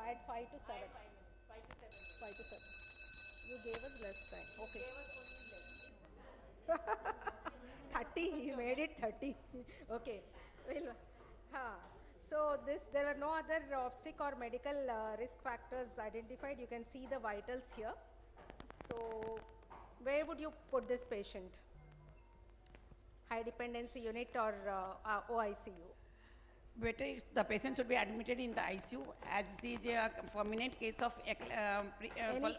add 5 to 7. 5 to 7. You gave us less time. Okay. 30. He made it 30. Okay. Well, so there were no other obstetric or medical risk factors identified. You can see the vitals here. So where would you put this patient? High dependency unit or OICU? Better is the patient should be admitted in the ICU as is a prominent case of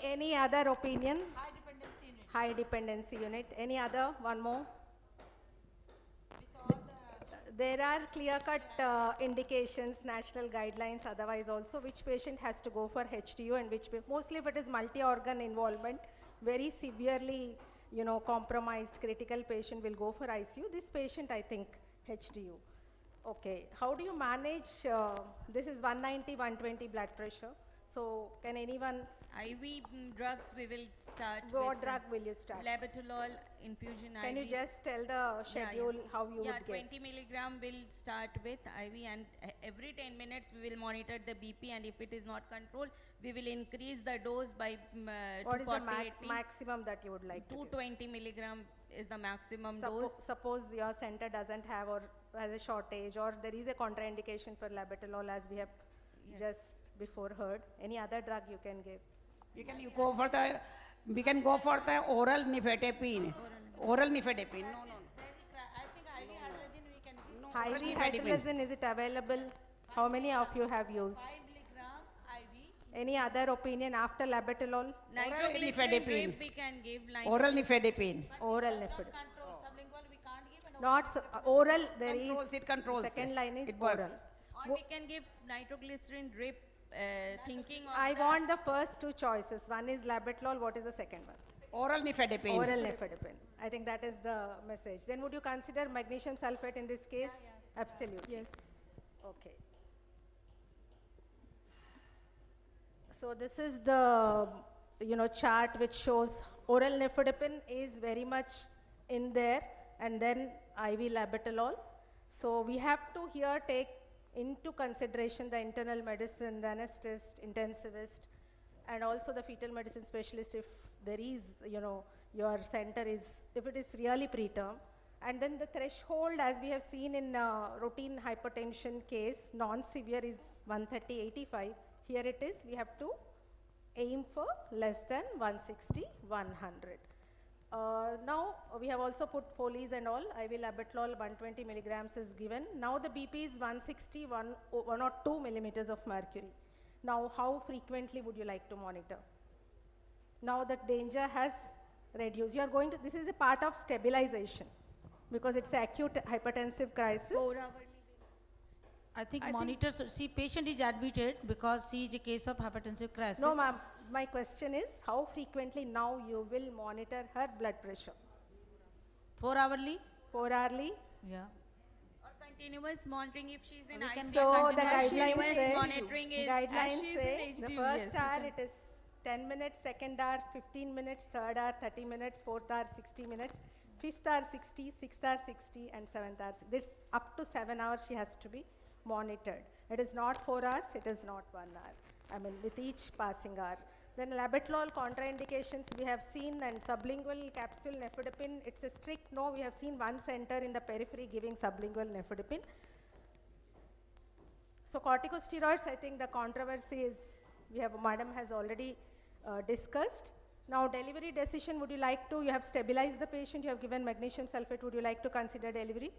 Any other opinion? High dependency unit. High dependency unit. Any other? One more. There are clear-cut indications, national guidelines, otherwise also which patient has to go for HDU and which mostly if it is multi-organ involvement, very severely, compromised critical patient will go for ICU. This patient, I think, HDU. Okay, how do you manage, this is 190, 120 blood pressure. So can anyone? IV drugs we will start What with. drug will you start? Labetalol infusion Can IV. you just tell the schedule how you yeah, would get? 20 milligram will start with IV, and every 10 minutes we will monitor the BP, and if it is not controlled, we will increase the dose by What is the 240, maximum that you would like to give? 220 milligram is the maximum dose. Suppose your center doesn't have or has a shortage, or there is a contraindication for labetalol as we have just before heard. Any other drug you can give? we can go for the oral nifedipine. Oral nifedipine. No. IV hydrogen, is it available? How many of you have used? Any other opinion after labetalol? Nitroglycerin drip we can give. Oral nifedipine. Oral nifedipine. Not so, oral, there is It controls. second line is It works. oral. Or we can give nitroglycerin drip, thinking of I the want the first two choices. One is labetalol, what is the second one? Oral nifedipine. Oral nifedipine. I think that is the message. Then would you consider magnesium sulfate in this case? Absolutely. Yes. Okay. So this is the chart which shows oral nifedipine is very much in there, and then IV labetalol. So we have to here take into consideration the internal medicine, the anesthetist, intensivist, and also the fetal medicine specialist if there is, your center is, if it is really preterm. And then the threshold, as we have seen in routine hypertension case, non-severe is 130/85. Here it is, we have to aim for less than 160, 100. Now we have also put Foley's and all. Labetalol 120 milligrams is given. Now the BP is 160, 102 millimeters of mercury. Now how frequently would you like to monitor? Now the danger has reduced. You are going to, this is a part of stabilization because it's acute hypertensive crisis. I think monitors, see patient is admitted because she is a case of hypertensive crisis. No ma'am, my question is how frequently now you will monitor her blood pressure? 4 hourly? 4 hourly? Yeah. Or continuous monitoring if she's in can ICU. So the continuous guidelines say, monitoring is guidelines say in the HDU, first yes, you hour can. it is 10 minutes, second hour 15 minutes, third hour 30 minutes, fourth hour 60 minutes, fifth hour 60, sixth hour 60 and seventh hour 60. This up to 7 hours she has to be monitored. It is not 4 hours, it is not 1 hour. I mean with each passing hour. Then labetalol contraindications we have seen, and sublingual capsule nifedipine, it's a strict no. We have seen one center in the periphery giving sublingual nifedipine. So corticosteroids, I think the controversy is, madam has already discussed. Now delivery decision, would you like to, you have stabilized the patient, you have given magnesium sulfate, would you like to consider delivery?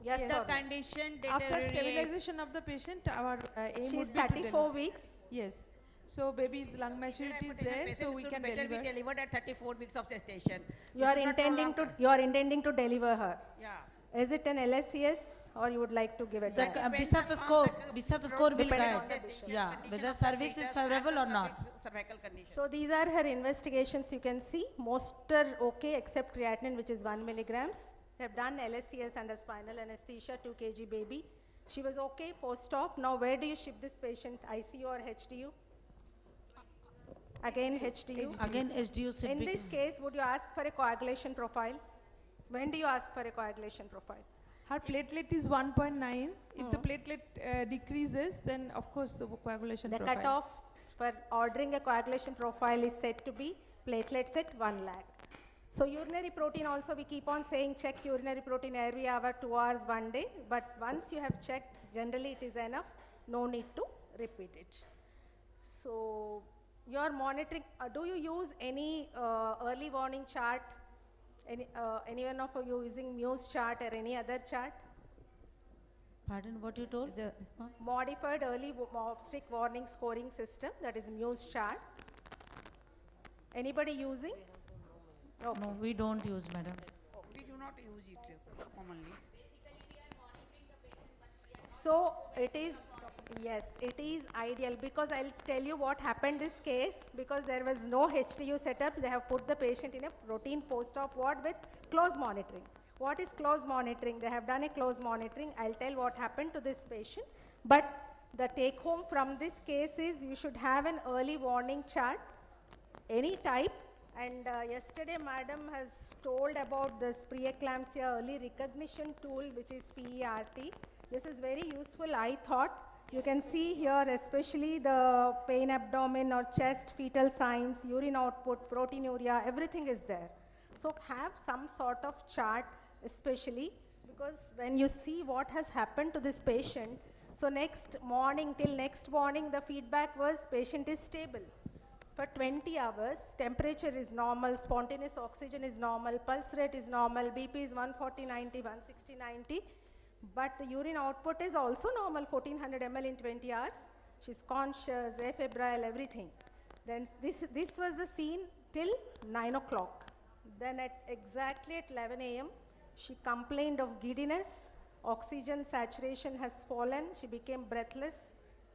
Yes, the or no? condition After deteriorates. stabilization of the patient, our aim She is would be to 34 deliver. weeks. Yes. So baby's lung maturity is there, so we can better deliver. be delivered at 34 weeks of gestation. You are intending to, deliver her. Yeah. Is it an LSCS or you would like to give it? The back? Bishop score will Depending guide. on the bishop. Yeah, whether cervix is favorable or not. Cervical condition. So these are her investigations. You can see most are okay except creatinine, which is 1 milligrams. They have done LSCS under spinal anesthesia, 2 kg baby. She was okay post-op. Now where do you ship this patient, ICU or HDU? Again HDU. Again HDU should In be this case, would you ask for a coagulation profile? When do you ask for a coagulation profile? Her platelet is 1.9. If the platelet decreases, then of course the coagulation The profile. cutoff for ordering a coagulation profile is said to be platelets at 1 lakh. So urinary protein also, we keep on saying check urinary protein every hour, 2 hours, 1 day. But once you have checked, generally it is enough. No need to repeat it. So your monitoring, do you use any early warning chart? Anyone of you using Muse chart or any other chart? Pardon, what you told? The Modified early obstetric warning scoring system, that is Muse chart. Anybody using? Okay. No, we don't use, madam. We do not use it commonly. So it is, yes, it is ideal because I'll tell you what happened this case because there was no HDU setup. They have put the patient in a routine post-op ward with close monitoring. What is close monitoring? They have done a close monitoring. I'll tell what happened to this patient. But the take home from this case is you should have an early warning chart, any type. And yesterday madam has told about this preeclampsia early recognition tool, which is PERT. This is very useful, I thought. You can see here especially the pain abdomen or chest, fetal signs, urine output, proteinuria, everything is there. So have some sort of chart, especially because when you see what has happened to this patient, so next morning till next morning the feedback was patient is stable. For 20 hours, temperature is normal, spontaneous oxygen is normal, pulse rate is normal, BP is 140/90, 160/90. But the urine output is also normal, 1400 ml in 20 hours. She's conscious, afebrile, everything. Then this was the scene till 9 o'clock. Then exactly at 11 a.m., she complained of giddiness, oxygen saturation has fallen, she became breathless,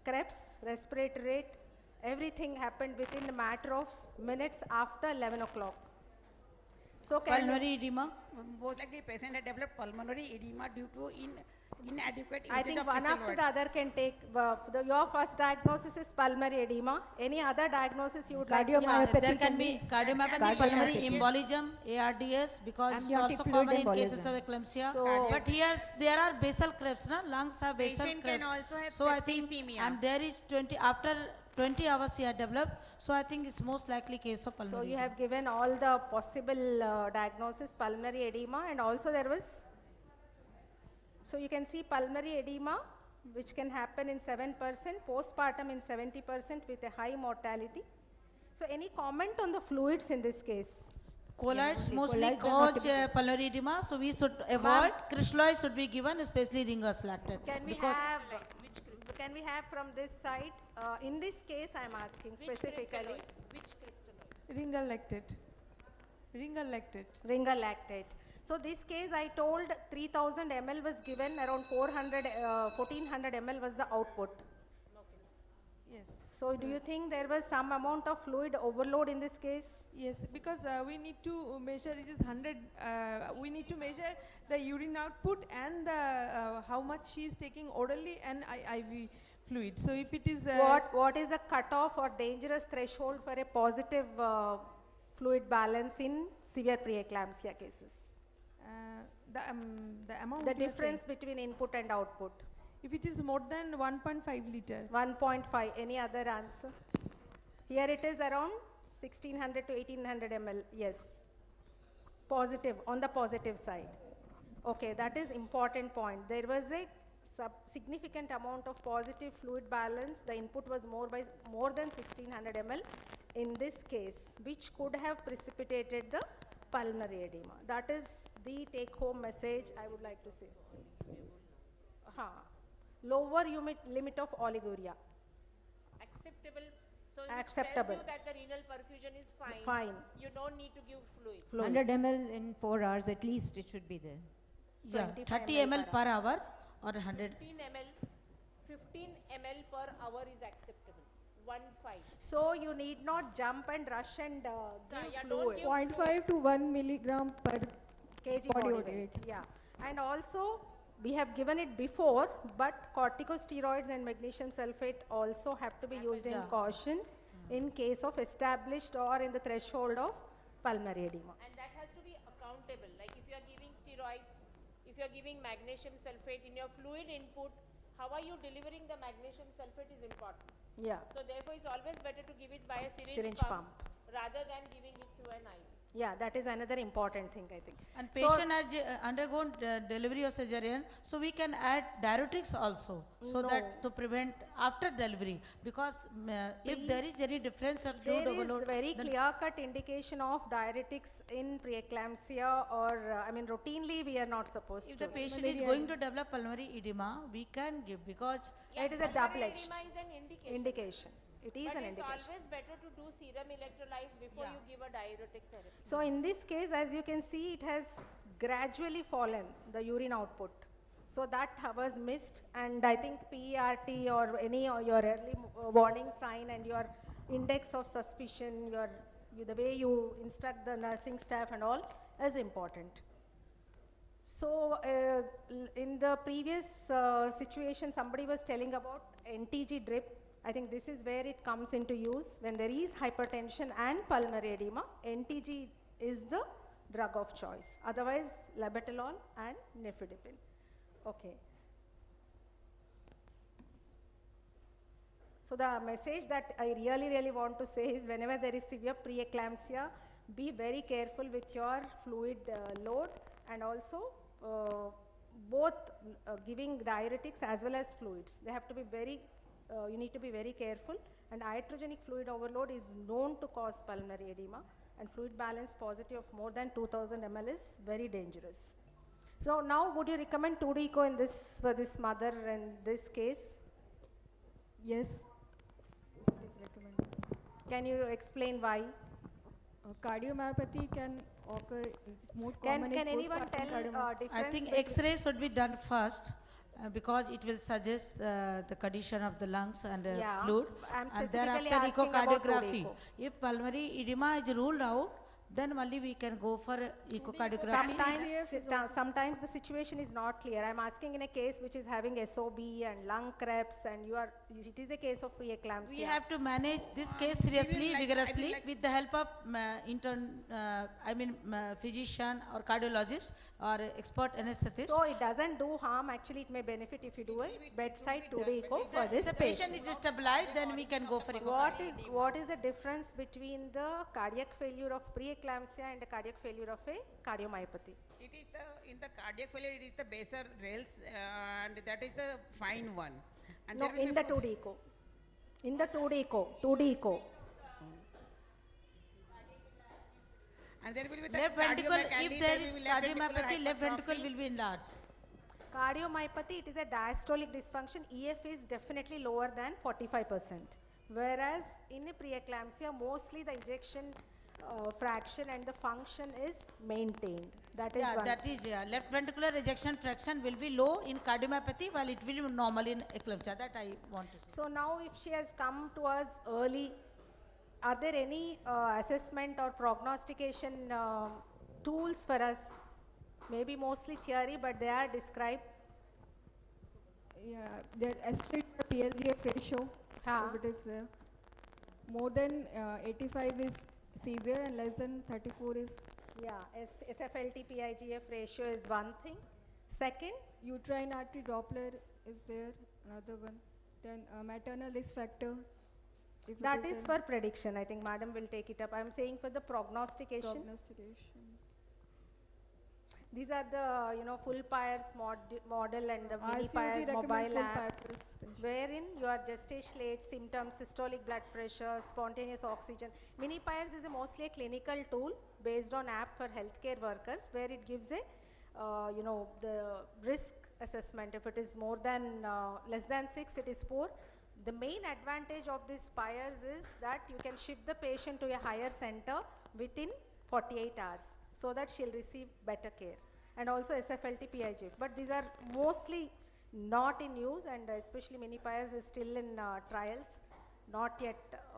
CREPS, respiratory rate, everything happened within a matter of minutes after 11 o'clock. So can Pulmonary edema. Most likely patient had developed pulmonary edema due to inadequate I usage think of one pistol after words. the other can take, your first diagnosis is pulmonary edema. Any other diagnosis you would like to Yeah, there can be cardiomyopathy, pulmonary embolism, ARDS, because it's Amniotic also fluid common in cases embolism. of eclampsia. So- But here there are basal clefts, na? Lungs have basal Patient clefts. can also have So I think, septicemia. and there is 20, after 20 hours he had developed, so I think it's most likely case of So pulmonary you edema. have given all the possible diagnosis, pulmonary edema, and also there was, so you can see pulmonary edema, which can happen in 7%, postpartum in 70% with a high mortality. So any comment on the fluids in this case? Colloids the mostly colloids are not cause to be pulmonary edema, so we should avoid, crystalloids should be given, especially ringers lactate. Can we have from this side, in this case I am asking specifically. Ringer lactate. Ringer lactate. Ringer lactate. So this case I told 3000 ml was given, around 1400 ml was the output. Yes. So do you think there was some amount of fluid overload in this case? Yes, because we need to measure, it is 100, we need to measure the urine output and the how much she is taking orally and IV fluid. So if it is... What is the cutoff or dangerous threshold for a positive fluid balance in severe preeclampsia cases? The amount The you are difference saying. between input and output. If it is more than 1.5 liter. 1.5, any other answer? Here it is around 1600 to 1800 ml, yes. Positive, on the positive side. Okay, that is important point. There was a significant amount of positive fluid balance. The input was more than 1600 ml in this case, which could have precipitated the pulmonary edema. That is the take-home message I would like to say. Lower limit of oliguria. Acceptable. So Acceptable. It tells you that the renal perfusion is fine. Fine. You don't need to give fluid. 100 ml in 4 hours at least it should be there. Yeah, 30 ml per hour or 100. 15 ml per hour is acceptable. 1.5. So you need not jump and rush and give fluid. 0.5 to 1 milligram per kg body weight. Yeah. And also we have given it before, but corticosteroids and magnesium sulfate also have to be used in caution in case of established or in the threshold of pulmonary edema. And that has to be accountable. Like if you are giving steroids, if you are giving magnesium sulfate in your fluid input, how are you delivering the magnesium sulfate is important. Yeah. So therefore it's always better to give it by a Syringe pump. rather than giving it through an IV. Yeah, that is another important thing, I think. And patient has undergone delivery or cesarean, so we can add diuretics also, so that to prevent after delivery, because if there is any difference or fluid There overload, is very then clear-cut indication of diuretics in preeclampsia, or routinely we are not supposed if to. the patient is going to develop pulmonary edema, we can give, because It is a double-edged Edema is an indication. indication. It is But an it's indication. always better to do serum electrolytes before you give a diuretic therapy. So in this case, as you can see, it has gradually fallen, the urine output. So that was missed, and I think PERT or any or your early warning sign and your index of suspicion, the way you instruct the nursing staff and all is important. So in the previous situation, somebody was telling about NTG drip. I think this is where it comes into use. When there is hypertension and pulmonary edema, NTG is the drug of choice. Otherwise, labetalol and nifedipine. Okay. So the message that I really want to say is, whenever there is severe preeclampsia, be very careful with your fluid load, and also both giving diuretics as well as fluids. They have to be very you need to be very careful, and iatrogenic fluid overload is known to cause pulmonary edema, and fluid balance positive of more than 2000 ml is very dangerous. So now would you recommend 2-deco in this for this mother in this case? Yes. Please recommend. Can you explain why? Cardiomyopathy can occur, it's more Can common in anyone postpartum tell cardiomyopathy. difference? I think between- X-ray should be done first, because it will suggest the condition of the lungs and Yeah, fluid, I'm and specifically thereafter asking about echocardiography. 2-deco. If pulmonary edema is ruled out, then only we can go for echocardiography. Sometimes the situation is not clear. I'm asking in a case which is having SOB and lung cramps, and it is a case of preeclampsia. We have to manage this case seriously, vigorously, with the help of physician or cardiologist or expert anesthetist. So it doesn't do harm. Actually, it may benefit if you do a bedside 2-day echo for this If the patient is stabilized, then we can go for echocardiography. What is the difference between the cardiac failure of preeclampsia and the cardiac failure of a cardiomyopathy? It is in the cardiac failure, it is the baser rails, and that is the fine one. And No, in the 2D echo. In the 2D echo. And there will be the Left ventricle, cardiomyopathy, if there is will be left ventricular cardiomyopathy, left ventricle hypertrophy. will be enlarged. Cardiomyopathy, it is a diastolic dysfunction. EF is definitely lower than 45%. Whereas in a preeclampsia, mostly the ejection fraction and the function is maintained. That is one. Left ventricular ejection fraction will be low in cardiomyopathy, while it will be normal in eclampsia. That I want to say. So now if she has come to us early, are there any assessment or prognostication tools for us? Maybe mostly theory, but they are described. Yeah, the estimate for PLGF ratio, if it is more than 85 is severe and less than 34 is. Yeah, SFLT PIGF ratio is one thing. Second, uterine artery Doppler is there, another one. Then maternal risk factor. If that it is for prediction. I think madam will take it up. I am saying for the prognostication. These are the full Pyers model and the mini Pyers mobile app, wherein your gestational age, symptoms, systolic blood pressure, spontaneous oxygen. Mini Pyers is mostly a clinical tool based on app for healthcare workers, where it gives a the risk assessment. If it is more than less than 6, it is poor. The main advantage of this Pyers is that you can shift the patient to a higher center within 48 hours, so that she'll receive better care. And also SFLT PIGF. But these are mostly not in use, and especially mini Pyers is still in trials, not yet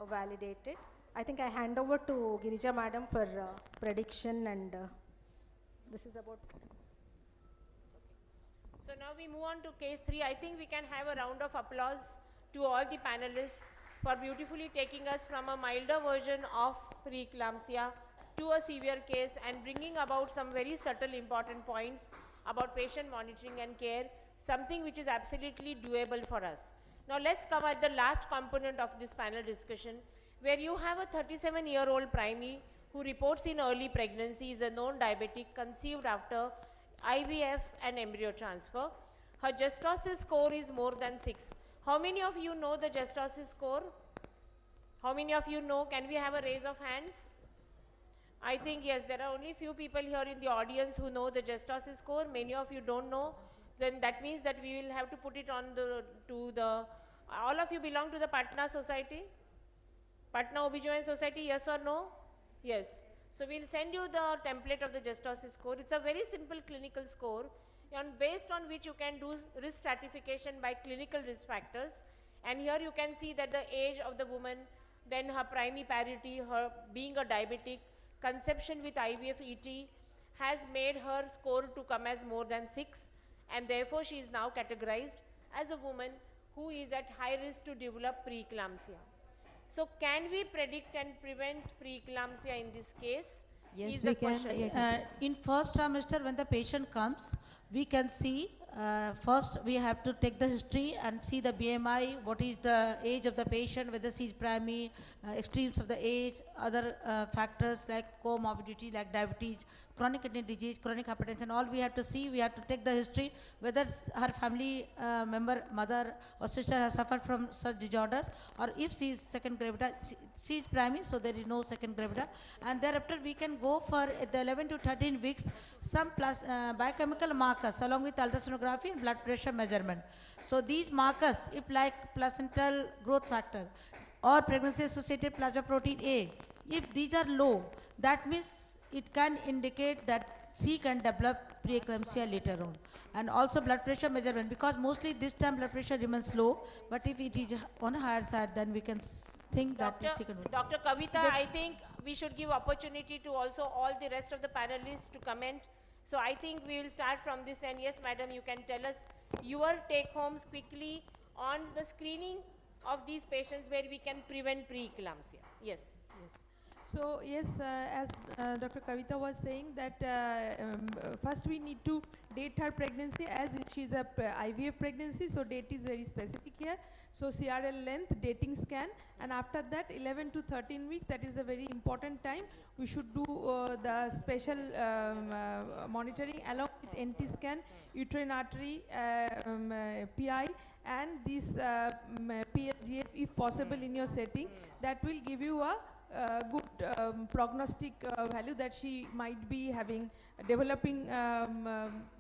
validated. I think I hand over to Girija madam for prediction, and this is about. So now we move on to case 3. I think we can have a round of applause to all the panelists for beautifully taking us from a milder version of preeclampsia to a severe case and bringing about some very subtle important points about patient monitoring and care, something which is absolutely doable for us. Now let's come at the last component of this panel discussion, where you have a 37-year-old primee who reports in early pregnancy, is a known diabetic, conceived after IVF and embryo transfer. Her Gestosis score is more than 6. How many of you know the Gestosis score? How many of you know? Can we have a raise of hands? I think yes, there are only few people here in the audience who know the Gestosis score. Many of you don't know. Then that means that we will have to put it on all of you belong to the Patna Society? Patna OBGYN Society, yes or no? Yes. So we'll send you the template of the Gestosis score. It's a very simple clinical score, and based on which you can do risk stratification by clinical risk factors. And here you can see that the age of the woman, then her primary parity, her being a diabetic, conception with IVF ET has made her score to come as more than 6, and therefore she is now categorized as a woman who is at high risk to develop preeclampsia. So can we predict and prevent preeclampsia in this case? Yes, we can. In first trimester, when the patient comes, we can see, first we have to take the history and see the BMI, what is the age of the patient, whether she is primary, extremes of the age, other factors like comorbidity like diabetes, chronic kidney disease, chronic hypertension, all we have to see. We have to take the history, whether her family member, mother or sister has suffered from such disorders, or if she is second gravida, she is primary, so there is no second gravida. And thereafter we can go for the 11 to 13 weeks some biochemical markers along with ultrasonography and blood pressure measurement. So these markers, if like placental growth factor or pregnancy associated plasma protein A, if these are low, that means it can indicate that she can develop preeclampsia later on. And also blood pressure measurement, because mostly this time blood pressure remains low, but if it is on a higher side, then we can think that she can. Dr. Kavita, I think we should give opportunity to also all the rest of the panelists to comment. So I think we will start from this end. Yes, madam, you can tell us your take homes quickly on the screening of these patients where we can prevent preeclampsia. Yes. Yes. So yes, as Dr. Kavita was saying that first we need to date her pregnancy, as she's a IVF pregnancy, so date is very specific here. So CRL length, dating scan, and after that 11 to 13 weeks, that is a very important time. We should do the special monitoring along with NT scan, uterine artery, PI, and this PLGF if possible in your setting. That will give you a good prognostic value that she might be having developing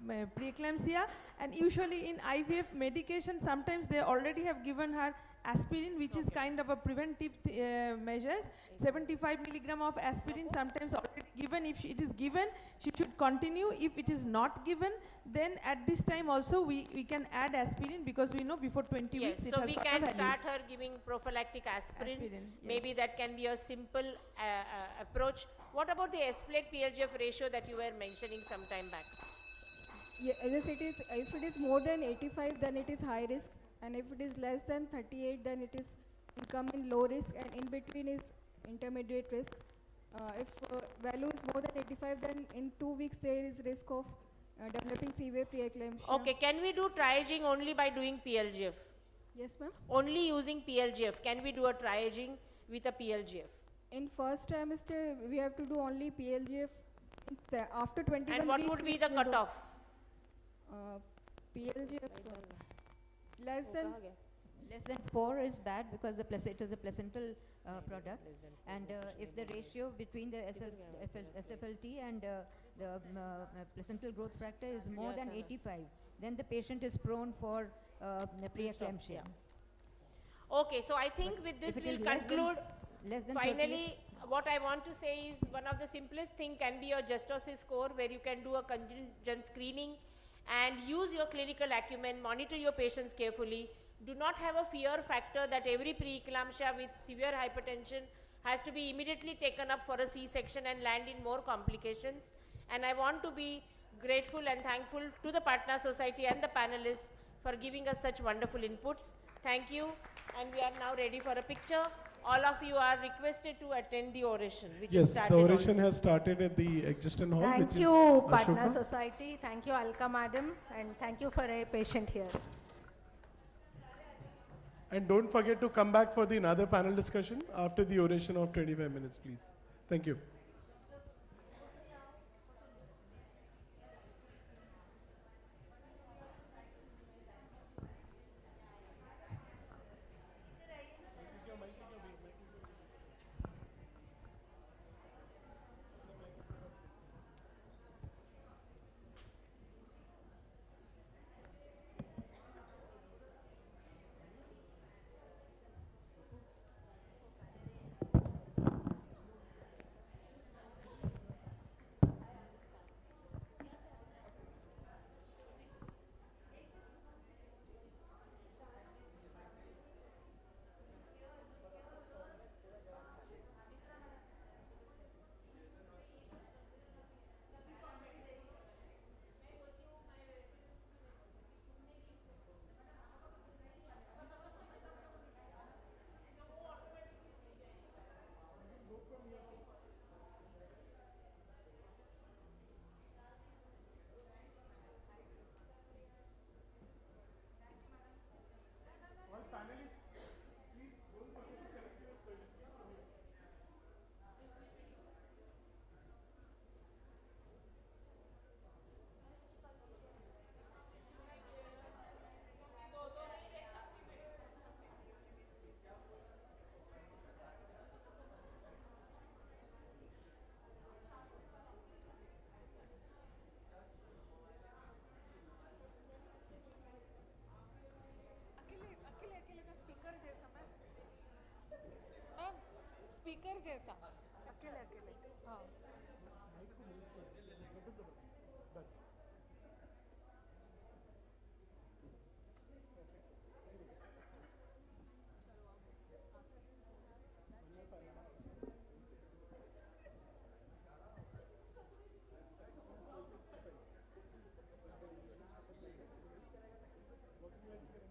preeclampsia. And usually in IVF medication, sometimes they already have given her aspirin, which is kind of a preventive measures. 75 milligram of aspirin sometimes already given. If it is given, she should continue. If it is not given, then at this time also we can add aspirin, because we know before 20 weeks it so has we got a can value. start her giving prophylactic aspirin. Yes. Maybe that can be a simple approach. What about the S-plate PLGF ratio that you were mentioning some time back? Yeah, as I said, if it is more than 85, then it is high risk, and if it is less than 38, then it is come in low risk, and in between is intermediate risk. If value is more than 85, then in 2 weeks there is risk of developing severe preeclampsia. Okay, can we do triaging only by doing PLGF? Yes, ma'am. Only using PLGF. Can we do a triaging with a PLGF? In first trimester, we have to do only PLGF. After 21 weeks. And what would be the cutoff? PLGF less than 4 is bad, because it is a placental product, and if the ratio between the SFLT and the placental growth factor is more than 85, then the patient is prone for preeclampsia. Okay, so I think with this we'll conclude. Less than Finally, what I want to say is one of the simplest thing can be your justosis score, where you can do a contingent screening and use your clinical acumen, monitor your patients carefully. Do not have a fear factor that every preeclampsia with severe hypertension has to be immediately taken up for a C-section and land in more complications. And I want to be grateful and thankful to the Patna Society and the panelists for giving us such wonderful inputs. Thank you. And we are now ready for a picture. All of you are requested to attend the oration, which is started. Yes, the oration has started at the existing hall. Thank which you, is Patna Ashoka. Society. Thank you, Alka Madam. And thank you for a patient here. And don't forget to come back for the another panel discussion after the oration of 25 minutes, please. Thank you. Speaker जैसा अकेले अकेले हाँ Let's get